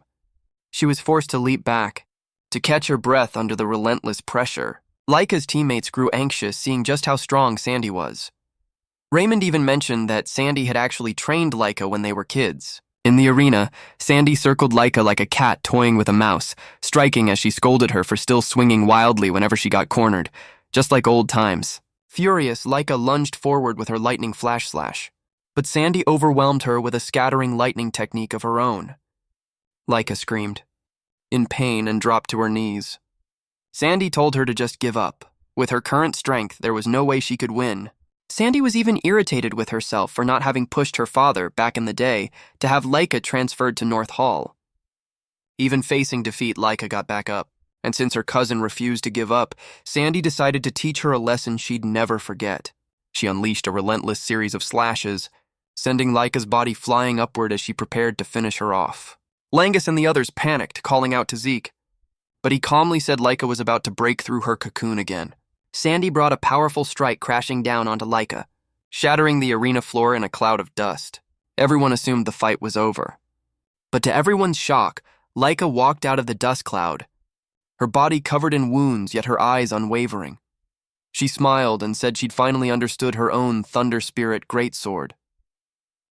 She was forced to leap back, to catch her breath under the relentless pressure. Laika's teammates grew anxious, seeing just how strong Sandy was. Raymond even mentioned that Sandy had actually trained Laika when they were kids. In the arena, Sandy circled Laika like a cat toying with a mouse, striking as she scolded her for still swinging wildly whenever she got cornered, just like old times. Furious, Laika lunged forward with her lightning flash slash, but Sandy overwhelmed her with a scattering lightning technique of her own. Laika screamed, in pain, and dropped to her knees. Sandy told her to just give up. With her current strength, there was no way she could win. Sandy was even irritated with herself for not having pushed her father, back in the day, to have Laika transferred to North Hall. Even facing defeat, Laika got back up, and since her cousin refused to give up, Sandy decided to teach her a lesson she'd never forget. She unleashed a relentless series of slashes, sending Laika's body flying upward as she prepared to finish her off. Langus and the others panicked, calling out to Zeke, but he calmly said Laika was about to break through her cocoon again. Sandy brought a powerful strike crashing down onto Laika, shattering the arena floor in a cloud of dust. Everyone assumed the fight was over. But to everyone's shock, Laika walked out of the dust cloud, her body covered in wounds, yet her eyes unwavering. She smiled and said she'd finally understood her own Thunder Spirit greatsword.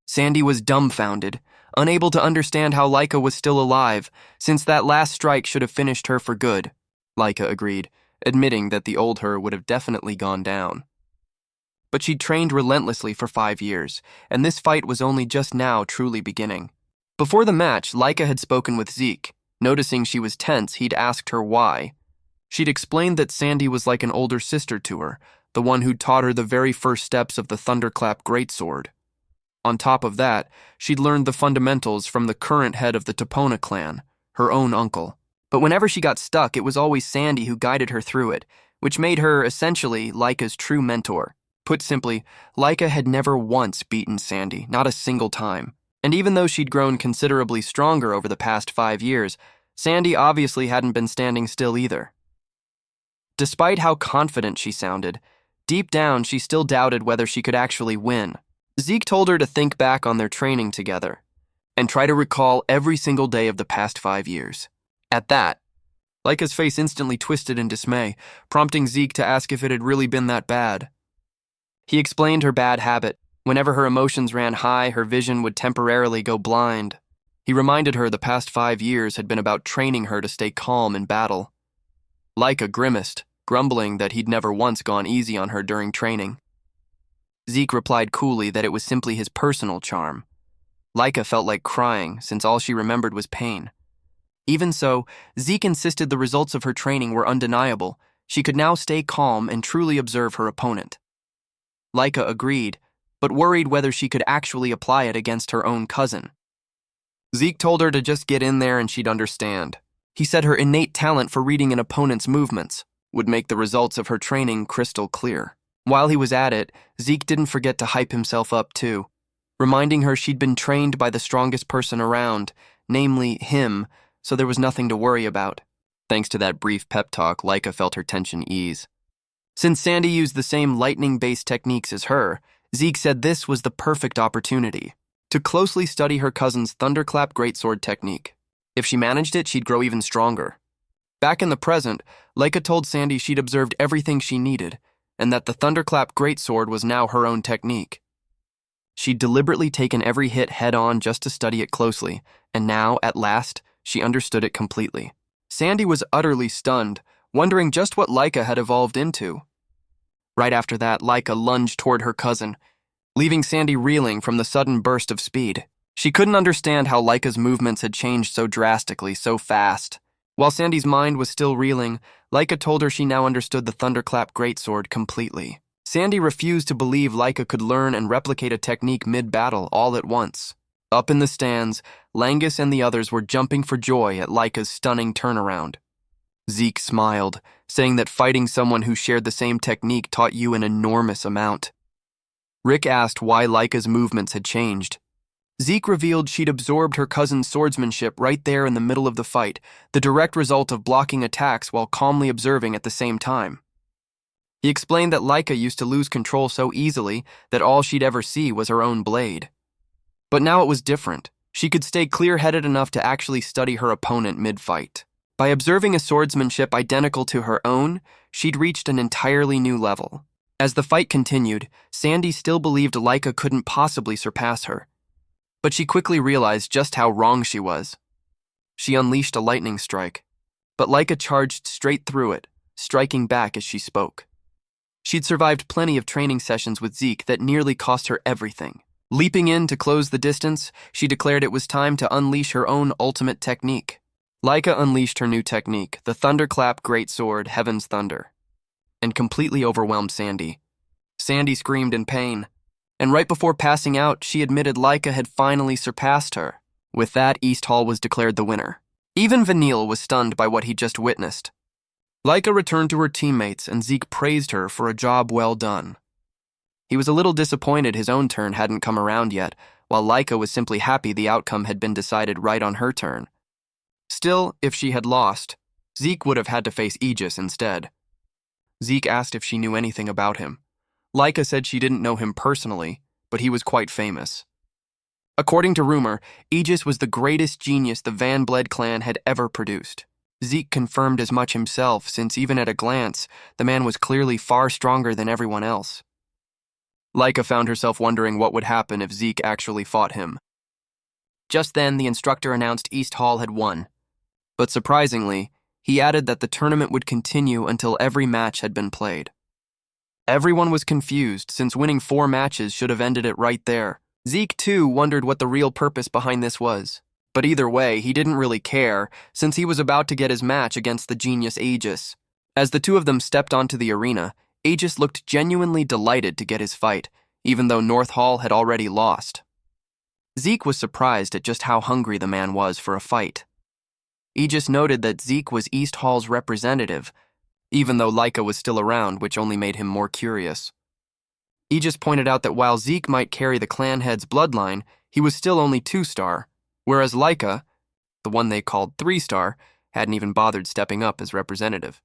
Sandy was dumbfounded, unable to understand how Laika was still alive, since that last strike should have finished her for good. Laika agreed, admitting that the old her would have definitely gone down. But she'd trained relentlessly for 5 years, and this fight was only just now truly beginning. Before the match, Laika had spoken with Zeke. Noticing she was tense, he'd asked her why. She'd explained that Sandy was like an older sister to her, the one who'd taught her the very first steps of the Thunderclap greatsword. On top of that, she'd learned the fundamentals from the current head of the Topona clan, her own uncle. But whenever she got stuck, it was always Sandy who guided her through it, which made her, essentially, Laika's true mentor. Put simply, Laika had never once beaten Sandy, not a single time. And even though she'd grown considerably stronger over the past 5 years, Sandy obviously hadn't been standing still either. Despite how confident she sounded, deep down she still doubted whether she could actually win. Zeke told her to think back on their training together, and try to recall every single day of the past 5 years. At that, Laika's face instantly twisted in dismay, prompting Zeke to ask if it had really been that bad. He explained her bad habit. Whenever her emotions ran high, her vision would temporarily go blind. He reminded her the past 5 years had been about training her to stay calm in battle. Laika grimaced, grumbling that he'd never once gone easy on her during training. Zeke replied coolly that it was simply his personal charm. Laika felt like crying, since all she remembered was pain. Even so, Zeke insisted the results of her training were undeniable. She could now stay calm and truly observe her opponent. Laika agreed, but worried whether she could actually apply it against her own cousin. Zeke told her to just get in there and she'd understand. He said her innate talent for reading an opponent's movements would make the results of her training crystal clear. While he was at it, Zeke didn't forget to hype himself up too, reminding her she'd been trained by the strongest person around, namely him, so there was nothing to worry about. Thanks to that brief pep talk, Laika felt her tension ease. Since Sandy used the same lightning-based techniques as her, Zeke said this was the perfect opportunity to closely study her cousin's Thunderclap greatsword technique. If she managed it, she'd grow even stronger. Back in the present, Laika told Sandy she'd observed everything she needed, and that the Thunderclap greatsword was now her own technique. She'd deliberately taken every hit head-on just to study it closely, and now, at last, she understood it completely. Sandy was utterly stunned, wondering just what Laika had evolved into. Right after that, Laika lunged toward her cousin, leaving Sandy reeling from the sudden burst of speed. She couldn't understand how Laika's movements had changed so drastically, so fast. While Sandy's mind was still reeling, Laika told her she now understood the Thunderclap greatsword completely. Sandy refused to believe Laika could learn and replicate a technique mid-battle all at once. Up in the stands, Langus and the others were jumping for joy at Laika's stunning turnaround. Zeke smiled, saying that fighting someone who shared the same technique taught you an enormous amount. Rick asked why Laika's movements had changed. Zeke revealed she'd absorbed her cousin's swordsmanship right there in the middle of the fight, the direct result of blocking attacks while calmly observing at the same time. He explained that Laika used to lose control so easily that all she'd ever see was her own blade. But now it was different. She could stay clear-headed enough to actually study her opponent mid-fight. By observing a swordsmanship identical to her own, she'd reached an entirely new level. As the fight continued, Sandy still believed Laika couldn't possibly surpass her. But she quickly realized just how wrong she was. She unleashed a lightning strike, but Laika charged straight through it, striking back as she spoke. She'd survived plenty of training sessions with Zeke that nearly cost her everything. Leaping in to close the distance, she declared it was time to unleash her own ultimate technique. Laika unleashed her new technique, the Thunderclap Greatsword Heaven's Thunder, and completely overwhelmed Sandy. Sandy screamed in pain, and right before passing out, she admitted Laika had finally surpassed her. With that, East Hall was declared the winner. Even Vanille was stunned by what he just witnessed. Laika returned to her teammates, and Zeke praised her for a job well done. He was a little disappointed his own turn hadn't come around yet, while Laika was simply happy the outcome had been decided right on her turn. Still, if she had lost, Zeke would have had to face Aegis instead. Zeke asked if she knew anything about him. Laika said she didn't know him personally, but he was quite famous. According to rumor, Aegis was the greatest genius the Van Bled clan had ever produced. Zeke confirmed as much himself, since even at a glance, the man was clearly far stronger than everyone else. Laika found herself wondering what would happen if Zeke actually fought him. Just then, the instructor announced East Hall had won. But surprisingly, he added that the tournament would continue until every match had been played. Everyone was confused, since winning 4 matches should have ended it right there. Zeke, too, wondered what the real purpose behind this was. But either way, he didn't really care, since he was about to get his match against the genius Aegis. As the two of them stepped onto the arena, Aegis looked genuinely delighted to get his fight, even though North Hall had already lost. Zeke was surprised at just how hungry the man was for a fight. Aegis noted that Zeke was East Hall's representative, even though Laika was still around, which only made him more curious. Aegis pointed out that while Zeke might carry the clan head's bloodline, he was still only 2-star, whereas Laika, the one they called 3-star, hadn't even bothered stepping up as representative.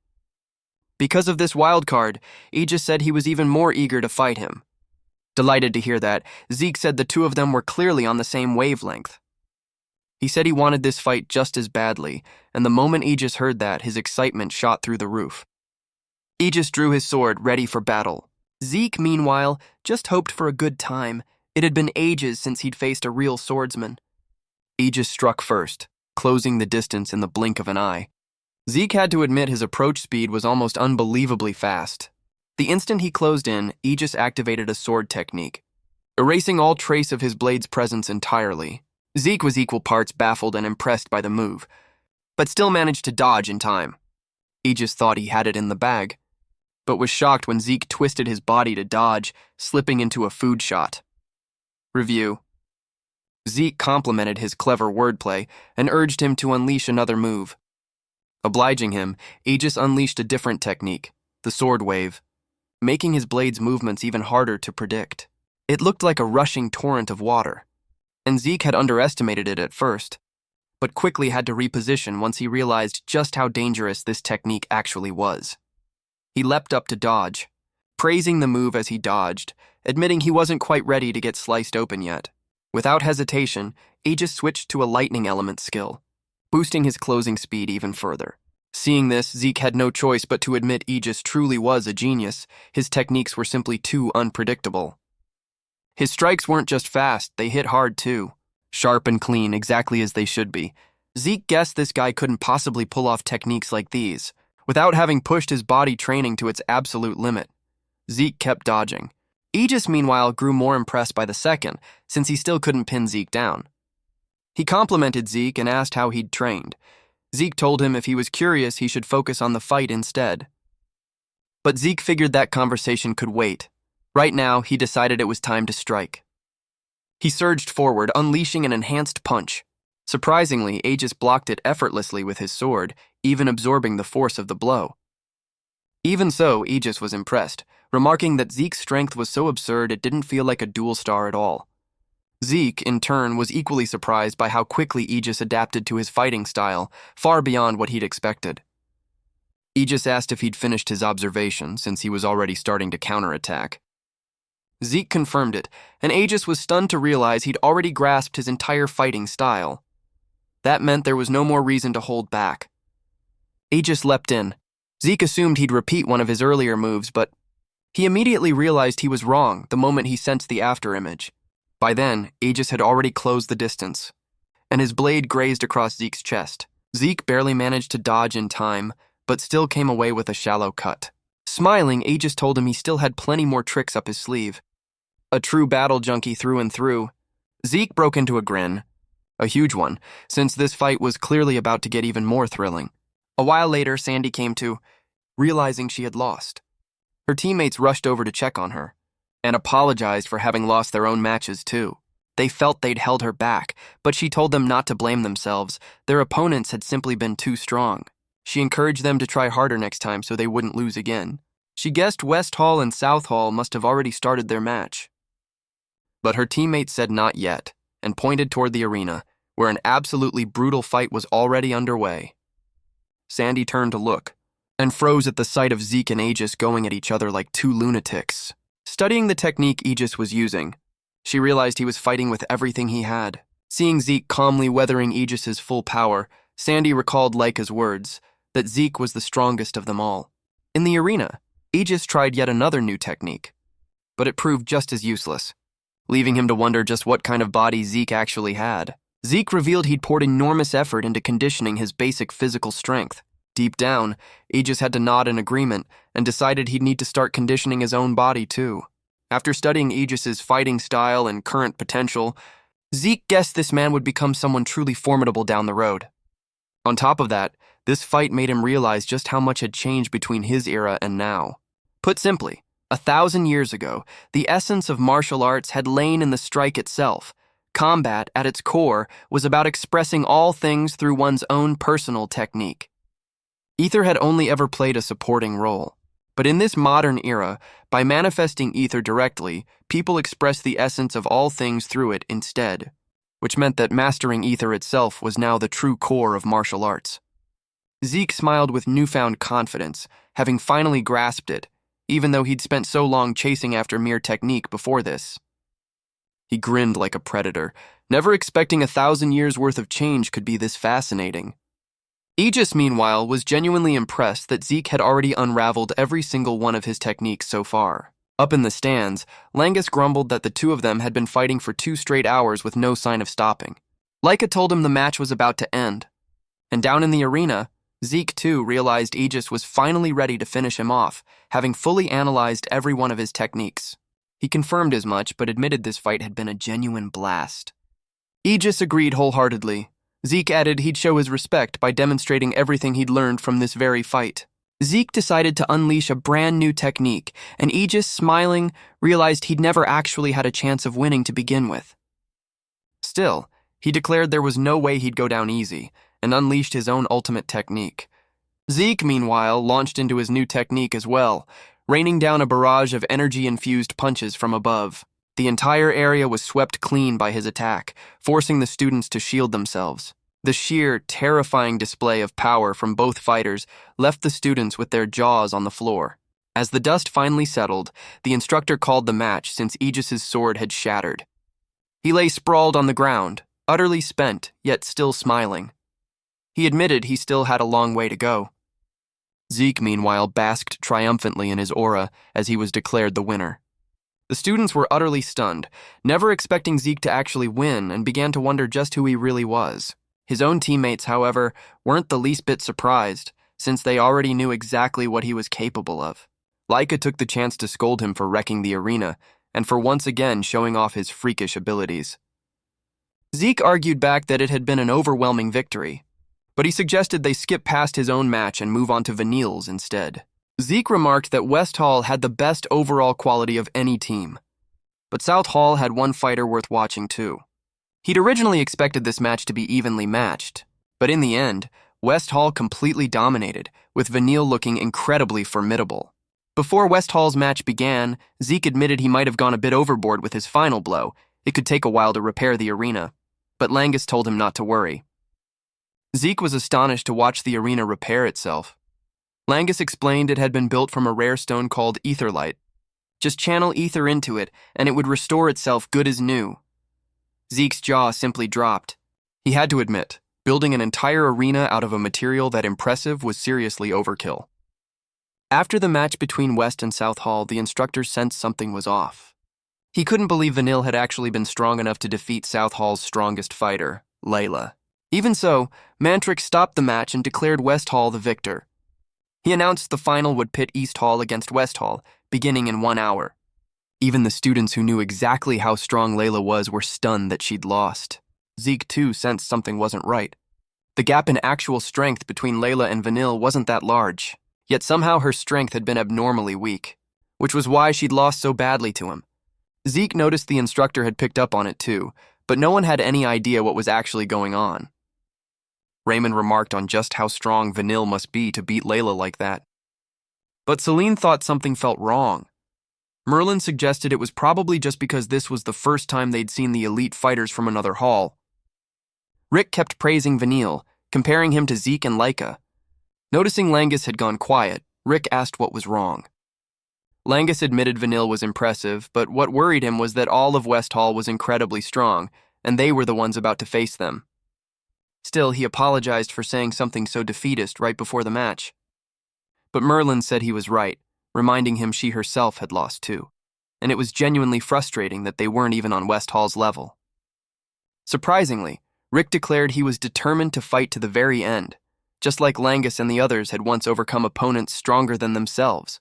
Because of this wild card, Aegis said he was even more eager to fight him. Delighted to hear that, Zeke said the two of them were clearly on the same wavelength. He said he wanted this fight just as badly, and the moment Aegis heard that, his excitement shot through the roof. Aegis drew his sword, ready for battle. Zeke, meanwhile, just hoped for a good time. It had been ages since he'd faced a real swordsman. Aegis struck first, closing the distance in the blink of an eye. Zeke had to admit his approach speed was almost unbelievably fast. The instant he closed in, Aegis activated a sword technique, erasing all trace of his blade's presence entirely. Zeke was equal parts baffled and impressed by the move, but still managed to dodge in time. Aegis thought he had it in the bag, but was shocked when Zeke twisted his body to dodge, slipping into a food shot. Review. Zeke complimented his clever wordplay and urged him to unleash another move. Obliging him, Aegis unleashed a different technique, the sword wave, making his blade's movements even harder to predict. It looked like a rushing torrent of water, and Zeke had underestimated it at first, but quickly had to reposition once he realized just how dangerous this technique actually was. He leapt up to dodge, praising the move as he dodged, admitting he wasn't quite ready to get sliced open yet. Without hesitation, Aegis switched to a lightning element skill, boosting his closing speed even further. Seeing this, Zeke had no choice but to admit Aegis truly was a genius. His techniques were simply too unpredictable. His strikes weren't just fast, they hit hard too. Sharp and clean, exactly as they should be. Zeke guessed this guy couldn't possibly pull off techniques like these, without having pushed his body training to its absolute limit. Zeke kept dodging. Aegis, meanwhile, grew more impressed by the second, since he still couldn't pin Zeke down. He complimented Zeke and asked how he'd trained. Zeke told him if he was curious, he should focus on the fight instead. But Zeke figured that conversation could wait. Right now, he decided it was time to strike. He surged forward, unleashing an enhanced punch. Surprisingly, Aegis blocked it effortlessly with his sword, even absorbing the force of the blow. Even so, Aegis was impressed, remarking that Zeke's strength was so absurd it didn't feel like a dual star at all. Zeke, in turn, was equally surprised by how quickly Aegis adapted to his fighting style, far beyond what he'd expected. Aegis asked if he'd finished his observation, since he was already starting to counterattack. Zeke confirmed it, and Aegis was stunned to realize he'd already grasped his entire fighting style. That meant there was no more reason to hold back. Aegis leapt in. Zeke assumed he'd repeat one of his earlier moves, but He immediately realized he was wrong the moment he sensed the afterimage. By then, Aegis had already closed the distance, and his blade grazed across Zeke's chest. Zeke barely managed to dodge in time, but still came away with a shallow cut. Smiling, Aegis told him he still had plenty more tricks up his sleeve. A true battle junkie through and through, Zeke broke into a grin. A huge one, since this fight was clearly about to get even more thrilling. A while later, Sandy came to, realizing she had lost. Her teammates rushed over to check on her, and apologized for having lost their own matches too. They felt they'd held her back, but she told them not to blame themselves. Their opponents had simply been too strong. She encouraged them to try harder next time so they wouldn't lose again. She guessed West Hall and South Hall must have already started their match. But her teammates said not yet, and pointed toward the arena, where an absolutely brutal fight was already underway. Sandy turned to look, and froze at the sight of Zeke and Aegis going at each other like two lunatics. Studying the technique Aegis was using, she realized he was fighting with everything he had. Seeing Zeke calmly weathering Aegis's full power, Sandy recalled Leica's words, that Zeke was the strongest of them all. In the arena, Aegis tried yet another new technique, but it proved just as useless, leaving him to wonder just what kind of body Zeke actually had. Zeke revealed he'd poured enormous effort into conditioning his basic physical strength. Deep down, Aegis had to nod in agreement and decided he'd need to start conditioning his own body too. After studying Aegis's fighting style and current potential, Zeke guessed this man would become someone truly formidable down the road. On top of that, this fight made him realize just how much had changed between his era and now. Put simply, 1,000 years ago, the essence of martial arts had lain in the strike itself. Combat, at its core, was about expressing all things through one's own personal technique. Ether had only ever played a supporting role. But in this modern era, by manifesting ether directly, people express the essence of all things through it instead, which meant that mastering ether itself was now the true core of martial arts. Zeke smiled with newfound confidence, having finally grasped it, even though he'd spent so long chasing after mere technique before this. He grinned like a predator, never expecting 1,000 years' worth of change could be this fascinating. Aegis, meanwhile, was genuinely impressed that Zeke had already unraveled every single one of his techniques so far. Up in the stands, Langus grumbled that the two of them had been fighting for 2 straight hours with no sign of stopping. Leica told him the match was about to end. And down in the arena, Zeke too realized Aegis was finally ready to finish him off, having fully analyzed every one of his techniques. He confirmed as much, but admitted this fight had been a genuine blast. Aegis agreed wholeheartedly. Zeke added he'd show his respect by demonstrating everything he'd learned from this very fight. Zeke decided to unleash a brand new technique, and Aegis, smiling, realized he'd never actually had a chance of winning to begin with. Still, he declared there was no way he'd go down easy, and unleashed his own ultimate technique. Zeke, meanwhile, launched into his new technique as well, raining down a barrage of energy-infused punches from above. The entire area was swept clean by his attack, forcing the students to shield themselves. The sheer, terrifying display of power from both fighters left the students with their jaws on the floor. As the dust finally settled, the instructor called the match since Aegis's sword had shattered. He lay sprawled on the ground, utterly spent, yet still smiling. He admitted he still had a long way to go. Zeke, meanwhile, basked triumphantly in his aura as he was declared the winner. The students were utterly stunned, never expecting Zeke to actually win, and began to wonder just who he really was. His own teammates, however, weren't the least bit surprised, since they already knew exactly what he was capable of. Leica took the chance to scold him for wrecking the arena, and for once again showing off his freakish abilities. Zeke argued back that it had been an overwhelming victory, but he suggested they skip past his own match and move on to Vanille's instead. Zeke remarked that West Hall had the best overall quality of any team, but South Hall had one fighter worth watching too. He'd originally expected this match to be evenly matched, but in the end, West Hall completely dominated, with Vanille looking incredibly formidable. Before West Hall's match began, Zeke admitted he might have gone a bit overboard with his final blow. It could take a while to repair the arena, but Langus told him not to worry. Zeke was astonished to watch the arena repair itself. Langus explained it had been built from a rare stone called Etherlight. Just channel ether into it, and it would restore itself good as new. Zeke's jaw simply dropped. He had to admit, building an entire arena out of a material that impressive was seriously overkill. After the match between West and South Hall, the instructor sensed something was off. He couldn't believe Vanille had actually been strong enough to defeat South Hall's strongest fighter, Layla. Even so, Mantrix stopped the match and declared West Hall the victor. He announced the final would pit East Hall against West Hall, beginning in 1 hour. Even the students who knew exactly how strong Layla was were stunned that she'd lost. Zeke, too, sensed something wasn't right. The gap in actual strength between Layla and Vanille wasn't that large, yet somehow her strength had been abnormally weak, which was why she'd lost so badly to him. Zeke noticed the instructor had picked up on it too, but no one had any idea what was actually going on. Raymond remarked on just how strong Vanille must be to beat Layla like that. But Celine thought something felt wrong. Merlin suggested it was probably just because this was the first time they'd seen the elite fighters from another hall. Rick kept praising Vanille, comparing him to Zeke and Laika. Noticing Langus had gone quiet, Rick asked what was wrong. Langus admitted Vanille was impressive, but what worried him was that all of West Hall was incredibly strong, and they were the ones about to face them. Still, he apologized for saying something so defeatist right before the match. But Merlin said he was right, reminding him she herself had lost too, and it was genuinely frustrating that they weren't even on West Hall's level. Surprisingly, Rick declared he was determined to fight to the very end, just like Langus and the others had once overcome opponents stronger than themselves.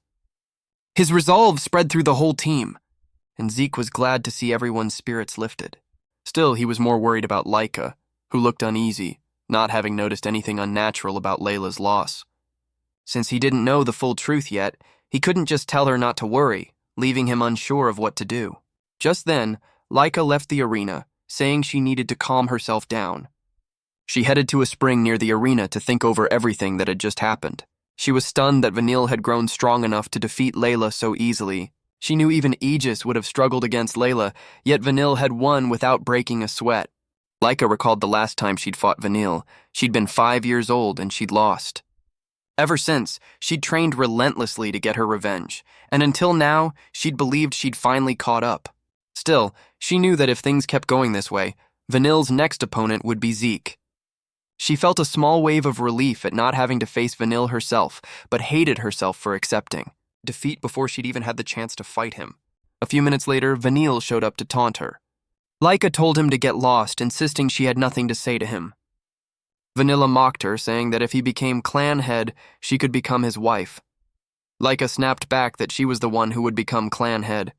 His resolve spread through the whole team, and Zeke was glad to see everyone's spirits lifted. Still, he was more worried about Laika, who looked uneasy, not having noticed anything unnatural about Layla's loss. Since he didn't know the full truth yet, he couldn't just tell her not to worry, leaving him unsure of what to do. Just then, Laika left the arena, saying she needed to calm herself down. She headed to a spring near the arena to think over everything that had just happened. She was stunned that Vanille had grown strong enough to defeat Layla so easily. She knew even Aegis would have struggled against Layla, yet Vanille had won without breaking a sweat. Laika recalled the last time she'd fought Vanille. She'd been 5 years old and she'd lost. Ever since, she'd trained relentlessly to get her revenge, and until now, she'd believed she'd finally caught up. Still, she knew that if things kept going this way, Vanille's next opponent would be Zeke. She felt a small wave of relief at not having to face Vanille herself, but hated herself for accepting defeat before she'd even had the chance to fight him. A few minutes later, Vanille showed up to taunt her. Laika told him to get lost, insisting she had nothing to say to him. Vanilla mocked her, saying that if he became clan head, she could become his wife. Laika snapped back that she was the one who would become clan head.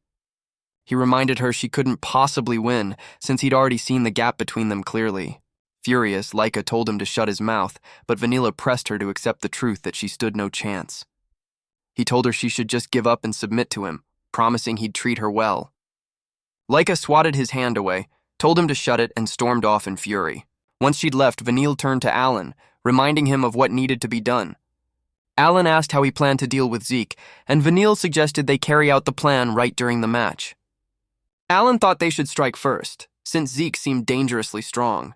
He reminded her she couldn't possibly win, since he'd already seen the gap between them clearly. Furious, Laika told him to shut his mouth, but Vanilla pressed her to accept the truth that she stood no chance. He told her she should just give up and submit to him, promising he'd treat her well. Laika swatted his hand away, told him to shut it, and stormed off in fury. Once she'd left, Vanille turned to Alan, reminding him of what needed to be done. Alan asked how he planned to deal with Zeke, and Vanille suggested they carry out the plan right during the match. Alan thought they should strike first, since Zeke seemed dangerously strong.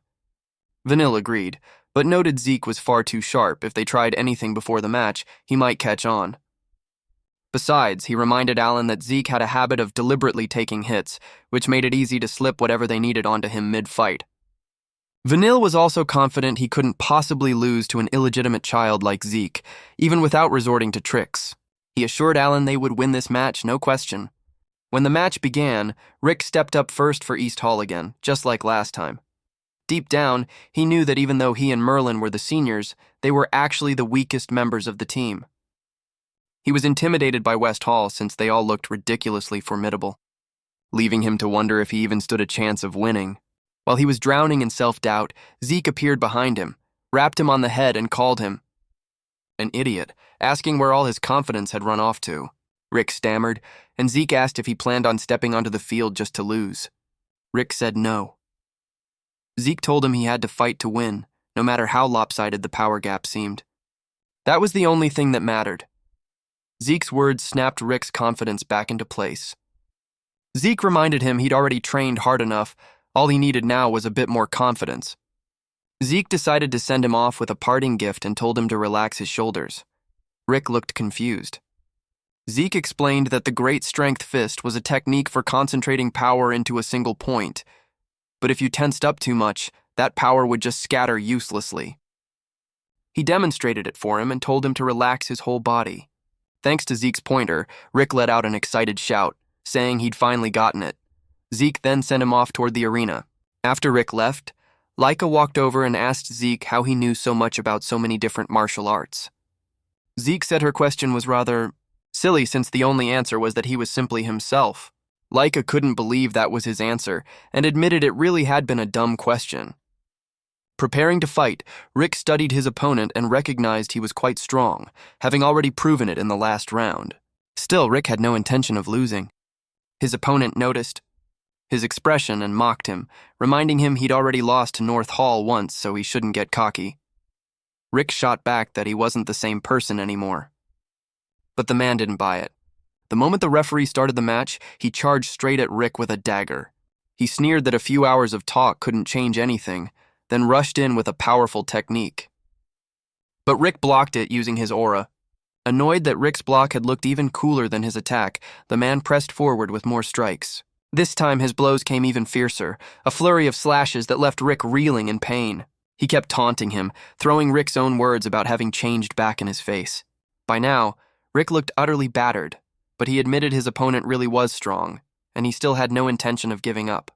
Vanille agreed, but noted Zeke was far too sharp. If they tried anything before the match, he might catch on. Besides, he reminded Alan that Zeke had a habit of deliberately taking hits, which made it easy to slip whatever they needed onto him mid-fight. Vanille was also confident he couldn't possibly lose to an illegitimate child like Zeke, even without resorting to tricks. He assured Alan they would win this match, no question. When the match began, Rick stepped up first for East Hall again, just like last time. Deep down, he knew that even though he and Merlin were the seniors, they were actually the weakest members of the team. He was intimidated by West Hall since they all looked ridiculously formidable, leaving him to wonder if he even stood a chance of winning. While he was drowning in self-doubt, Zeke appeared behind him, rapped him on the head, and called him an idiot, asking where all his confidence had run off to. Rick stammered, and Zeke asked if he planned on stepping onto the field just to lose. Rick said no. Zeke told him he had to fight to win, no matter how lopsided the power gap seemed. That was the only thing that mattered. Zeke's words snapped Rick's confidence back into place. Zeke reminded him he'd already trained hard enough. All he needed now was a bit more confidence. Zeke decided to send him off with a parting gift and told him to relax his shoulders. Rick looked confused. Zeke explained that the Great Strength Fist was a technique for concentrating power into a single point, but if you tensed up too much, that power would just scatter uselessly. He demonstrated it for him and told him to relax his whole body. Thanks to Zeke's pointer, Rick let out an excited shout, saying he'd finally gotten it. Zeke then sent him off toward the arena. After Rick left, Laika walked over and asked Zeke how he knew so much about so many different martial arts. Zeke said her question was rather silly since the only answer was that he was simply himself. Laika couldn't believe that was his answer and admitted it really had been a dumb question. Preparing to fight, Rick studied his opponent and recognized he was quite strong, having already proven it in the last round. Still, Rick had no intention of losing. His opponent noticed his expression and mocked him, reminding him he'd already lost to North Hall once, so he shouldn't get cocky. Rick shot back that he wasn't the same person anymore. But the man didn't buy it. The moment the referee started the match, he charged straight at Rick with a dagger. He sneered that a few hours of talk couldn't change anything, then rushed in with a powerful technique. But Rick blocked it using his aura. Annoyed that Rick's block had looked even cooler than his attack, the man pressed forward with more strikes. This time his blows came even fiercer, a flurry of slashes that left Rick reeling in pain. He kept taunting him, throwing Rick's own words about having changed back in his face. By now, Rick looked utterly battered, but he admitted his opponent really was strong, and he still had no intention of giving up.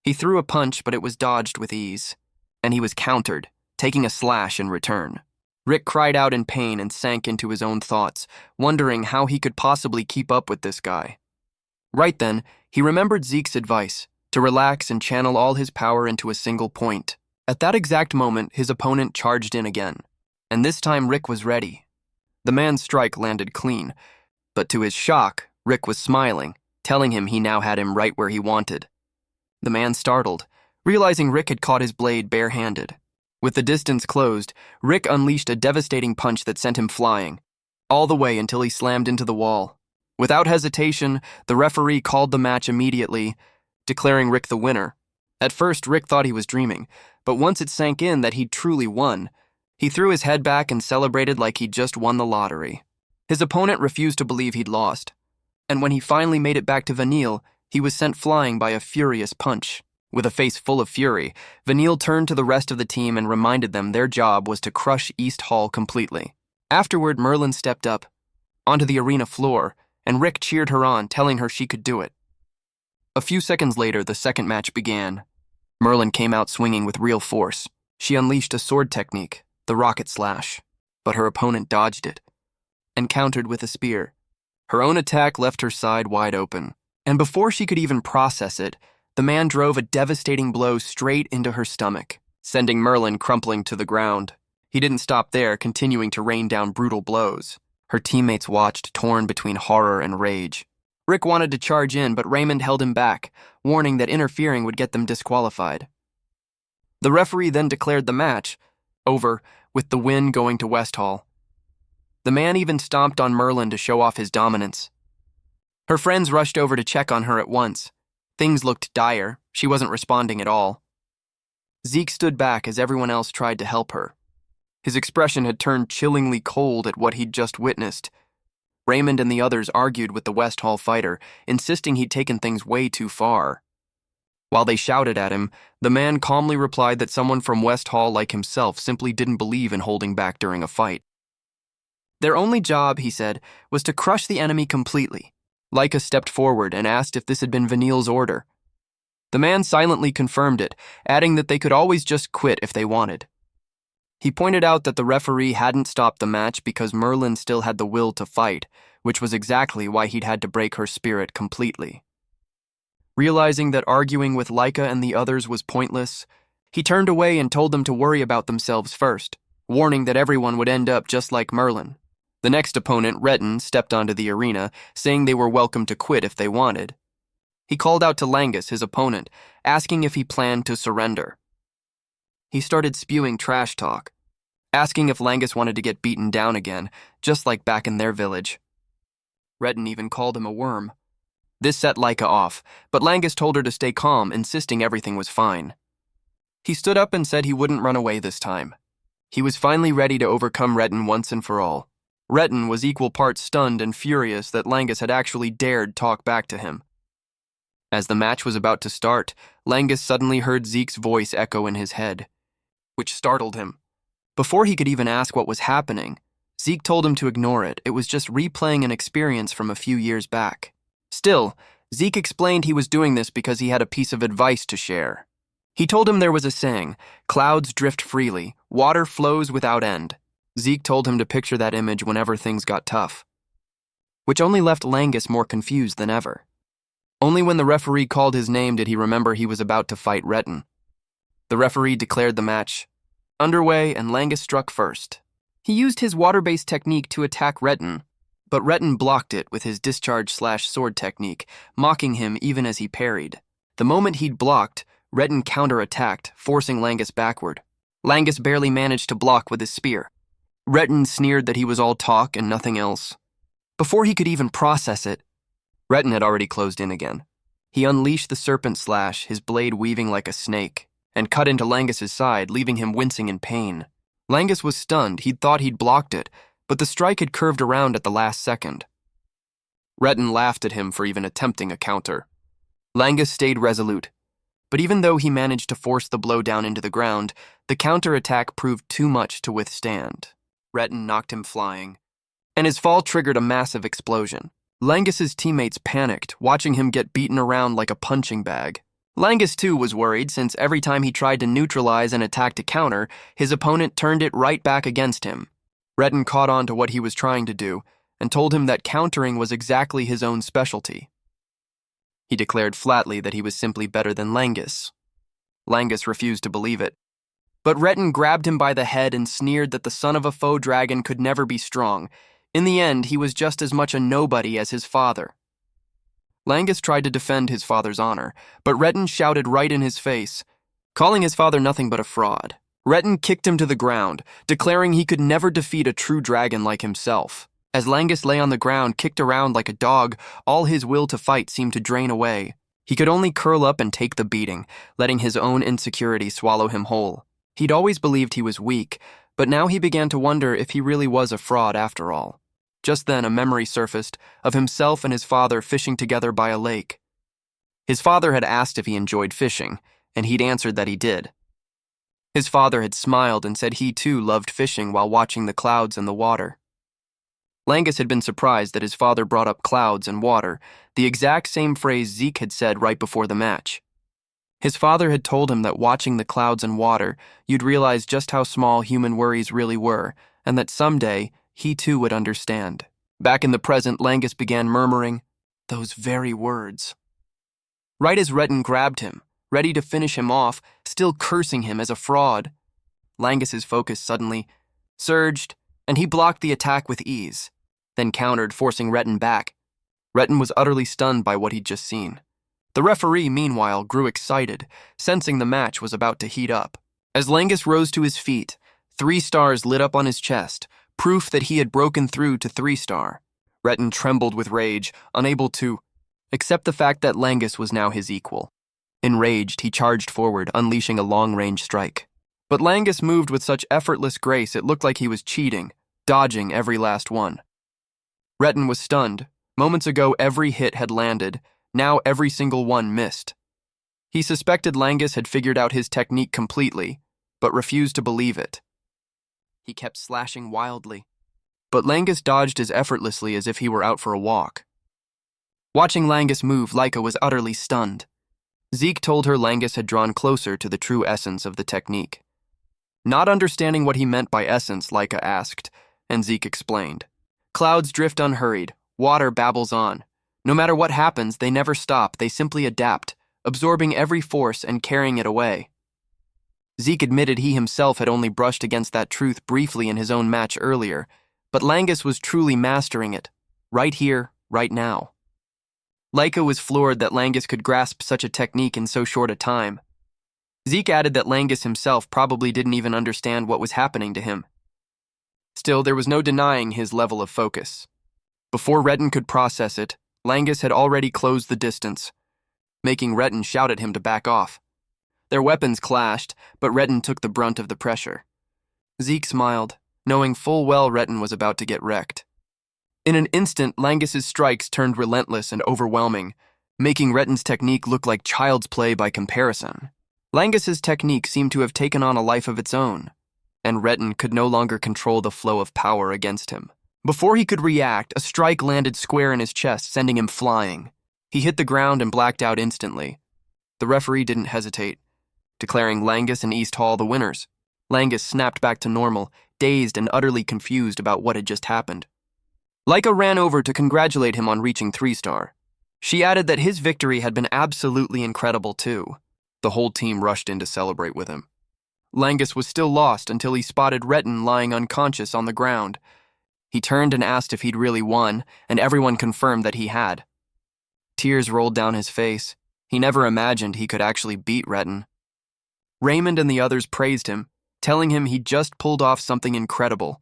He threw a punch, but it was dodged with ease, and he was countered, taking a slash in return. Rick cried out in pain and sank into his own thoughts, wondering how he could possibly keep up with this guy. Right then, he remembered Zeke's advice, to relax and channel all his power into a single point. At that exact moment, his opponent charged in again, and this time Rick was ready. The man's strike landed clean, but to his shock, Rick was smiling, telling him he now had him right where he wanted. The man startled, realizing Rick had caught his blade barehanded. With the distance closed, Rick unleashed a devastating punch that sent him flying, all the way until he slammed into the wall. Without hesitation, the referee called the match immediately, declaring Rick the winner. At first, Rick thought he was dreaming, but once it sank in that he'd truly won, he threw his head back and celebrated like he'd just won the lottery. His opponent refused to believe he'd lost, and when he finally made it back to Vanille, he was sent flying by a furious punch. With a face full of fury, Vanille turned to the rest of the team and reminded them their job was to crush East Hall completely. Afterward, Merlin stepped up onto the arena floor, and Rick cheered her on, telling her she could do it. A few seconds later, the second match began. Merlin came out swinging with real force. She unleashed a sword technique, the rocket slash, but her opponent dodged it and countered with a spear. Her own attack left her side wide open, and before she could even process it, the man drove a devastating blow straight into her stomach, sending Merlin crumpling to the ground. He didn't stop there, continuing to rain down brutal blows. Her teammates watched, torn between horror and rage. Rick wanted to charge in, but Raymond held him back, warning that interfering would get them disqualified. The referee then declared the match over, with the win going to West Hall. The man even stomped on Merlin to show off his dominance. Her friends rushed over to check on her at once. Things looked dire. She wasn't responding at all. Zeke stood back as everyone else tried to help her. His expression had turned chillingly cold at what he'd just witnessed. Raymond and the others argued with the West Hall fighter, insisting he'd taken things way too far. While they shouted at him, the man calmly replied that someone from West Hall like himself simply didn't believe in holding back during a fight. Their only job, he said, was to crush the enemy completely. Laika stepped forward and asked if this had been Vanille's order. The man silently confirmed it, adding that they could always just quit if they wanted. He pointed out that the referee hadn't stopped the match because Merlin still had the will to fight, which was exactly why he'd had to break her spirit completely. Realizing that arguing with Laika and the others was pointless, he turned away and told them to worry about themselves first, warning that everyone would end up just like Merlin. The next opponent, Retin, stepped onto the arena, saying they were welcome to quit if they wanted. He called out to Langus, his opponent, asking if he planned to surrender. He started spewing trash talk, asking if Langus wanted to get beaten down again, just like back in their village. Retin even called him a worm. This set Laika off, but Langus told her to stay calm, insisting everything was fine. He stood up and said he wouldn't run away this time. He was finally ready to overcome Retin once and for all. Retin was equal parts stunned and furious that Langus had actually dared talk back to him. As the match was about to start, Langus suddenly heard Zeke's voice echo in his head, which startled him. Before he could even ask what was happening, Zeke told him to ignore it. It was just replaying an experience from a few years back. Still, Zeke explained he was doing this because he had a piece of advice to share. He told him there was a saying, "Clouds drift freely, water flows without end." Zeke told him to picture that image whenever things got tough, which only left Langus more confused than ever. Only when the referee called his name did he remember he was about to fight Retin. The referee declared the match underway, and Langus struck first. He used his water-based technique to attack Retin, but Retin blocked it with his discharge/sword technique, mocking him even as he parried. The moment he'd blocked, Retin counterattacked, forcing Langus backward. Langus barely managed to block with his spear. Retin sneered that he was all talk and nothing else. Before he could even process it, Retin had already closed in again. He unleashed the serpent slash, his blade weaving like a snake, and cut into Langus's side, leaving him wincing in pain. Langus was stunned. He'd thought he'd blocked it, but the strike had curved around at the last second. Retin laughed at him for even attempting a counter. Langus stayed resolute, but even though he managed to force the blow down into the ground, the counterattack proved too much to withstand. Retin knocked him flying, and his fall triggered a massive explosion. Langus's teammates panicked, watching him get beaten around like a punching bag. Langus, too, was worried since every time he tried to neutralize an attack to counter, his opponent turned it right back against him. Retin caught on to what he was trying to do and told him that countering was exactly his own specialty. He declared flatly that he was simply better than Langus. Langus refused to believe it, but Retin grabbed him by the head and sneered that the son of a faux dragon could never be strong. In the end, he was just as much a nobody as his father. Langus tried to defend his father's honor, but Retin shouted right in his face, calling his father nothing but a fraud. Retin kicked him to the ground, declaring he could never defeat a true dragon like himself. As Langus lay on the ground, kicked around like a dog, all his will to fight seemed to drain away. He could only curl up and take the beating, letting his own insecurity swallow him whole. He'd always believed he was weak, but now he began to wonder if he really was a fraud after all. Just then, a memory surfaced of himself and his father fishing together by a lake. His father had asked if he enjoyed fishing, and he'd answered that he did. His father had smiled and said he too loved fishing while watching the clouds and the water. Langus had been surprised that his father brought up clouds and water, the exact same phrase Zeke had said right before the match. His father had told him that watching the clouds and water, you'd realize just how small human worries really were, and that someday, he too would understand. Back in the present, Langus began murmuring those very words. Right as Retin grabbed him, ready to finish him off, still cursing him as a fraud, Langus's focus suddenly surged, and he blocked the attack with ease, then countered, forcing Retin back. Retin was utterly stunned by what he'd just seen. The referee, meanwhile, grew excited, sensing the match was about to heat up. As Langus rose to his feet, 3 stars lit up on his chest, proof that he had broken through to 3-star. Retin trembled with rage, unable to accept the fact that Langus was now his equal. Enraged, he charged forward, unleashing a long-range strike. But Langus moved with such effortless grace it looked like he was cheating, dodging every last one. Retin was stunned. Moments ago, every hit had landed. Now every single one missed. He suspected Langus had figured out his technique completely, but refused to believe it. He kept slashing wildly, but Langus dodged as effortlessly as if he were out for a walk. Watching Langus move, Laika was utterly stunned. Zeke told her Langus had drawn closer to the true essence of the technique. Not understanding what he meant by essence, Laika asked, and Zeke explained. Clouds drift unhurried, water babbles on. No matter what happens, they never stop, they simply adapt, absorbing every force and carrying it away. Zeke admitted he himself had only brushed against that truth briefly in his own match earlier, but Langus was truly mastering it, right here, right now. Laika was floored that Langus could grasp such a technique in so short a time. Zeke added that Langus himself probably didn't even understand what was happening to him. Still, there was no denying his level of focus. Before Retin could process it, Langus had already closed the distance, making Retin shout at him to back off. Their weapons clashed, but Retin took the brunt of the pressure. Zeke smiled, knowing full well Retin was about to get wrecked. In an instant, Langus's strikes turned relentless and overwhelming, making Retin's technique look like child's play by comparison. Langus's technique seemed to have taken on a life of its own, and Retin could no longer control the flow of power against him. Before he could react, a strike landed square in his chest, sending him flying. He hit the ground and blacked out instantly. The referee didn't hesitate, declaring Langus and East Hall the winners. Langus snapped back to normal, dazed and utterly confused about what had just happened. Laika ran over to congratulate him on reaching 3-star. She added that his victory had been absolutely incredible too. The whole team rushed in to celebrate with him. Langus was still lost until he spotted Retin lying unconscious on the ground. He turned and asked if he'd really won, and everyone confirmed that he had. Tears rolled down his face. He never imagined he could actually beat Retin. Raymond and the others praised him, telling him he'd just pulled off something incredible.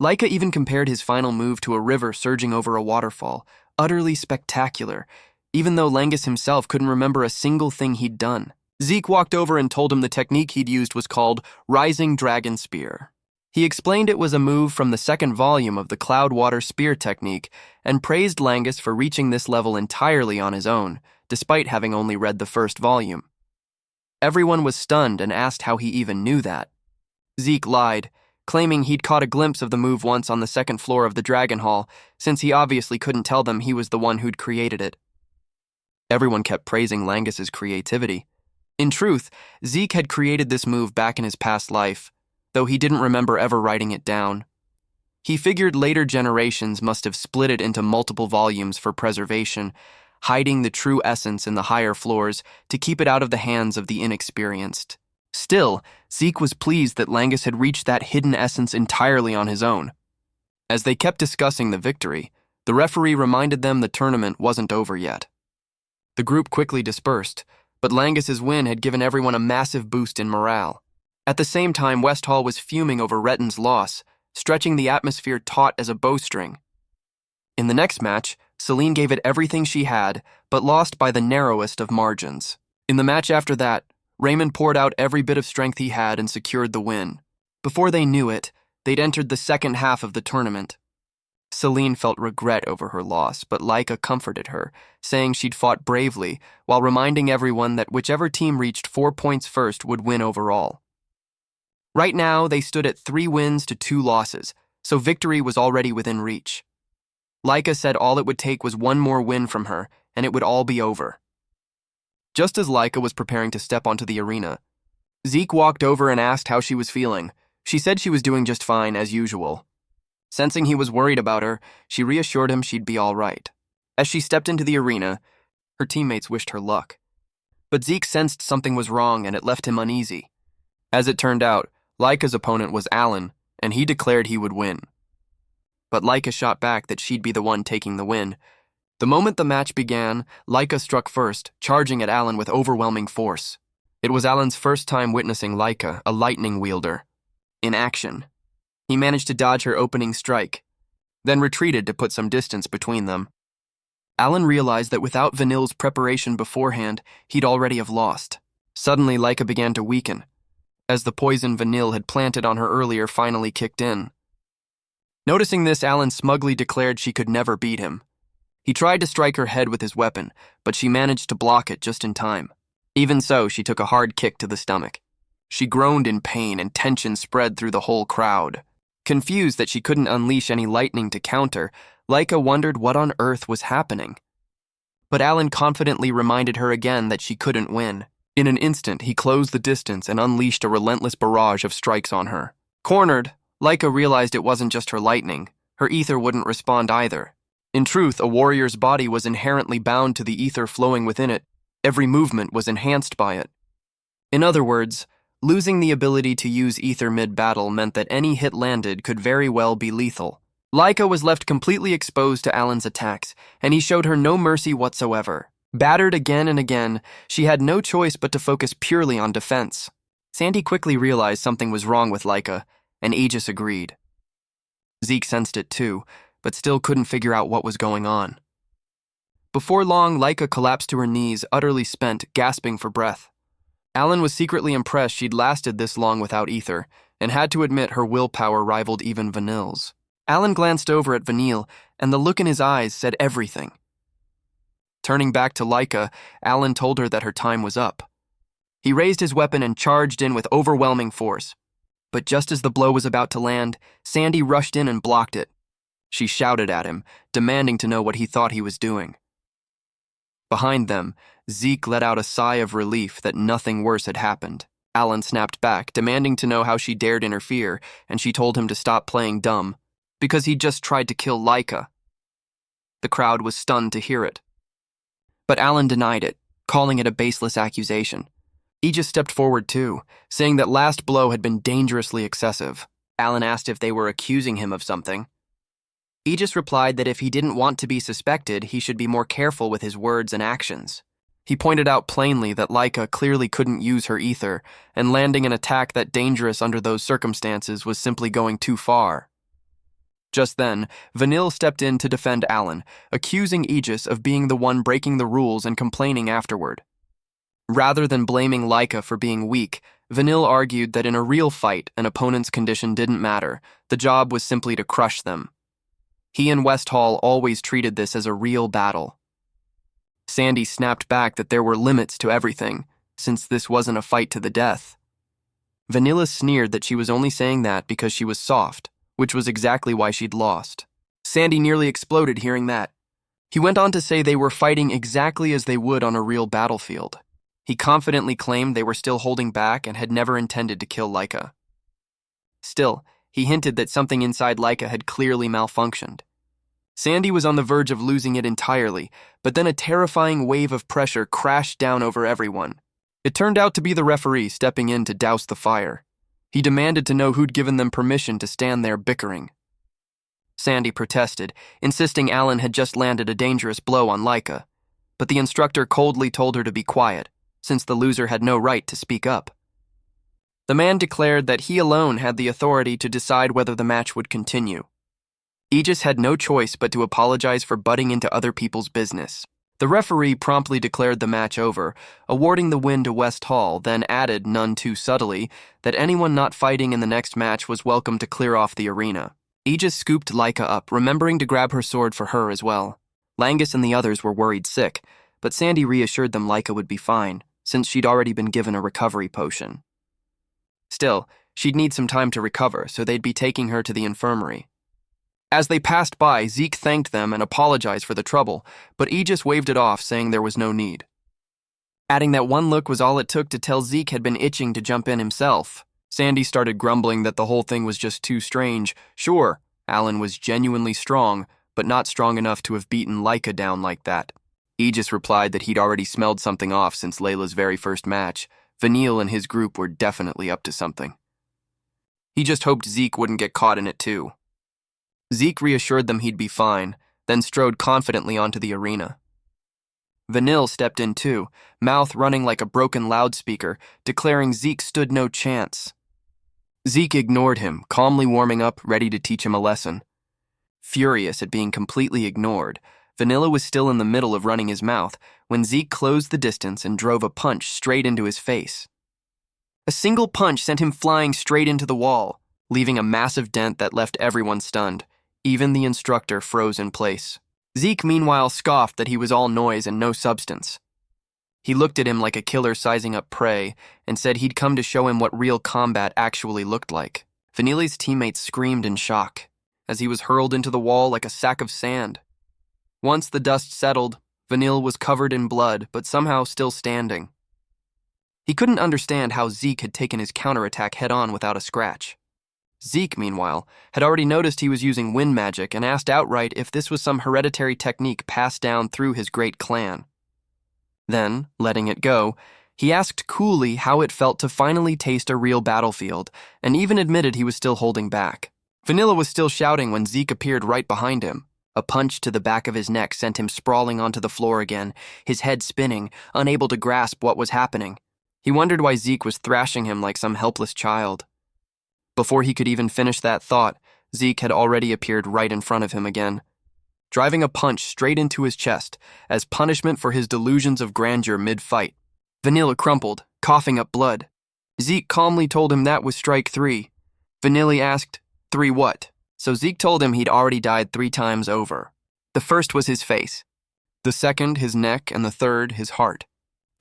Laika even compared his final move to a river surging over a waterfall, utterly spectacular, even though Langus himself couldn't remember a single thing he'd done. Zeke walked over and told him the technique he'd used was called Rising Dragon Spear. He explained it was a move from the second volume of the Cloud Water Spear technique and praised Langus for reaching this level entirely on his own, despite having only read the first volume. Everyone was stunned and asked how he even knew that. Zeke lied, claiming he'd caught a glimpse of the move once on the second floor of the Dragon Hall, since he obviously couldn't tell them he was the one who'd created it. Everyone kept praising Langus's creativity. In truth, Zeke had created this move back in his past life, though he didn't remember ever writing it down. He figured later generations must have split it into multiple volumes for preservation, hiding the true essence in the higher floors to keep it out of the hands of the inexperienced. Still, Zeke was pleased that Langus had reached that hidden essence entirely on his own. As they kept discussing the victory, the referee reminded them the tournament wasn't over yet. The group quickly dispersed, but Langus's win had given everyone a massive boost in morale. At the same time, West Hall was fuming over Retin's loss, stretching the atmosphere taut as a bowstring. In the next match, Celine gave it everything she had, but lost by the narrowest of margins. In the match after that, Raymond poured out every bit of strength he had and secured the win. Before they knew it, they'd entered the second half of the tournament. Celine felt regret over her loss, but Laika comforted her, saying she'd fought bravely, while reminding everyone that whichever team reached 4 points first would win overall. Right now, they stood at 3 wins to 2 losses, so victory was already within reach. Laika said all it would take was one more win from her, and it would all be over. Just as Laika was preparing to step onto the arena, Zeke walked over and asked how she was feeling. She said she was doing just fine, as usual. Sensing he was worried about her, she reassured him she'd be all right. As she stepped into the arena, her teammates wished her luck. But Zeke sensed something was wrong, and it left him uneasy. As it turned out, Laika's opponent was Alan, and he declared he would win. But Laika shot back that she'd be the one taking the win. The moment the match began, Laika struck first, charging at Alan with overwhelming force. It was Alan's first time witnessing Laika, a lightning wielder, in action. He managed to dodge her opening strike, then retreated to put some distance between them. Alan realized that without Vanille's preparation beforehand, he'd already have lost. Suddenly, Laika began to weaken, as the poison Vanille had planted on her earlier finally kicked in. Noticing this, Alan smugly declared she could never beat him. He tried to strike her head with his weapon, but she managed to block it just in time. Even so, she took a hard kick to the stomach. She groaned in pain, and tension spread through the whole crowd. Confused that she couldn't unleash any lightning to counter, Laika wondered what on earth was happening. But Alan confidently reminded her again that she couldn't win. In an instant, he closed the distance and unleashed a relentless barrage of strikes on her. Cornered, Laika realized it wasn't just her lightning. Her ether wouldn't respond either. In truth, a warrior's body was inherently bound to the ether flowing within it. Every movement was enhanced by it. In other words, losing the ability to use ether mid-battle meant that any hit landed could very well be lethal. Laika was left completely exposed to Alan's attacks, and he showed her no mercy whatsoever. Battered again and again, she had no choice but to focus purely on defense. Sandy quickly realized something was wrong with Laika, and Aegis agreed. Zeke sensed it too, but still couldn't figure out what was going on. Before long, Laika collapsed to her knees, utterly spent, gasping for breath. Alan was secretly impressed she'd lasted this long without ether, and had to admit her willpower rivaled even Vanille's. Alan glanced over at Vanille, and the look in his eyes said everything. Turning back to Laika, Alan told her that her time was up. He raised his weapon and charged in with overwhelming force. But just as the blow was about to land, Sandy rushed in and blocked it. She shouted at him, demanding to know what he thought he was doing. Behind them, Zeke let out a sigh of relief that nothing worse had happened. Alan snapped back, demanding to know how she dared interfere, and she told him to stop playing dumb, because he'd just tried to kill Laika. The crowd was stunned to hear it. But Alan denied it, calling it a baseless accusation. Aegis stepped forward too, saying that last blow had been dangerously excessive. Alan asked if they were accusing him of something. Aegis replied that if he didn't want to be suspected, he should be more careful with his words and actions. He pointed out plainly that Laika clearly couldn't use her ether, and landing an attack that dangerous under those circumstances was simply going too far. Just then, Vanille stepped in to defend Alan, accusing Aegis of being the one breaking the rules and complaining afterward. Rather than blaming Laika for being weak, Vanille argued that in a real fight, an opponent's condition didn't matter. The job was simply to crush them. He and Westhall always treated this as a real battle. Sandy snapped back that there were limits to everything, since this wasn't a fight to the death. Vanilla sneered that she was only saying that because she was soft, which was exactly why she'd lost. Sandy nearly exploded hearing that. He went on to say they were fighting exactly as they would on a real battlefield. He confidently claimed they were still holding back and had never intended to kill Laika. Still, he hinted that something inside Laika had clearly malfunctioned. Sandy was on the verge of losing it entirely, but then a terrifying wave of pressure crashed down over everyone. It turned out to be the referee stepping in to douse the fire. He demanded to know who'd given them permission to stand there bickering. Sandy protested, insisting Alan had just landed a dangerous blow on Laika, but the instructor coldly told her to be quiet, since the loser had no right to speak up. The man declared that he alone had the authority to decide whether the match would continue. Aegis had no choice but to apologize for butting into other people's business. The referee promptly declared the match over, awarding the win to Westhall, then added, none too subtly, that anyone not fighting in the next match was welcome to clear off the arena. Aegis scooped Laika up, remembering to grab her sword for her as well. Langus and the others were worried sick, but Sandy reassured them Laika would be fine, since she'd already been given a recovery potion. Still, she'd need some time to recover, so they'd be taking her to the infirmary. As they passed by, Zeke thanked them and apologized for the trouble, but Aegis waved it off, saying there was no need. Adding that one look was all it took to tell Zeke had been itching to jump in himself. Sandy started grumbling that the whole thing was just too strange. Sure, Alan was genuinely strong, but not strong enough to have beaten Laika down like that. Aegis replied that he'd already smelled something off since Layla's very first match. Vanille and his group were definitely up to something. He just hoped Zeke wouldn't get caught in it too. Zeke reassured them he'd be fine, then strode confidently onto the arena. Vanille stepped in too, mouth running like a broken loudspeaker, declaring Zeke stood no chance. Zeke ignored him, calmly warming up, ready to teach him a lesson. Furious at being completely ignored, Vanilla was still in the middle of running his mouth when Zeke closed the distance and drove a punch straight into his face. A single punch sent him flying straight into the wall, leaving a massive dent that left everyone stunned. Even the instructor froze in place. Zeke, meanwhile, scoffed that he was all noise and no substance. He looked at him like a killer sizing up prey and said he'd come to show him what real combat actually looked like. Vanille's teammates screamed in shock as he was hurled into the wall like a sack of sand. Once the dust settled, Vanille was covered in blood, but somehow still standing. He couldn't understand how Zeke had taken his counterattack head-on without a scratch. Zeke, meanwhile, had already noticed he was using wind magic and asked outright if this was some hereditary technique passed down through his great clan. Then, letting it go, he asked coolly how it felt to finally taste a real battlefield, and even admitted he was still holding back. Vanilla was still shouting when Zeke appeared right behind him. A punch to the back of his neck sent him sprawling onto the floor again, his head spinning, unable to grasp what was happening. He wondered why Zeke was thrashing him like some helpless child. Before he could even finish that thought, Zeke had already appeared right in front of him again, driving a punch straight into his chest as punishment for his delusions of grandeur mid-fight. Vanilla crumpled, coughing up blood. Zeke calmly told him that was strike 3. Vanilla asked, 3 what? So Zeke told him he'd already died 3 times over. The first was his face, the second his neck, and the third his heart.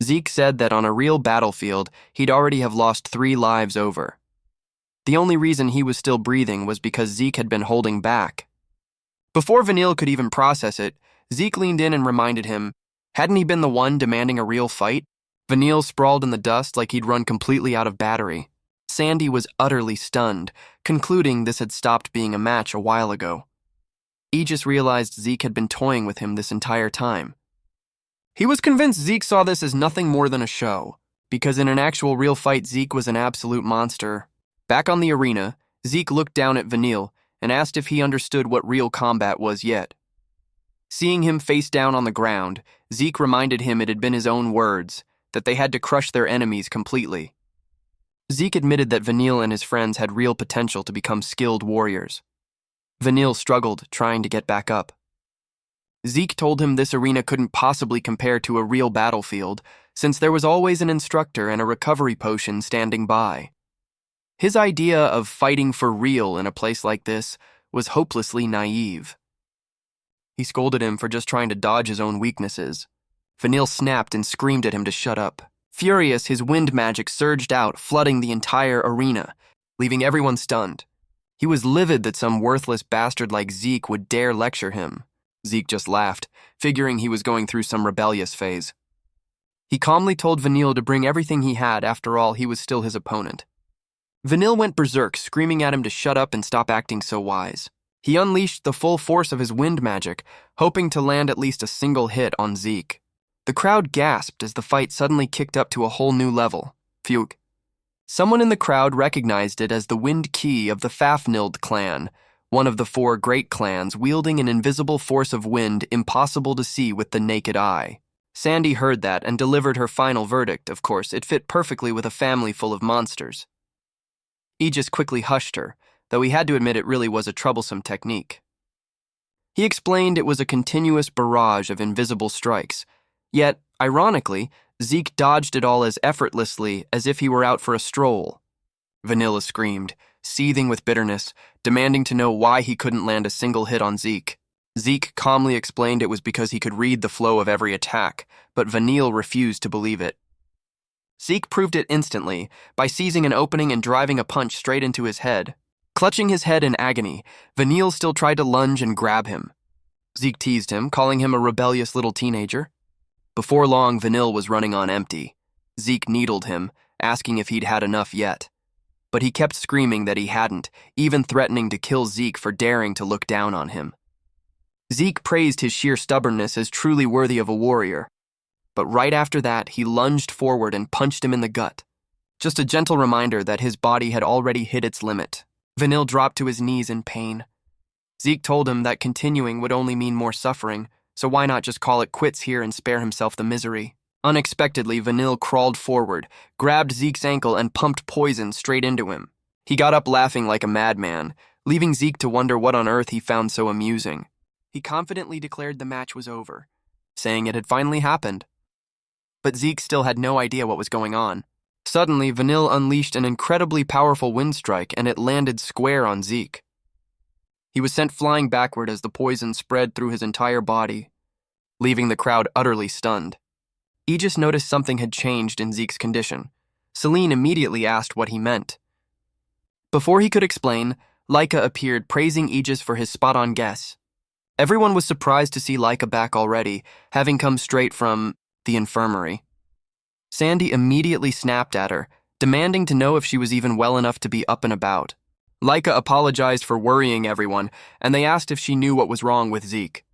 Zeke said that on a real battlefield, he'd already have lost 3 lives over. The only reason he was still breathing was because Zeke had been holding back. Before Vanille could even process it, Zeke leaned in and reminded him, hadn't he been the one demanding a real fight? Vanille sprawled in the dust like he'd run completely out of battery. Sandy was utterly stunned, concluding this had stopped being a match a while ago. Aegis realized Zeke had been toying with him this entire time. He was convinced Zeke saw this as nothing more than a show, because in an actual real fight Zeke was an absolute monster. Back on the arena, Zeke looked down at Vanille and asked if he understood what real combat was yet. Seeing him face down on the ground, Zeke reminded him it had been his own words, that they had to crush their enemies completely. Zeke admitted that Vanille and his friends had real potential to become skilled warriors. Vanille struggled, trying to get back up. Zeke told him this arena couldn't possibly compare to a real battlefield, since there was always an instructor and a recovery potion standing by. His idea of fighting for real in a place like this was hopelessly naive. He scolded him for just trying to dodge his own weaknesses. Vanille snapped and screamed at him to shut up. Furious, his wind magic surged out, flooding the entire arena, leaving everyone stunned. He was livid that some worthless bastard like Zeke would dare lecture him. Zeke just laughed, figuring he was going through some rebellious phase. He calmly told Vanille to bring everything he had, after all, he was still his opponent. Vanille went berserk, screaming at him to shut up and stop acting so wise. He unleashed the full force of his wind magic, hoping to land at least a single hit on Zeke. The crowd gasped as the fight suddenly kicked up to a whole new level. Phew. Someone in the crowd recognized it as the Wind Key of the Fafnilde clan, one of the 4 great clans wielding an invisible force of wind impossible to see with the naked eye. Sandy heard that and delivered her final verdict. Of course, it fit perfectly with a family full of monsters. Aegis quickly hushed her, though he had to admit it really was a troublesome technique. He explained it was a continuous barrage of invisible strikes, yet, ironically, Zeke dodged it all as effortlessly as if he were out for a stroll. Vanilla screamed, seething with bitterness, demanding to know why he couldn't land a single hit on Zeke. Zeke calmly explained it was because he could read the flow of every attack, but Vanille refused to believe it. Zeke proved it instantly by seizing an opening and driving a punch straight into his head. Clutching his head in agony, Vanille still tried to lunge and grab him. Zeke teased him, calling him a rebellious little teenager. Before long, Vanille was running on empty. Zeke needled him, asking if he'd had enough yet. But he kept screaming that he hadn't, even threatening to kill Zeke for daring to look down on him. Zeke praised his sheer stubbornness as truly worthy of a warrior. But right after that, he lunged forward and punched him in the gut. Just a gentle reminder that his body had already hit its limit. Vanille dropped to his knees in pain. Zeke told him that continuing would only mean more suffering, so why not just call it quits here and spare himself the misery? Unexpectedly, Vanille crawled forward, grabbed Zeke's ankle, and pumped poison straight into him. He got up laughing like a madman, leaving Zeke to wonder what on earth he found so amusing. He confidently declared the match was over, saying it had finally happened. But Zeke still had no idea what was going on. Suddenly, Vanille unleashed an incredibly powerful wind strike, and it landed square on Zeke. He was sent flying backward as the poison spread through his entire body, leaving the crowd utterly stunned. Aegis noticed something had changed in Zeke's condition. Celine immediately asked what he meant. Before he could explain, Laika appeared, praising Aegis for his spot-on guess. Everyone was surprised to see Laika back already, having come straight from the infirmary. Sandy immediately snapped at her, demanding to know if she was even well enough to be up and about. Laika apologized for worrying everyone, and they asked if she knew what was wrong with Zeke.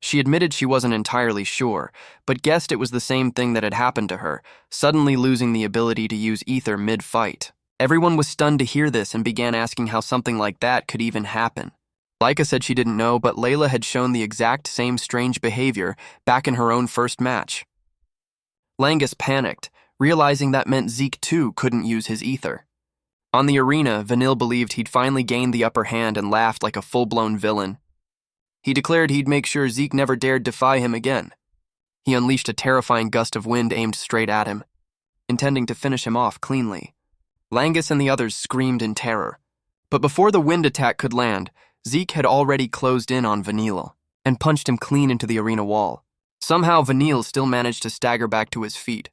She admitted she wasn't entirely sure, but guessed it was the same thing that had happened to her, suddenly losing the ability to use ether mid-fight. Everyone was stunned to hear this and began asking how something like that could even happen. Laika said she didn't know, but Layla had shown the exact same strange behavior back in her own first match. Langus panicked, realizing that meant Zeke too couldn't use his ether. On the arena, Vanille believed he'd finally gained the upper hand and laughed like a full-blown villain. He declared he'd make sure Zeke never dared defy him again. He unleashed a terrifying gust of wind aimed straight at him, intending to finish him off cleanly. Langus and the others screamed in terror. But before the wind attack could land, Zeke had already closed in on Vanille and punched him clean into the arena wall. Somehow, Vanille still managed to stagger back to his feet.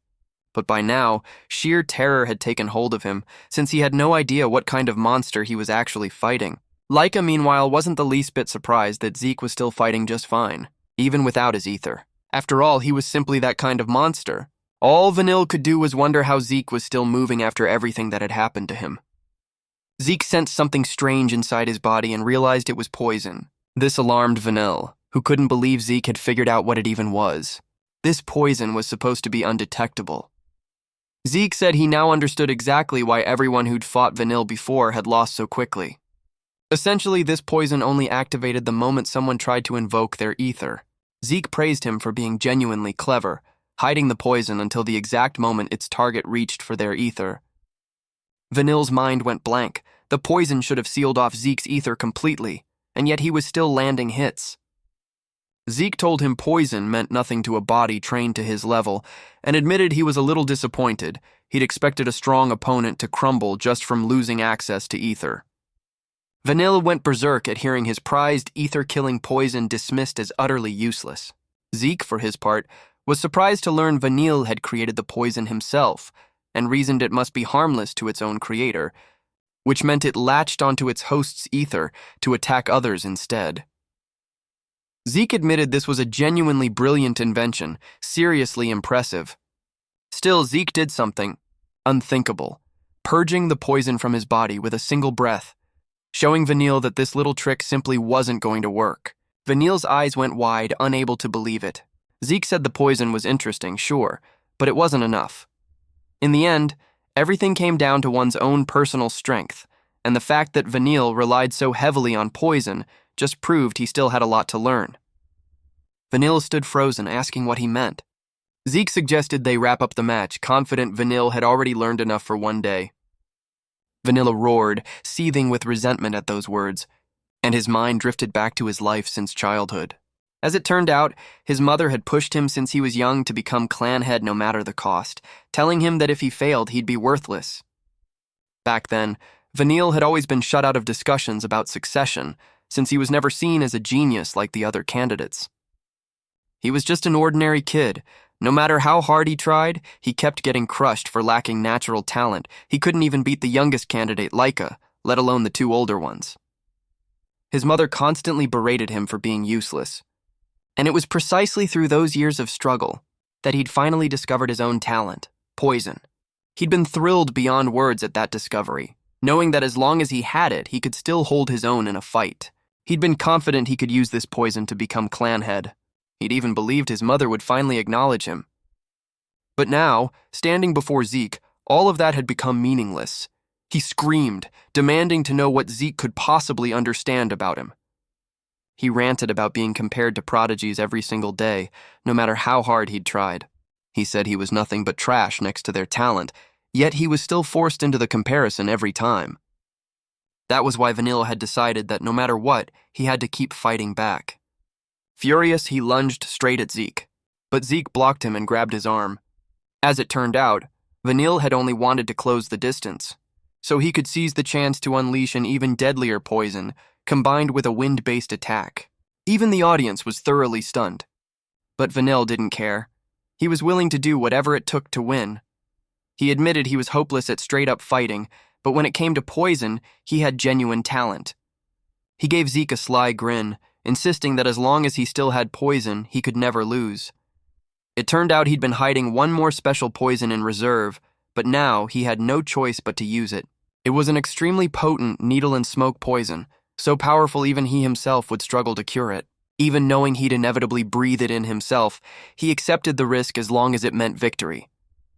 But by now, sheer terror had taken hold of him, since he had no idea what kind of monster he was actually fighting. Laika, meanwhile, wasn't the least bit surprised that Zeke was still fighting just fine, even without his ether. After all, he was simply that kind of monster. All Vanille could do was wonder how Zeke was still moving after everything that had happened to him. Zeke sensed something strange inside his body and realized it was poison. This alarmed Vanille, who couldn't believe Zeke had figured out what it even was. This poison was supposed to be undetectable. Zeke said he now understood exactly why everyone who'd fought Vanille before had lost so quickly. Essentially, this poison only activated the moment someone tried to invoke their ether. Zeke praised him for being genuinely clever, hiding the poison until the exact moment its target reached for their ether. Vanille's mind went blank. The poison should have sealed off Zeke's ether completely, and yet he was still landing hits. Zeke told him poison meant nothing to a body trained to his level, and admitted he was a little disappointed. He'd expected a strong opponent to crumble just from losing access to ether. Vanille went berserk at hearing his prized ether-killing poison dismissed as utterly useless. Zeke, for his part, was surprised to learn Vanille had created the poison himself, and reasoned it must be harmless to its own creator, which meant it latched onto its host's ether to attack others instead. Zeke admitted this was a genuinely brilliant invention, seriously impressive. Still, Zeke did something unthinkable, purging the poison from his body with a single breath, showing Vanille that this little trick simply wasn't going to work. Vanille's eyes went wide, unable to believe it. Zeke said the poison was interesting, sure, but it wasn't enough. In the end, everything came down to one's own personal strength, and the fact that Vanille relied so heavily on poison just proved he still had a lot to learn. Vanille stood frozen, asking what he meant. Zeke suggested they wrap up the match, confident Vanille had already learned enough for one day. Vanilla roared, seething with resentment at those words, and his mind drifted back to his life since childhood. As it turned out, his mother had pushed him since he was young to become clan head no matter the cost, telling him that if he failed, he'd be worthless. Back then, Vanille had always been shut out of discussions about succession, since he was never seen as a genius like the other candidates. He was just an ordinary kid. No matter how hard he tried, he kept getting crushed for lacking natural talent. He couldn't even beat the youngest candidate, Laika, let alone the two older ones. His mother constantly berated him for being useless. And it was precisely through those years of struggle that he'd finally discovered his own talent, poison. He'd been thrilled beyond words at that discovery, knowing that as long as he had it, he could still hold his own in a fight. He'd been confident he could use this poison to become clan head. He'd even believed his mother would finally acknowledge him. But now, standing before Zeke, all of that had become meaningless. He screamed, demanding to know what Zeke could possibly understand about him. He ranted about being compared to prodigies every single day, no matter how hard he'd tried. He said he was nothing but trash next to their talent, yet he was still forced into the comparison every time. That was why Vanille had decided that no matter what, he had to keep fighting back. Furious, he lunged straight at Zeke, but Zeke blocked him and grabbed his arm. As it turned out, Vanille had only wanted to close the distance, so he could seize the chance to unleash an even deadlier poison, combined with a wind-based attack. Even the audience was thoroughly stunned. But Vanille didn't care. He was willing to do whatever it took to win. He admitted he was hopeless at straight-up fighting, but when it came to poison, he had genuine talent. He gave Zeke a sly grin, insisting that as long as he still had poison, he could never lose. It turned out he'd been hiding one more special poison in reserve, but now he had no choice but to use it. It was an extremely potent needle-and-smoke poison, so powerful even he himself would struggle to cure it. Even knowing he'd inevitably breathe it in himself, he accepted the risk as long as it meant victory.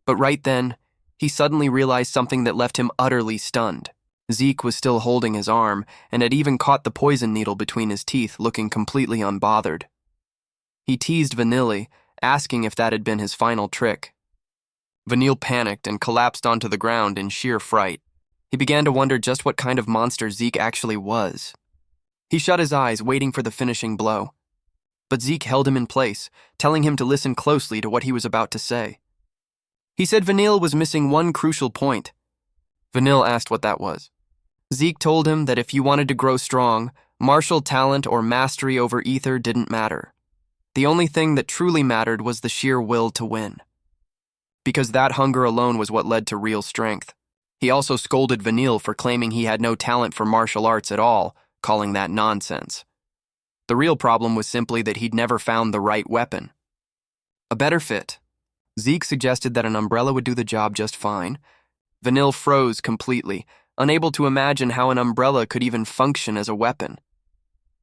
But right then, he suddenly realized something that left him utterly stunned. Zeke was still holding his arm, and had even caught the poison needle between his teeth, looking completely unbothered. He teased Vanille, asking if that had been his final trick. Vanille panicked and collapsed onto the ground in sheer fright. He began to wonder just what kind of monster Zeke actually was. He shut his eyes, waiting for the finishing blow. But Zeke held him in place, telling him to listen closely to what he was about to say. He said Vanille was missing one crucial point. Vanille asked what that was. Zeke told him that if you wanted to grow strong, martial talent or mastery over ether didn't matter. The only thing that truly mattered was the sheer will to win. because that hunger alone was what led to real strength. He also scolded Vanille for claiming he had no talent for martial arts at all, calling that nonsense. The real problem was simply that he'd never found the right weapon. A better fit. Zeke suggested that an umbrella would do the job just fine. Vanille froze completely, unable to imagine how an umbrella could even function as a weapon.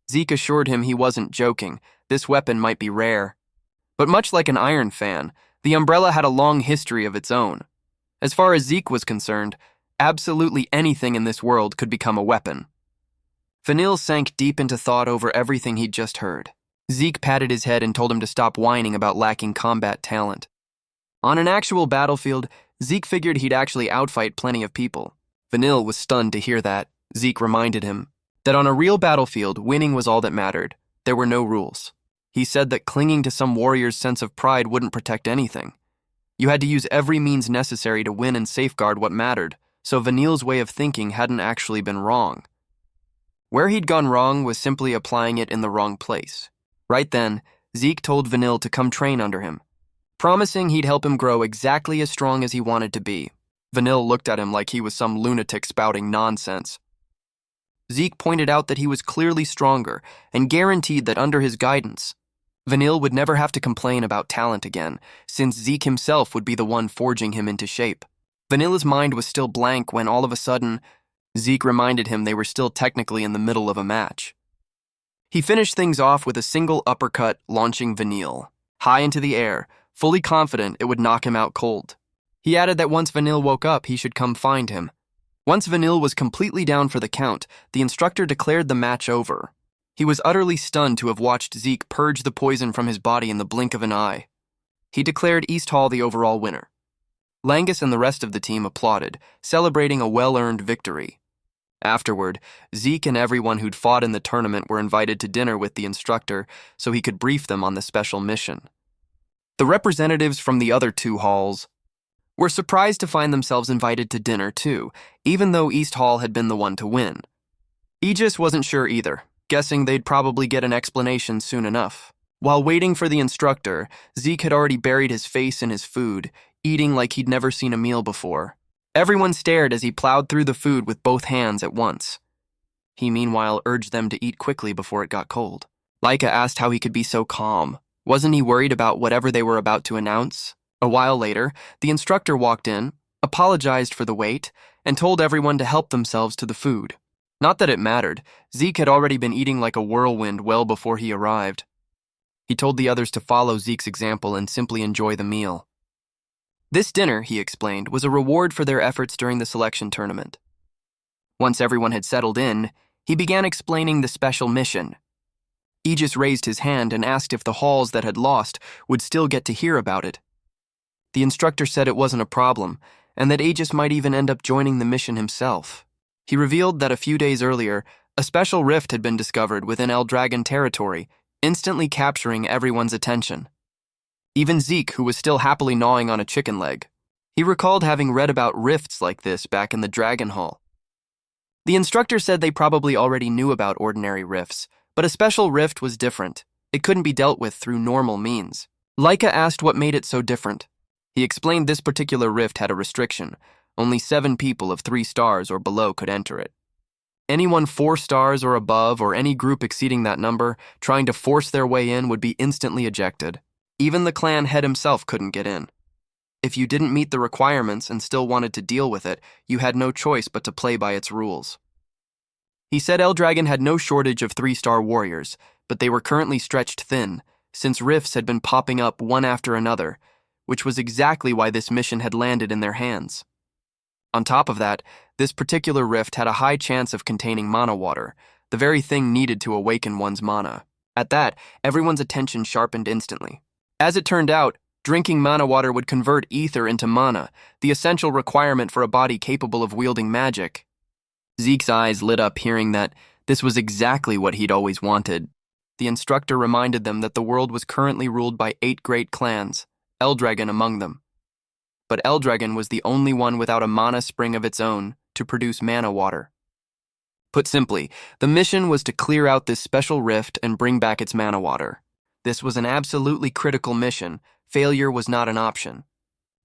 Zeke assured him he wasn't joking. This weapon might be rare. But much like an iron fan, the umbrella had a long history of its own. As far as Zeke was concerned, absolutely anything in this world could become a weapon. Vanille sank deep into thought over everything he'd just heard. Zeke patted his head and told him to stop whining about lacking combat talent. On an actual battlefield, Zeke figured he'd actually outfight plenty of people. Vanille was stunned to hear that. Zeke reminded him that on a real battlefield, winning was all that mattered. There were no rules. He said that clinging to some warrior's sense of pride wouldn't protect anything. You had to use every means necessary to win and safeguard what mattered, so Vanille's way of thinking hadn't actually been wrong. Where he'd gone wrong was simply applying it in the wrong place. Right then, Zeke told Vanille to come train under him, promising he'd help him grow exactly as strong as he wanted to be. Vanille looked at him like he was some lunatic spouting nonsense. Zeke pointed out that he was clearly stronger and guaranteed that under his guidance, Vanille would never have to complain about talent again, since Zeke himself would be the one forging him into shape. Vanille's mind was still blank when all of a sudden, Zeke reminded him they were still technically in the middle of a match. He finished things off with a single uppercut, launching Vanille high into the air, fully confident it would knock him out cold. He added that once Vanille woke up, he should come find him. Once Vanille was completely down for the count, the instructor declared the match over. He was utterly stunned to have watched Zeke purge the poison from his body in the blink of an eye. He declared East Hall the overall winner. Langus and the rest of the team applauded, celebrating a well-earned victory. Afterward, Zeke and everyone who'd fought in the tournament were invited to dinner with the instructor so he could brief them on the special mission. The representatives from the other two halls were surprised to find themselves invited to dinner too, even though East Hall had been the one to win. Aegis wasn't sure either, guessing they'd probably get an explanation soon enough. While waiting for the instructor, Zeke had already buried his face in his food, eating like he'd never seen a meal before. Everyone stared as he plowed through the food with both hands at once. He meanwhile urged them to eat quickly before it got cold. Laika asked how he could be so calm. Wasn't he worried about whatever they were about to announce? A while later, the instructor walked in, apologized for the wait, and told everyone to help themselves to the food. Not that it mattered. Zeke had already been eating like a whirlwind well before he arrived. He told the others to follow Zeke's example and simply enjoy the meal. This dinner, he explained, was a reward for their efforts during the selection tournament. Once everyone had settled in, he began explaining the special mission. Aegis raised his hand and asked if the halls that had lost would still get to hear about it. The instructor said it wasn't a problem, and that Aegis might even end up joining the mission himself. He revealed that a few days earlier, a special rift had been discovered within Eldragon territory, instantly capturing everyone's attention. Even Zeke, who was still happily gnawing on a chicken leg. He recalled having read about rifts like this back in the Dragon Hall. The instructor said they probably already knew about ordinary rifts, but a special rift was different. It couldn't be dealt with through normal means. Laika asked what made it so different. He explained this particular rift had a restriction. Only 7 people of 3 stars or below could enter it. Anyone 4 stars or above, or any group exceeding that number, trying to force their way in would be instantly ejected. Even the clan head himself couldn't get in. If you didn't meet the requirements and still wanted to deal with it, you had no choice but to play by its rules. He said Eldragon had no shortage of 3-star warriors, but they were currently stretched thin, since rifts had been popping up one after another, which was exactly why this mission had landed in their hands. On top of that, this particular rift had a high chance of containing mana water, the very thing needed to awaken one's mana. At that, everyone's attention sharpened instantly. As it turned out, drinking mana water would convert ether into mana, the essential requirement for a body capable of wielding magic. Zeke's eyes lit up hearing that this was exactly what he'd always wanted. The instructor reminded them that the world was currently ruled by 8 great clans, Eldragon among them. But Eldragon was the only one without a mana spring of its own to produce mana water. Put simply, the mission was to clear out this special rift and bring back its mana water. This was an absolutely critical mission. Failure was not an option.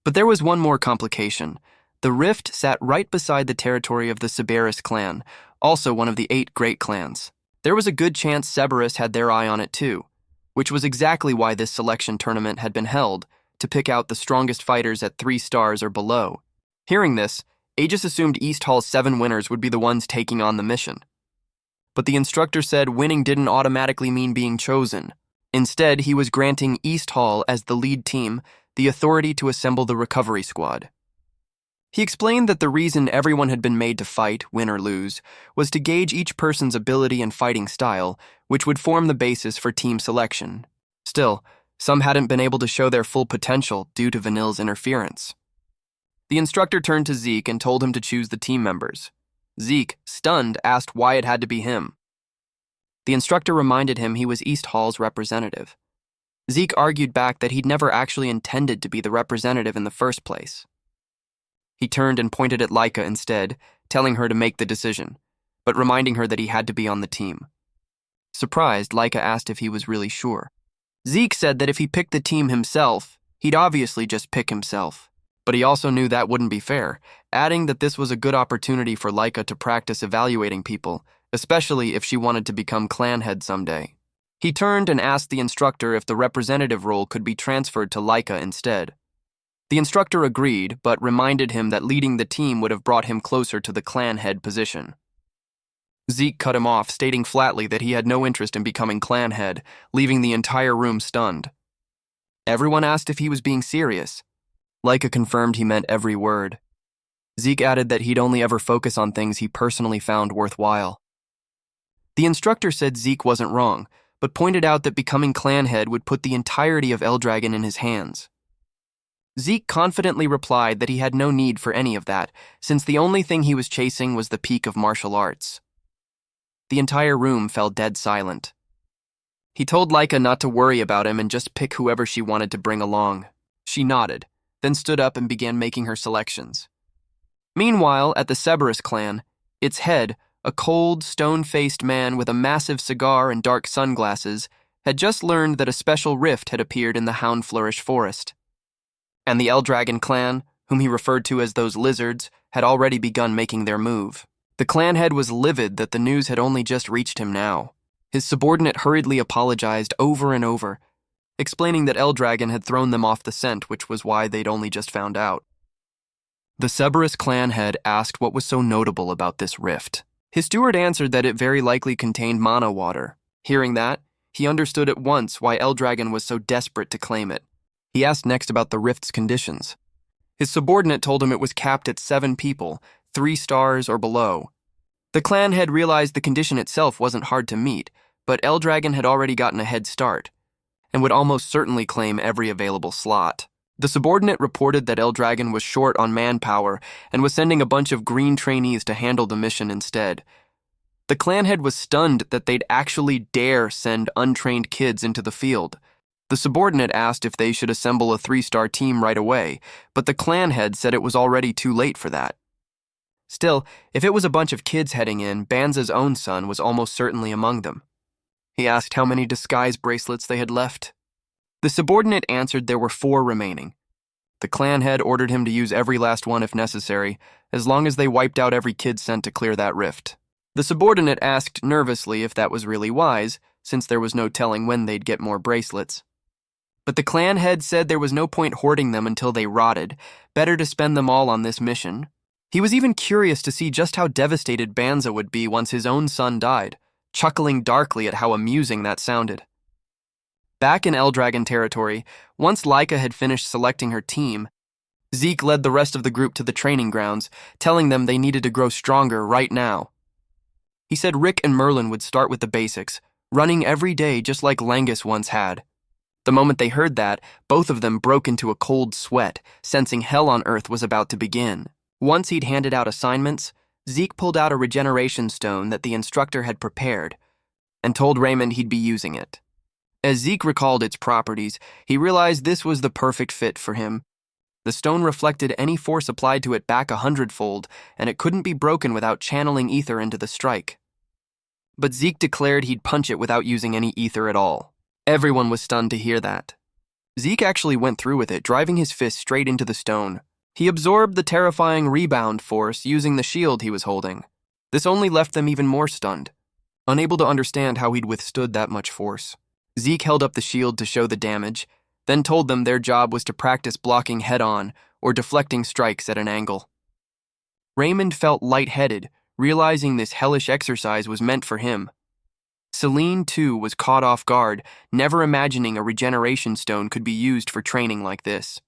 But there was one more complication. The rift sat right beside the territory of the Cerberus clan, also one of the 8 great clans. There was a good chance Cerberus had their eye on it too, which was exactly why this selection tournament had been held, to pick out the strongest fighters at 3 stars or below. Hearing this, Aegis assumed East Hall's 7 winners would be the ones taking on the mission. But the instructor said winning didn't automatically mean being chosen. Instead, he was granting East Hall, as the lead team, the authority to assemble the recovery squad. He explained that the reason everyone had been made to fight, win or lose, was to gauge each person's ability and fighting style, which would form the basis for team selection. Still, some hadn't been able to show their full potential due to Vanille's interference. The instructor turned to Zeke and told him to choose the team members. Zeke, stunned, asked why it had to be him. The instructor reminded him he was East Hall's representative. Zeke argued back that he'd never actually intended to be the representative in the first place. He turned and pointed at Laika instead, telling her to make the decision, but reminding her that he had to be on the team. Surprised, Laika asked if he was really sure. Zeke said that if he picked the team himself, he'd obviously just pick himself. But he also knew that wouldn't be fair, adding that this was a good opportunity for Laika to practice evaluating people, especially if she wanted to become clan head someday. He turned and asked the instructor if the representative role could be transferred to Laika instead. The instructor agreed, but reminded him that leading the team would have brought him closer to the clan head position. Zeke cut him off, stating flatly that he had no interest in becoming clan head, leaving the entire room stunned. Everyone asked if he was being serious. Laika confirmed he meant every word. Zeke added that he'd only ever focus on things he personally found worthwhile. The instructor said Zeke wasn't wrong, but pointed out that becoming clan head would put the entirety of Eldragon in his hands. Zeke confidently replied that he had no need for any of that, since the only thing he was chasing was the peak of martial arts. The entire room fell dead silent. He told Laika not to worry about him and just pick whoever she wanted to bring along. She nodded, then stood up and began making her selections. Meanwhile, at the Cerberus clan, its head, a cold, stone-faced man with a massive cigar and dark sunglasses, had just learned that a special rift had appeared in the Houndflourish forest. And the Eldragon clan, whom he referred to as those lizards, had already begun making their move. The clan head was livid that the news had only just reached him now. His subordinate hurriedly apologized over and over, explaining that Eldragon had thrown them off the scent, which was why they'd only just found out. The Cerberus clan head asked what was so notable about this rift. His steward answered that it very likely contained mana water. Hearing that, he understood at once why Eldragon was so desperate to claim it. He asked next about the rift's conditions. His subordinate told him it was capped at 7 people, 3 stars or below. The clan head realized the condition itself wasn't hard to meet, but Eldragon had already gotten a head start, and would almost certainly claim every available slot. The subordinate reported that Eldragon was short on manpower and was sending a bunch of green trainees to handle the mission instead. The clan head was stunned that they'd actually dare send untrained kids into the field. The subordinate asked if they should assemble a 3-star team right away, but the clan head said it was already too late for that. Still, if it was a bunch of kids heading in, Banza's own son was almost certainly among them. He asked how many disguise bracelets they had left. The subordinate answered there were 4 remaining. The clan head ordered him to use every last one if necessary, as long as they wiped out every kid sent to clear that rift. The subordinate asked nervously if that was really wise, since there was no telling when they'd get more bracelets. But the clan head said there was no point hoarding them until they rotted, better to spend them all on this mission. He was even curious to see just how devastated Banza would be once his own son died, chuckling darkly at how amusing that sounded. Back in Eldragon territory, once Laika had finished selecting her team, Zeke led the rest of the group to the training grounds, telling them they needed to grow stronger right now. He said Rick and Merlin would start with the basics, running every day just like Langus once had. The moment they heard that, both of them broke into a cold sweat, sensing hell on earth was about to begin. Once he'd handed out assignments, Zeke pulled out a regeneration stone that the instructor had prepared, and told Raymond he'd be using it. As Zeke recalled its properties, he realized this was the perfect fit for him. The stone reflected any force applied to it back 100-fold, and it couldn't be broken without channeling ether into the strike. But Zeke declared he'd punch it without using any ether at all. Everyone was stunned to hear that. Zeke actually went through with it, driving his fist straight into the stone. He absorbed the terrifying rebound force using the shield he was holding. This only left them even more stunned, unable to understand how he'd withstood that much force. Zeke held up the shield to show the damage, then told them their job was to practice blocking head-on or deflecting strikes at an angle. Raymond felt lightheaded, realizing this hellish exercise was meant for him. Celine, too, was caught off guard, never imagining a regeneration stone could be used for training like this.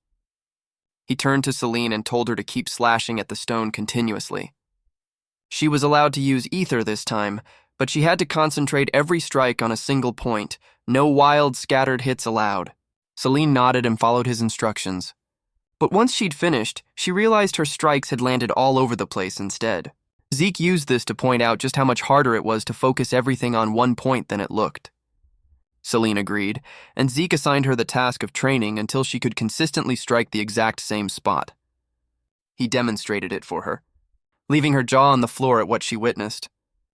He turned to Celine and told her to keep slashing at the stone continuously. She was allowed to use ether this time, but she had to concentrate every strike on a single point, no wild, scattered hits allowed. Celine nodded and followed his instructions. But once she'd finished, she realized her strikes had landed all over the place instead. Zeke used this to point out just how much harder it was to focus everything on one point than it looked. Celine agreed, and Zeke assigned her the task of training until she could consistently strike the exact same spot. He demonstrated it for her, leaving her jaw on the floor at what she witnessed.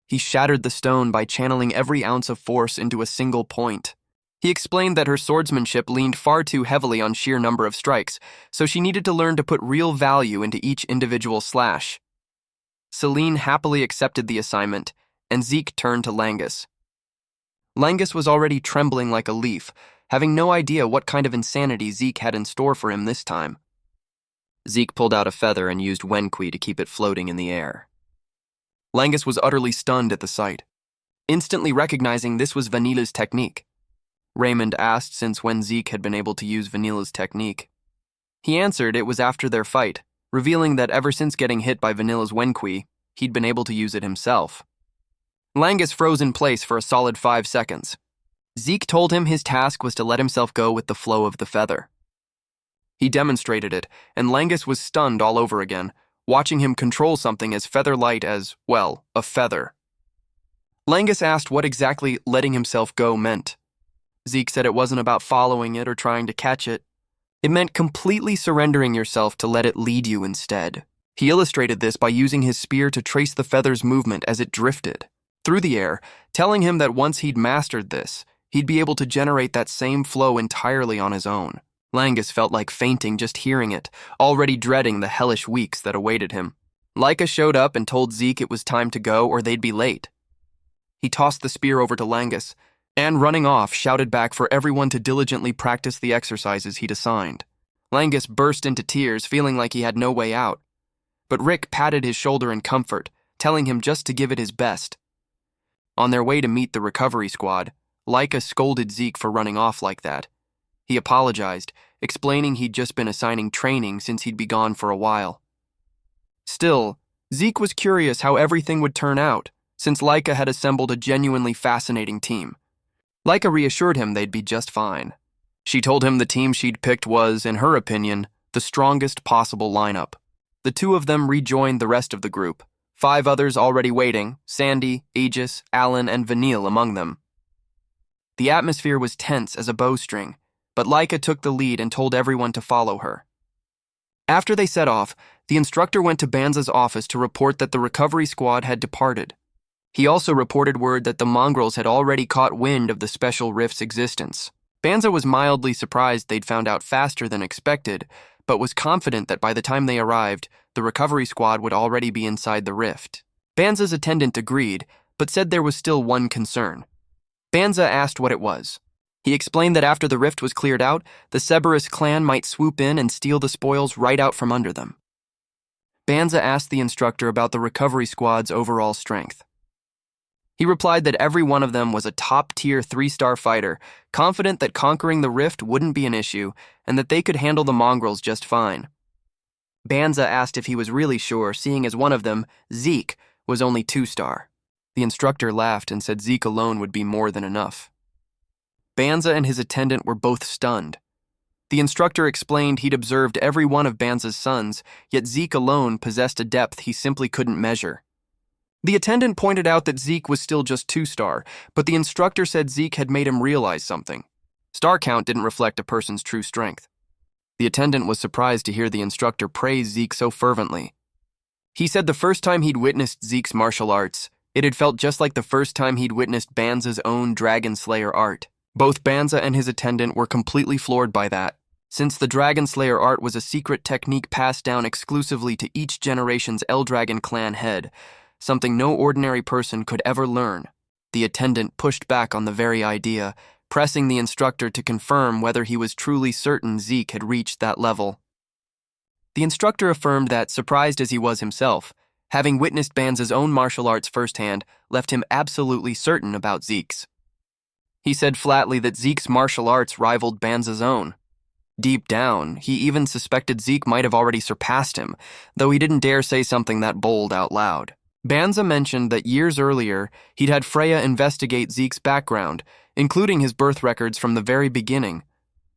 He shattered the stone by channeling every ounce of force into a single point. He explained that her swordsmanship leaned far too heavily on sheer number of strikes, so she needed to learn to put real value into each individual slash. Celine happily accepted the assignment, and Zeke turned to Langus. Langus was already trembling like a leaf, having no idea what kind of insanity Zeke had in store for him this time. Zeke pulled out a feather and used Wenqui to keep it floating in the air. Langus was utterly stunned at the sight, instantly recognizing this was Vanila's technique. Raymond asked since when Zeke had been able to use Vanila's technique. He answered it was after their fight, revealing that ever since getting hit by Vanila's Wenqui, he'd been able to use it himself. Langus froze in place for a solid 5 seconds. Zeke told him his task was to let himself go with the flow of the feather. He demonstrated it, and Langus was stunned all over again, watching him control something as feather-light as, well, a feather. Langus asked what exactly letting himself go meant. Zeke said it wasn't about following it or trying to catch it. It meant completely surrendering yourself to let it lead you instead. He illustrated this by using his spear to trace the feather's movement as it drifted through the air, telling him that once he'd mastered this, he'd be able to generate that same flow entirely on his own. Langus felt like fainting just hearing it, already dreading the hellish weeks that awaited him. Laika showed up and told Zeke it was time to go or they'd be late. He tossed the spear over to Langus, and running off, shouted back for everyone to diligently practice the exercises he'd assigned. Langus burst into tears, feeling like he had no way out. But Rick patted his shoulder in comfort, telling him just to give it his best. On their way to meet the recovery squad, Laika scolded Zeke for running off like that. He apologized, explaining he'd just been assigning training since he'd be gone for a while. Still, Zeke was curious how everything would turn out, since Laika had assembled a genuinely fascinating team. Laika reassured him they'd be just fine. She told him the team she'd picked was, in her opinion, the strongest possible lineup. The two of them rejoined the rest of the group, 5 others already waiting, Sandy, Aegis, Alan, and Vanille among them. The atmosphere was tense as a bowstring, but Laika took the lead and told everyone to follow her. After they set off, the instructor went to Banza's office to report that the recovery squad had departed. He also reported word that the mongrels had already caught wind of the special rift's existence. Banza was mildly surprised they'd found out faster than expected, but was confident that by the time they arrived, the recovery squad would already be inside the rift. Banza's attendant agreed, but said there was still one concern. Banza asked what it was. He explained that after the rift was cleared out, the Cerberus clan might swoop in and steal the spoils right out from under them. Banza asked the instructor about the recovery squad's overall strength. He replied that every one of them was a top-tier 3-star fighter, confident that conquering the rift wouldn't be an issue, and that they could handle the mongrels just fine. Banza asked if he was really sure, seeing as one of them, Zeke, was only 2-star. The instructor laughed and said Zeke alone would be more than enough. Banza and his attendant were both stunned. The instructor explained he'd observed every one of Banza's sons, yet Zeke alone possessed a depth he simply couldn't measure. The attendant pointed out that Zeke was still just 2-star, but the instructor said Zeke had made him realize something. Star count didn't reflect a person's true strength. The attendant was surprised to hear the instructor praise Zeke so fervently. He said the first time he'd witnessed Zeke's martial arts, it had felt just like the first time he'd witnessed Banza's own Dragon Slayer art. Both Banza and his attendant were completely floored by that. Since the Dragon Slayer art was a secret technique passed down exclusively to each generation's Eldragon clan head, something no ordinary person could ever learn, the attendant pushed back on the very idea, pressing the instructor to confirm whether he was truly certain Zeke had reached that level. The instructor affirmed that, surprised as he was himself, having witnessed Banza's own martial arts firsthand left him absolutely certain about Zeke's. He said flatly that Zeke's martial arts rivaled Banza's own. Deep down, he even suspected Zeke might have already surpassed him, though he didn't dare say something that bold out loud. Banza mentioned that years earlier, he'd had Freya investigate Zeke's background, including his birth records from the very beginning,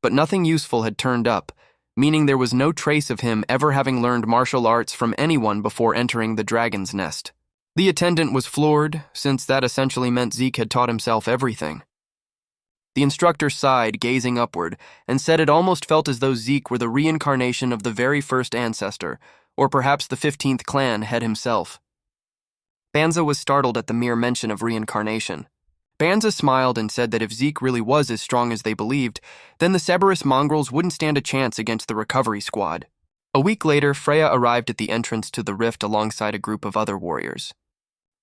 but nothing useful had turned up, meaning there was no trace of him ever having learned martial arts from anyone before entering the Dragon's Nest. The attendant was floored, since that essentially meant Zeke had taught himself everything. The instructor sighed, gazing upward, and said it almost felt as though Zeke were the reincarnation of the very first ancestor, or perhaps the 15th clan head himself. Banza was startled at the mere mention of reincarnation. Banza smiled and said that if Zeke really was as strong as they believed, then the Cerberus mongrels wouldn't stand a chance against the recovery squad. A week later, Freya arrived at the entrance to the rift alongside a group of other warriors.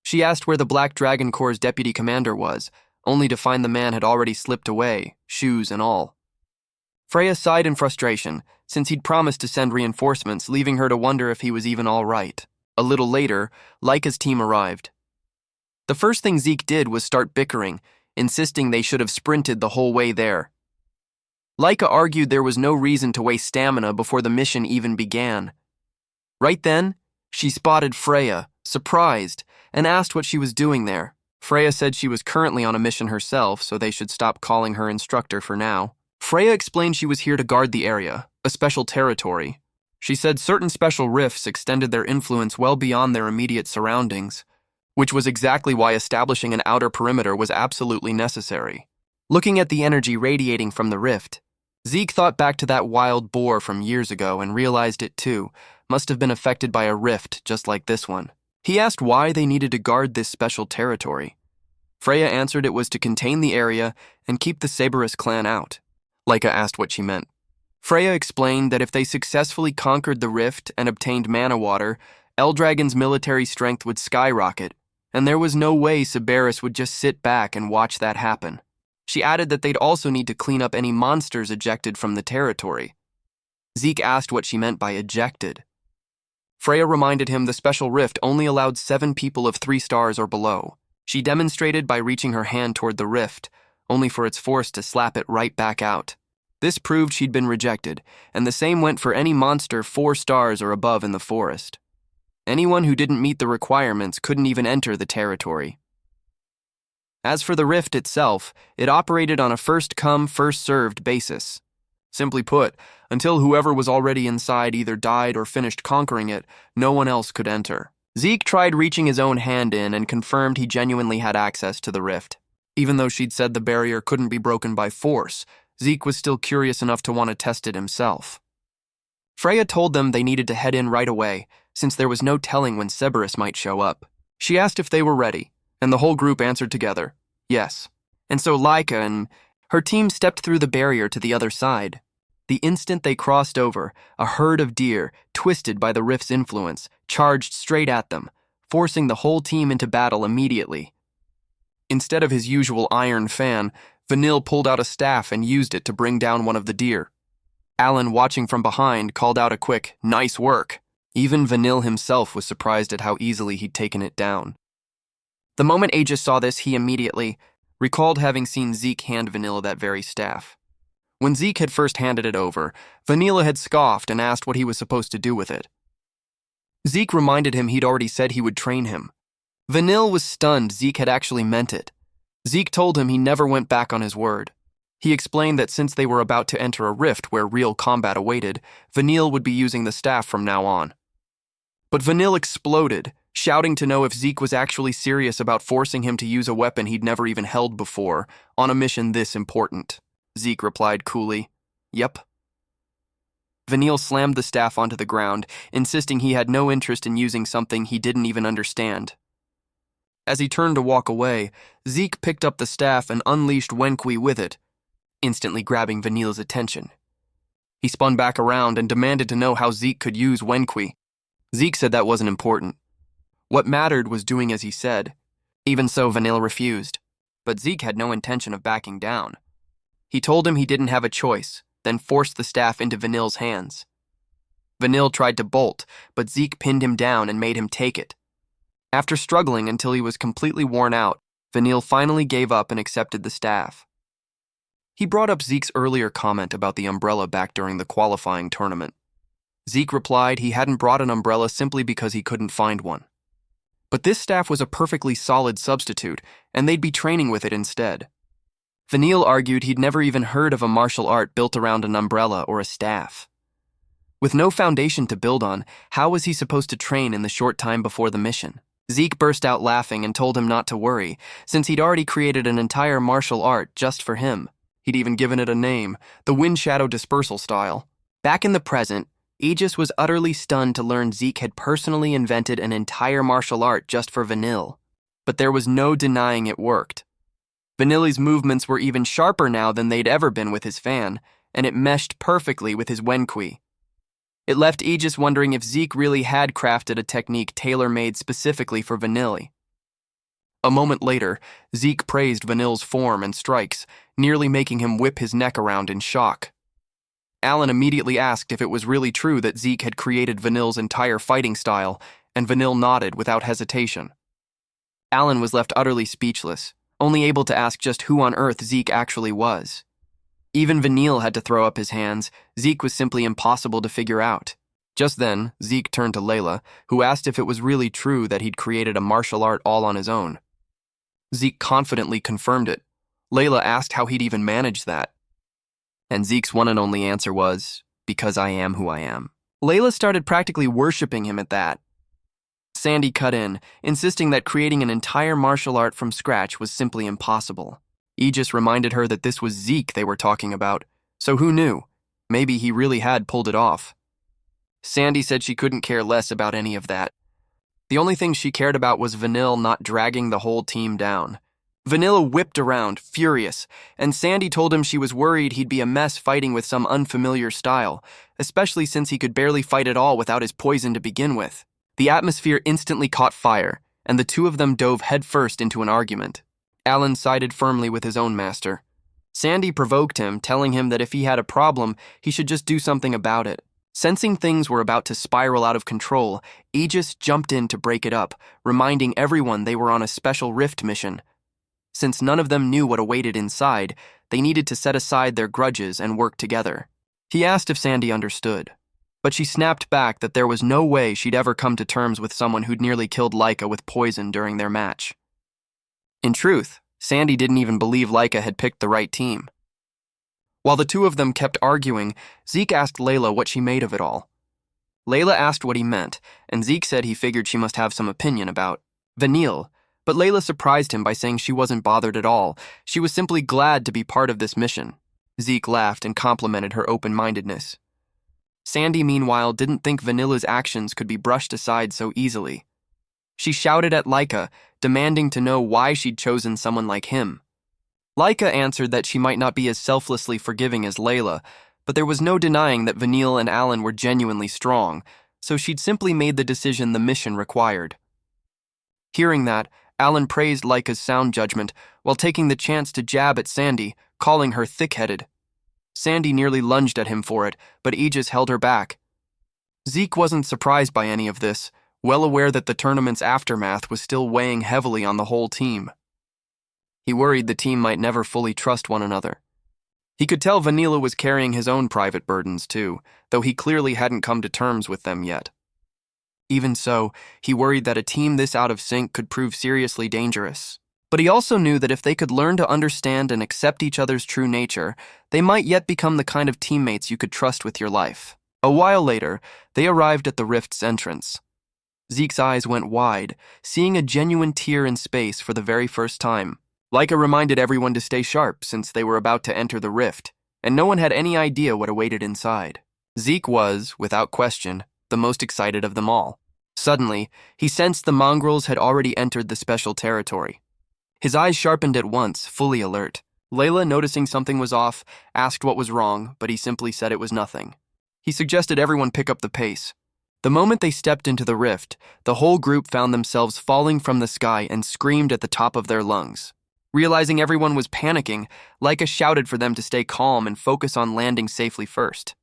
She asked where the Black Dragon Corps' deputy commander was, only to find the man had already slipped away, shoes and all. Freya sighed in frustration, since he'd promised to send reinforcements, leaving her to wonder if he was even all right. A little later, Laika's team arrived. The first thing Zeke did was start bickering, insisting they should have sprinted the whole way there. Laika argued there was no reason to waste stamina before the mission even began. Right then, she spotted Freya, surprised, and asked what she was doing there. Freya said she was currently on a mission herself, so they should stop calling her instructor for now. Freya explained she was here to guard the area, a special territory. She said certain special rifts extended their influence well beyond their immediate surroundings, which was exactly why establishing an outer perimeter was absolutely necessary. Looking at the energy radiating from the rift, Zeke thought back to that wild boar from years ago and realized it too must have been affected by a rift just like this one. He asked why they needed to guard this special territory. Freya answered it was to contain the area and keep the Cerberus clan out. Laika asked what she meant. Freya explained that if they successfully conquered the rift and obtained mana water, Eldragon's military strength would skyrocket, and there was no way Cerberus would just sit back and watch that happen. She added that they'd also need to clean up any monsters ejected from the territory. Zeke asked what she meant by ejected. Freya reminded him the special rift only allowed 7 people of 3 stars or below. She demonstrated by reaching her hand toward the rift, only for its force to slap it right back out. This proved she'd been rejected, and the same went for any monster 4 stars or above in the forest. Anyone who didn't meet the requirements couldn't even enter the territory. As for the rift itself, it operated on a first-come, first-served basis. Simply put, until whoever was already inside either died or finished conquering it, no one else could enter. Zeke tried reaching his own hand in and confirmed he genuinely had access to the rift. Even though she'd said the barrier couldn't be broken by force, Zeke was still curious enough to want to test it himself. Freya told them they needed to head in right away, since there was no telling when Cerberus might show up. She asked if they were ready, and the whole group answered together, yes. And so Laika and her team stepped through the barrier to the other side. The instant they crossed over, a herd of deer, twisted by the rift's influence, charged straight at them, forcing the whole team into battle immediately. Instead of his usual iron fan, Vanille pulled out a staff and used it to bring down one of the deer. Alan, watching from behind, called out a quick, "Nice work." Even Vanille himself was surprised at how easily he'd taken it down. The moment Aegis saw this, he immediately recalled having seen Zeke hand Vanilla that very staff. When Zeke had first handed it over, Vanilla had scoffed and asked what he was supposed to do with it. Zeke reminded him he'd already said he would train him. Vanille was stunned Zeke had actually meant it. Zeke told him he never went back on his word. He explained that since they were about to enter a rift where real combat awaited, Vanille would be using the staff from now on. But Vanille exploded, shouting to know if Zeke was actually serious about forcing him to use a weapon he'd never even held before, on a mission this important. Zeke replied coolly, "Yep." Vanille slammed the staff onto the ground, insisting he had no interest in using something he didn't even understand. As he turned to walk away, Zeke picked up the staff and unleashed Wenqui with it, instantly grabbing Vanille's attention. He spun back around and demanded to know how Zeke could use Wenqui. Zeke said that wasn't important. What mattered was doing as he said. Even so, Vanille refused, but Zeke had no intention of backing down. He told him he didn't have a choice, then forced the staff into Vanille's hands. Vanille tried to bolt, but Zeke pinned him down and made him take it. After struggling until he was completely worn out, Vanille finally gave up and accepted the staff. He brought up Zeke's earlier comment about the umbrella back during the qualifying tournament. Zeke replied he hadn't brought an umbrella simply because he couldn't find one. But this staff was a perfectly solid substitute, and they'd be training with it instead. Vanille argued he'd never even heard of a martial art built around an umbrella or a staff. With no foundation to build on, how was he supposed to train in the short time before the mission? Zeke burst out laughing and told him not to worry, since he'd already created an entire martial art just for him. He'd even given it a name, the Wind Shadow Dispersal style. Back in the present, Aegis was utterly stunned to learn Zeke had personally invented an entire martial art just for Vanille. But there was no denying it worked. Vanille's movements were even sharper now than they'd ever been with his fan, and it meshed perfectly with his Wenqui. It left Aegis wondering if Zeke really had crafted a technique tailor-made specifically for Vanille. A moment later, Zeke praised Vanille's form and strikes, nearly making him whip his neck around in shock. Alan immediately asked if it was really true that Zeke had created Vanille's entire fighting style, and Vanille nodded without hesitation. Alan was left utterly speechless, only able to ask just who on earth Zeke actually was. Even Vanille had to throw up his hands. Zeke was simply impossible to figure out. Just then, Zeke turned to Layla, who asked if it was really true that he'd created a martial art all on his own. Zeke confidently confirmed it. Layla asked how he'd even managed that. And Zeke's one and only answer was, because I am who I am. Layla started practically worshipping him at that. Sandy cut in, insisting that creating an entire martial art from scratch was simply impossible. Aegis reminded her that this was Zeke they were talking about, so who knew? Maybe he really had pulled it off. Sandy said she couldn't care less about any of that. The only thing she cared about was Vanille not dragging the whole team down. Vanilla whipped around, furious, and Sandy told him she was worried he'd be a mess fighting with some unfamiliar style, especially since he could barely fight at all without his poison to begin with. The atmosphere instantly caught fire, and the two of them dove headfirst into an argument. Alan sided firmly with his own master. Sandy provoked him, telling him that if he had a problem, he should just do something about it. Sensing things were about to spiral out of control, Aegis jumped in to break it up, reminding everyone they were on a special rift mission. Since none of them knew what awaited inside, they needed to set aside their grudges and work together. He asked if Sandy understood, but she snapped back that there was no way she'd ever come to terms with someone who'd nearly killed Laika with poison during their match. In truth, Sandy didn't even believe Laika had picked the right team. While the two of them kept arguing, Zeke asked Layla what she made of it all. Layla asked what he meant, and Zeke said he figured she must have some opinion about Vanille, but Layla surprised him by saying she wasn't bothered at all. She was simply glad to be part of this mission. Zeke laughed and complimented her open-mindedness. Sandy, meanwhile, didn't think Vanilla's actions could be brushed aside so easily. She shouted at Laika, demanding to know why she'd chosen someone like him. Laika answered that she might not be as selflessly forgiving as Layla, but there was no denying that Vanille and Alan were genuinely strong, so she'd simply made the decision the mission required. Hearing that, Alan praised Laika's sound judgment while taking the chance to jab at Sandy, calling her thick-headed. Sandy nearly lunged at him for it, but Aegis held her back. Zeke wasn't surprised by any of this, well aware that the tournament's aftermath was still weighing heavily on the whole team. He worried the team might never fully trust one another. He could tell Vanilla was carrying his own private burdens too, though he clearly hadn't come to terms with them yet. Even so, he worried that a team this out of sync could prove seriously dangerous. But he also knew that if they could learn to understand and accept each other's true nature, they might yet become the kind of teammates you could trust with your life. A while later, they arrived at the rift's entrance. Zeke's eyes went wide, seeing a genuine tear in space for the very first time. Laika reminded everyone to stay sharp since they were about to enter the rift, and no one had any idea what awaited inside. Zeke was, without question, the most excited of them all. Suddenly, he sensed the mongrels had already entered the special territory. His eyes sharpened at once, fully alert. Layla, noticing something was off, asked what was wrong, but he simply said it was nothing. He suggested everyone pick up the pace. The moment they stepped into the rift, the whole group found themselves falling from the sky and screamed at the top of their lungs. Realizing everyone was panicking, Laika shouted for them to stay calm and focus on landing safely first.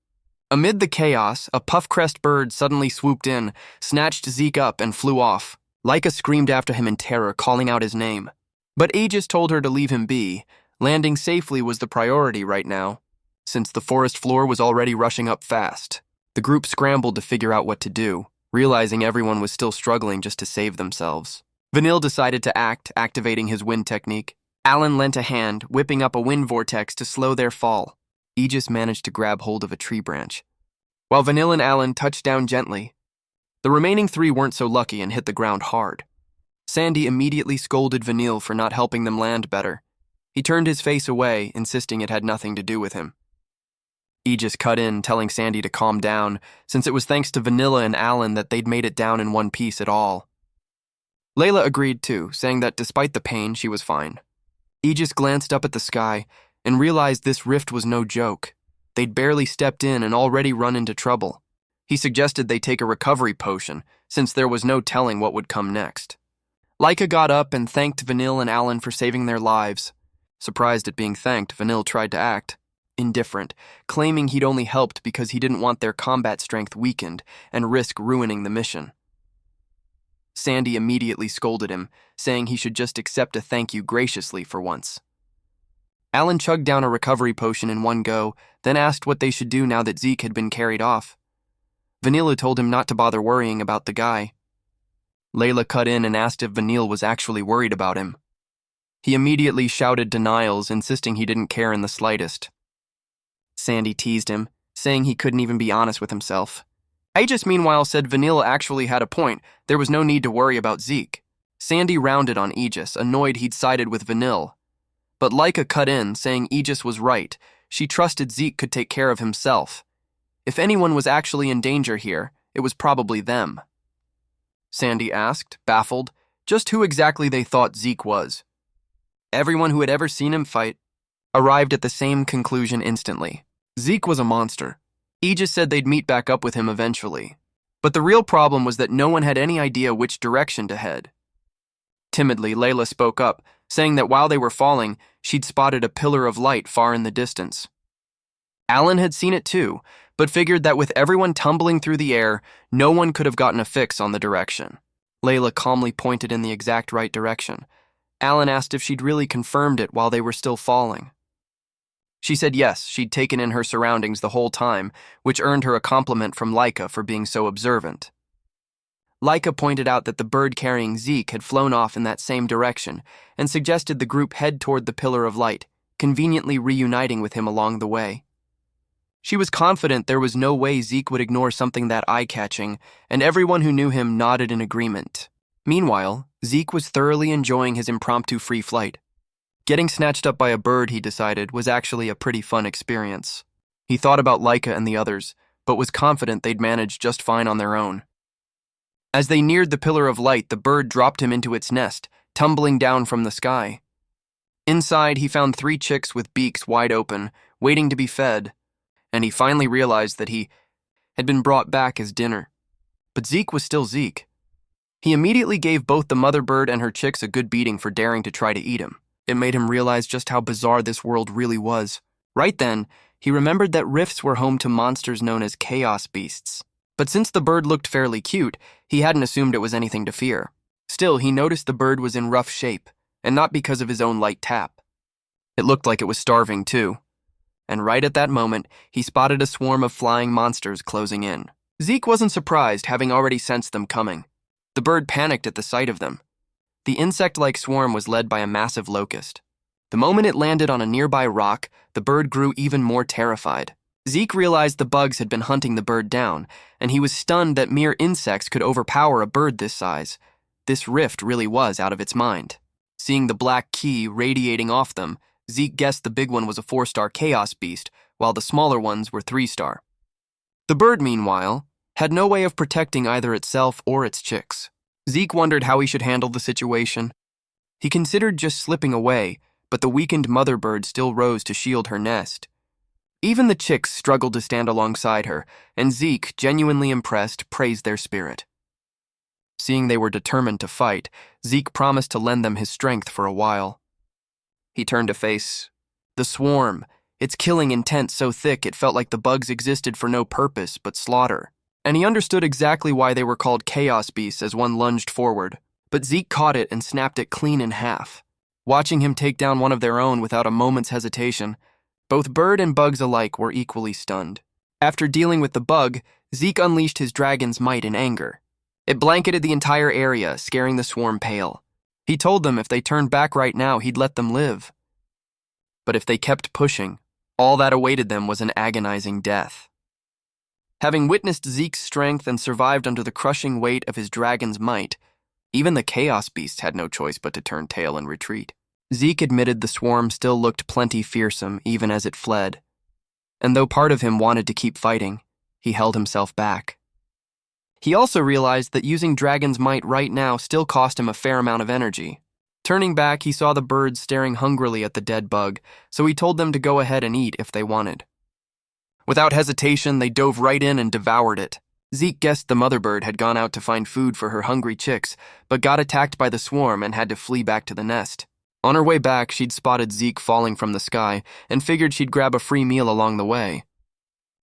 Amid the chaos, a puff-crest bird suddenly swooped in, snatched Zeke up, and flew off. Laika screamed after him in terror, calling out his name. But Aegis told her to leave him be. Landing safely was the priority right now, since the forest floor was already rushing up fast. The group scrambled to figure out what to do, realizing everyone was still struggling just to save themselves. Vanille decided to act, activating his wind technique. Alan lent a hand, whipping up a wind vortex to slow their fall. Aegis managed to grab hold of a tree branch, while Vanille and Alan touched down gently. The remaining three weren't so lucky and hit the ground hard. Sandy immediately scolded Vanille for not helping them land better. He turned his face away, insisting it had nothing to do with him. Aegis cut in, telling Sandy to calm down, since it was thanks to Vanilla and Alan that they'd made it down in one piece at all. Layla agreed too, saying that despite the pain, she was fine. Aegis glanced up at the sky and realized this rift was no joke. They'd barely stepped in and already run into trouble. He suggested they take a recovery potion, since there was no telling what would come next. Laika got up and thanked Vanille and Alan for saving their lives. Surprised at being thanked, Vanille tried to act indifferent, claiming he'd only helped because he didn't want their combat strength weakened and risk ruining the mission. Sandy immediately scolded him, saying he should just accept a thank you graciously for once. Alan chugged down a recovery potion in one go, then asked what they should do now that Zeke had been carried off. Vanilla told him not to bother worrying about the guy. Layla cut in and asked if Vanille was actually worried about him. He immediately shouted denials, insisting he didn't care in the slightest. Sandy teased him, saying he couldn't even be honest with himself. Aegis, meanwhile, said Vanille actually had a point. There was no need to worry about Zeke. Sandy rounded on Aegis, annoyed he'd sided with Vanille. But Laika cut in, saying Aegis was right. She trusted Zeke could take care of himself. If anyone was actually in danger here, it was probably them. Sandy asked, baffled, just who exactly they thought Zeke was. Everyone who had ever seen him fight arrived at the same conclusion instantly. Zeke was a monster. Aegis said they'd meet back up with him eventually. But the real problem was that no one had any idea which direction to head. Timidly, Layla spoke up, saying that while they were falling, she'd spotted a pillar of light far in the distance. Alan had seen it too, but figured that with everyone tumbling through the air, no one could have gotten a fix on the direction. Layla calmly pointed in the exact right direction. Alan asked if she'd really confirmed it while they were still falling. She said yes, she'd taken in her surroundings the whole time, which earned her a compliment from Laika for being so observant. Laika pointed out that the bird carrying Zeke had flown off in that same direction and suggested the group head toward the pillar of light, conveniently reuniting with him along the way. She was confident there was no way Zeke would ignore something that eye-catching, and everyone who knew him nodded in agreement. Meanwhile, Zeke was thoroughly enjoying his impromptu free flight. Getting snatched up by a bird, he decided, was actually a pretty fun experience. He thought about Laika and the others, but was confident they'd manage just fine on their own. As they neared the pillar of light, the bird dropped him into its nest, tumbling down from the sky. Inside, he found 3 chicks with beaks wide open, waiting to be fed, and he finally realized that he had been brought back as dinner. But Zeke was still Zeke. He immediately gave both the mother bird and her chicks a good beating for daring to try to eat him. It made him realize just how bizarre this world really was. Right then, he remembered that rifts were home to monsters known as chaos beasts. But since the bird looked fairly cute, he hadn't assumed it was anything to fear. Still, he noticed the bird was in rough shape, and not because of his own light tap. It looked like it was starving too. And right at that moment, he spotted a swarm of flying monsters closing in. Zeke wasn't surprised, having already sensed them coming. The bird panicked at the sight of them. The insect-like swarm was led by a massive locust. The moment it landed on a nearby rock, the bird grew even more terrified. Zeke realized the bugs had been hunting the bird down, and he was stunned that mere insects could overpower a bird this size. This rift really was out of its mind. Seeing the black key radiating off them, Zeke guessed the big one was a 4-star chaos beast, while the smaller ones were 3-star. The bird, meanwhile, had no way of protecting either itself or its chicks. Zeke wondered how he should handle the situation. He considered just slipping away, but the weakened mother bird still rose to shield her nest. Even the chicks struggled to stand alongside her, and Zeke, genuinely impressed, praised their spirit. Seeing they were determined to fight, Zeke promised to lend them his strength for a while. He turned to face the swarm, its killing intent so thick it felt like the bugs existed for no purpose but slaughter. And he understood exactly why they were called chaos beasts as one lunged forward. But Zeke caught it and snapped it clean in half. Watching him take down one of their own without a moment's hesitation, both bird and bugs alike were equally stunned. After dealing with the bug, Zeke unleashed his dragon's might in anger. It blanketed the entire area, scaring the swarm pale. He told them if they turned back right now, he'd let them live. But if they kept pushing, all that awaited them was an agonizing death. Having witnessed Zeke's strength and survived under the crushing weight of his dragon's might, even the chaos beasts had no choice but to turn tail and retreat. Zeke admitted the swarm still looked plenty fearsome even as it fled. And though part of him wanted to keep fighting, he held himself back. He also realized that using dragon's might right now still cost him a fair amount of energy. Turning back, he saw the birds staring hungrily at the dead bug, so he told them to go ahead and eat if they wanted. Without hesitation, they dove right in and devoured it. Zeke guessed the mother bird had gone out to find food for her hungry chicks, but got attacked by the swarm and had to flee back to the nest. On her way back, she'd spotted Zeke falling from the sky and figured she'd grab a free meal along the way.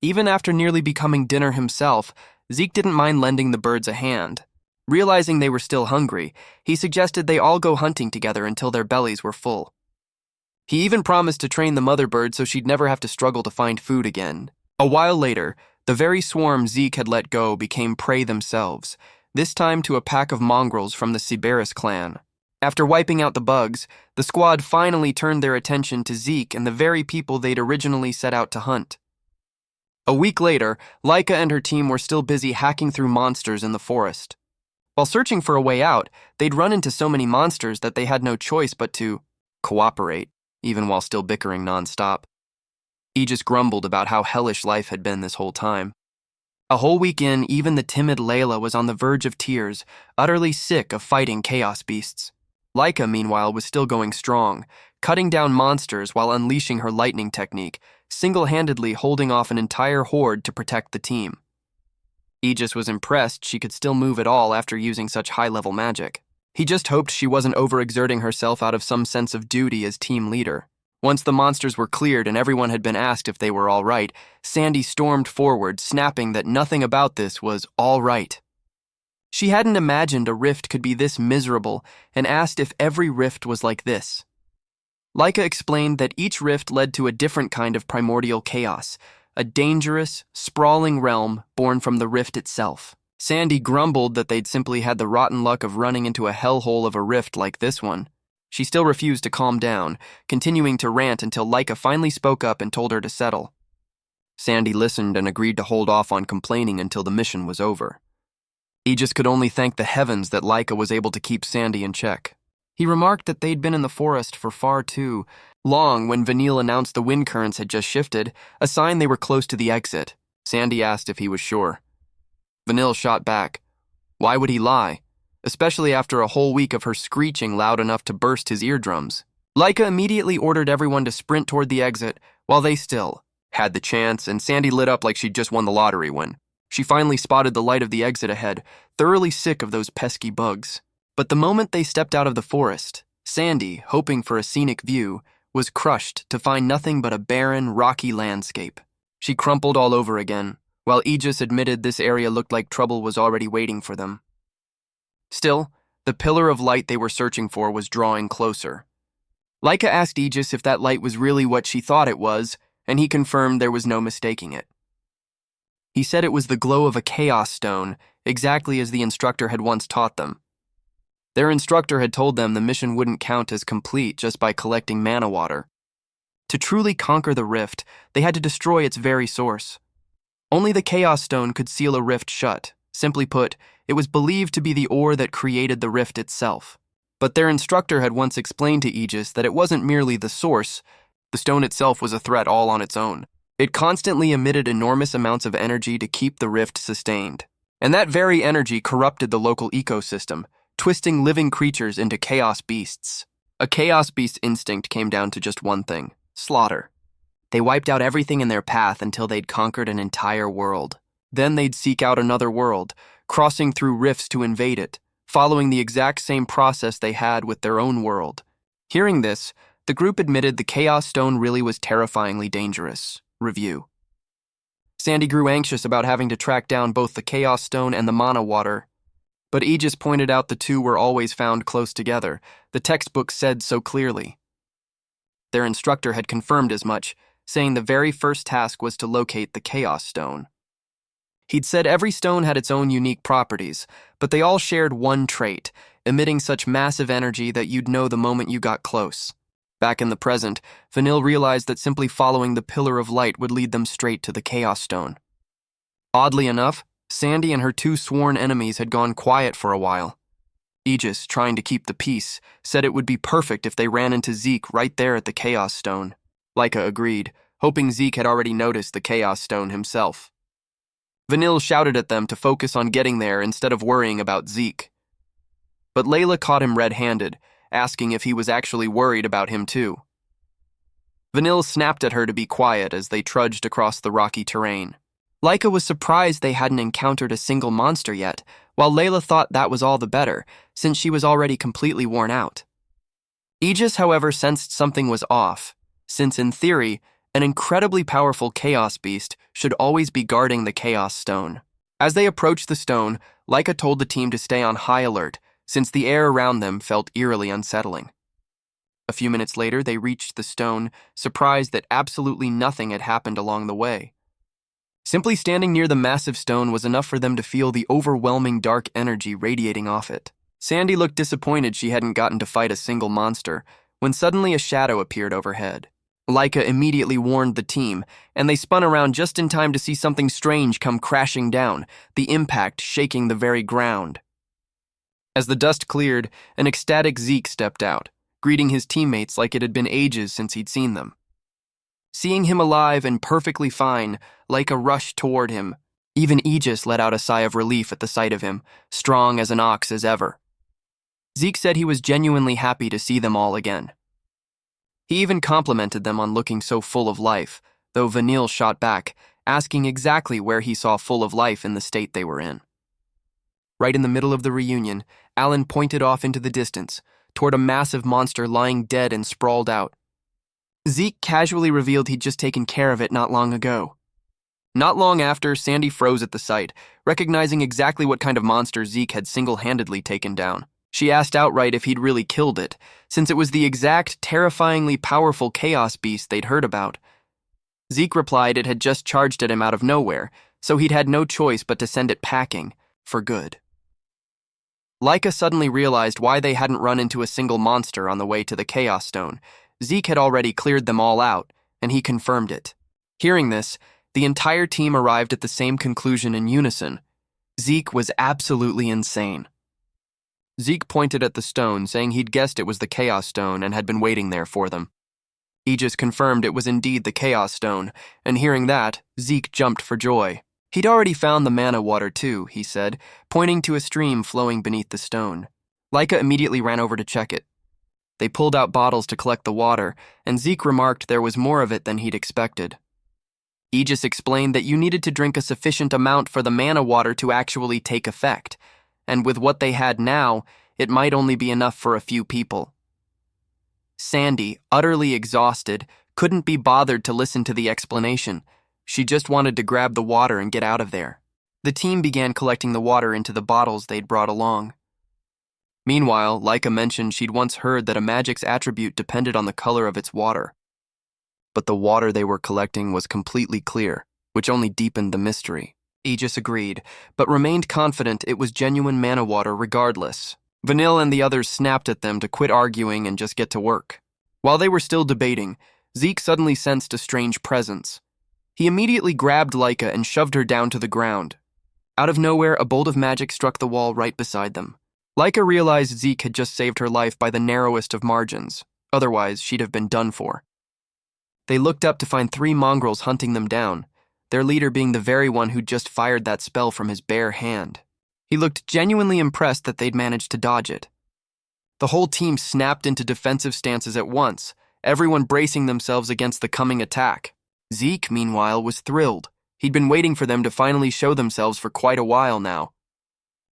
Even after nearly becoming dinner himself, Zeke didn't mind lending the birds a hand. Realizing they were still hungry, he suggested they all go hunting together until their bellies were full. He even promised to train the mother bird so she'd never have to struggle to find food again. A while later, the very swarm Zeke had let go became prey themselves, this time to a pack of mongrels from the Siberis clan. After wiping out the bugs, the squad finally turned their attention to Zeke and the very people they'd originally set out to hunt. A week later, Laika and her team were still busy hacking through monsters in the forest. While searching for a way out, they'd run into so many monsters that they had no choice but to cooperate, even while still bickering nonstop. Aegis grumbled about how hellish life had been this whole time. A whole week in, even the timid Layla was on the verge of tears, utterly sick of fighting chaos beasts. Laika, meanwhile, was still going strong, cutting down monsters while unleashing her lightning technique, single-handedly holding off an entire horde to protect the team. Aegis was impressed she could still move at all after using such high-level magic. He just hoped she wasn't overexerting herself out of some sense of duty as team leader. Once the monsters were cleared and everyone had been asked if they were all right, Sandy stormed forward, snapping that nothing about this was all right. She hadn't imagined a rift could be this miserable and asked if every rift was like this. Laika explained that each rift led to a different kind of primordial chaos, a dangerous, sprawling realm born from the rift itself. Sandy grumbled that they'd simply had the rotten luck of running into a hellhole of a rift like this one. She still refused to calm down, continuing to rant until Laika finally spoke up and told her to settle. Sandy listened and agreed to hold off on complaining until the mission was over. Aegis could only thank the heavens that Laika was able to keep Sandy in check. He remarked that they'd been in the forest for far too long when Vanille announced the wind currents had just shifted, a sign they were close to the exit. Sandy asked if he was sure. Vanille shot back. Why would he lie? Especially after a whole week of her screeching loud enough to burst his eardrums. Laika immediately ordered everyone to sprint toward the exit while they still had the chance, and Sandy lit up like she'd just won the lottery when she finally spotted the light of the exit ahead, thoroughly sick of those pesky bugs. But the moment they stepped out of the forest, Sandy, hoping for a scenic view, was crushed to find nothing but a barren, rocky landscape. She crumpled all over again, while Aegis admitted this area looked like trouble was already waiting for them. Still, the pillar of light they were searching for was drawing closer. Laika asked Aegis if that light was really what she thought it was, and he confirmed there was no mistaking it. He said it was the glow of a chaos stone, exactly as the instructor had once taught them. Their instructor had told them the mission wouldn't count as complete just by collecting mana water. To truly conquer the rift, they had to destroy its very source. Only the chaos stone could seal a rift shut. Simply put, it was believed to be the ore that created the rift itself. But their instructor had once explained to Aegis that it wasn't merely the source. The stone itself was a threat all on its own. It constantly emitted enormous amounts of energy to keep the rift sustained. And that very energy corrupted the local ecosystem, twisting living creatures into chaos beasts. A Chaos Beast's instinct came down to just one thing: slaughter. They wiped out everything in their path until they'd conquered an entire world. Then they'd seek out another world, crossing through rifts to invade it, following the exact same process they had with their own world. Hearing this, the group admitted the Chaos Stone really was terrifyingly dangerous. Review. Sandy grew anxious about having to track down both the Chaos Stone and the Mana Water, but Aegis pointed out the two were always found close together. The textbook said so clearly. Their instructor had confirmed as much, saying the very first task was to locate the Chaos Stone. He'd said every stone had its own unique properties, but they all shared one trait: emitting such massive energy that you'd know the moment you got close. Back in the present, Vanille realized that simply following the pillar of light would lead them straight to the Chaos Stone. Oddly enough, Sandy and her two sworn enemies had gone quiet for a while. Aegis, trying to keep the peace, said it would be perfect if they ran into Zeke right there at the Chaos Stone. Laika agreed, hoping Zeke had already noticed the Chaos Stone himself. Vanille shouted at them to focus on getting there instead of worrying about Zeke. But Layla caught him red-handed, asking if he was actually worried about him too. Vanille snapped at her to be quiet as they trudged across the rocky terrain. Laika was surprised they hadn't encountered a single monster yet, while Layla thought that was all the better, since she was already completely worn out. Aegis, however, sensed something was off, since in theory, an incredibly powerful Chaos Beast should always be guarding the Chaos Stone. As they approached the stone, Laika told the team to stay on high alert, since the air around them felt eerily unsettling. A few minutes later, they reached the stone, surprised that absolutely nothing had happened along the way. Simply standing near the massive stone was enough for them to feel the overwhelming dark energy radiating off it. Sandy looked disappointed she hadn't gotten to fight a single monster, when suddenly a shadow appeared overhead. Laika immediately warned the team, and they spun around just in time to see something strange come crashing down, the impact shaking the very ground. As the dust cleared, an ecstatic Zeke stepped out, greeting his teammates like it had been ages since he'd seen them. Seeing him alive and perfectly fine, Laika rushed toward him. Even Aegis let out a sigh of relief at the sight of him, strong as an ox as ever. Zeke said he was genuinely happy to see them all again. He even complimented them on looking so full of life, though Vanille shot back, asking exactly where he saw full of life in the state they were in. Right in the middle of the reunion, Alan pointed off into the distance, toward a massive monster lying dead and sprawled out. Zeke casually revealed he'd just taken care of it not long ago. Not long after, Sandy froze at the sight, recognizing exactly what kind of monster Zeke had single-handedly taken down. She asked outright if he'd really killed it, since it was the exact terrifyingly powerful Chaos Beast they'd heard about. Zeke replied it had just charged at him out of nowhere, so he'd had no choice but to send it packing, for good. Laika suddenly realized why they hadn't run into a single monster on the way to the Chaos Stone. Zeke had already cleared them all out, and he confirmed it. Hearing this, the entire team arrived at the same conclusion in unison. Zeke was absolutely insane. Zeke pointed at the stone, saying he'd guessed it was the Chaos Stone and had been waiting there for them. Aegis confirmed it was indeed the Chaos Stone, and hearing that, Zeke jumped for joy. He'd already found the Mana Water too, he said, pointing to a stream flowing beneath the stone. Laika immediately ran over to check it. They pulled out bottles to collect the water, and Zeke remarked there was more of it than he'd expected. Aegis explained that you needed to drink a sufficient amount for the Mana Water to actually take effect, and with what they had now, it might only be enough for a few people. Sandy, utterly exhausted, couldn't be bothered to listen to the explanation. She just wanted to grab the water and get out of there. The team began collecting the water into the bottles they'd brought along. Meanwhile, Laika mentioned she'd once heard that a magic's attribute depended on the color of its water. But the water they were collecting was completely clear, which only deepened the mystery. Aegis agreed, but remained confident it was genuine Mana Water regardless. Vanille and the others snapped at them to quit arguing and just get to work. While they were still debating, Zeke suddenly sensed a strange presence. He immediately grabbed Laika and shoved her down to the ground. Out of nowhere, a bolt of magic struck the wall right beside them. Laika realized Zeke had just saved her life by the narrowest of margins. Otherwise, she'd have been done for. They looked up to find 3 mongrels hunting them down, their leader being the very one who'd just fired that spell from his bare hand. He looked genuinely impressed that they'd managed to dodge it. The whole team snapped into defensive stances at once, everyone bracing themselves against the coming attack. Zeke, meanwhile, was thrilled. He'd been waiting for them to finally show themselves for quite a while now.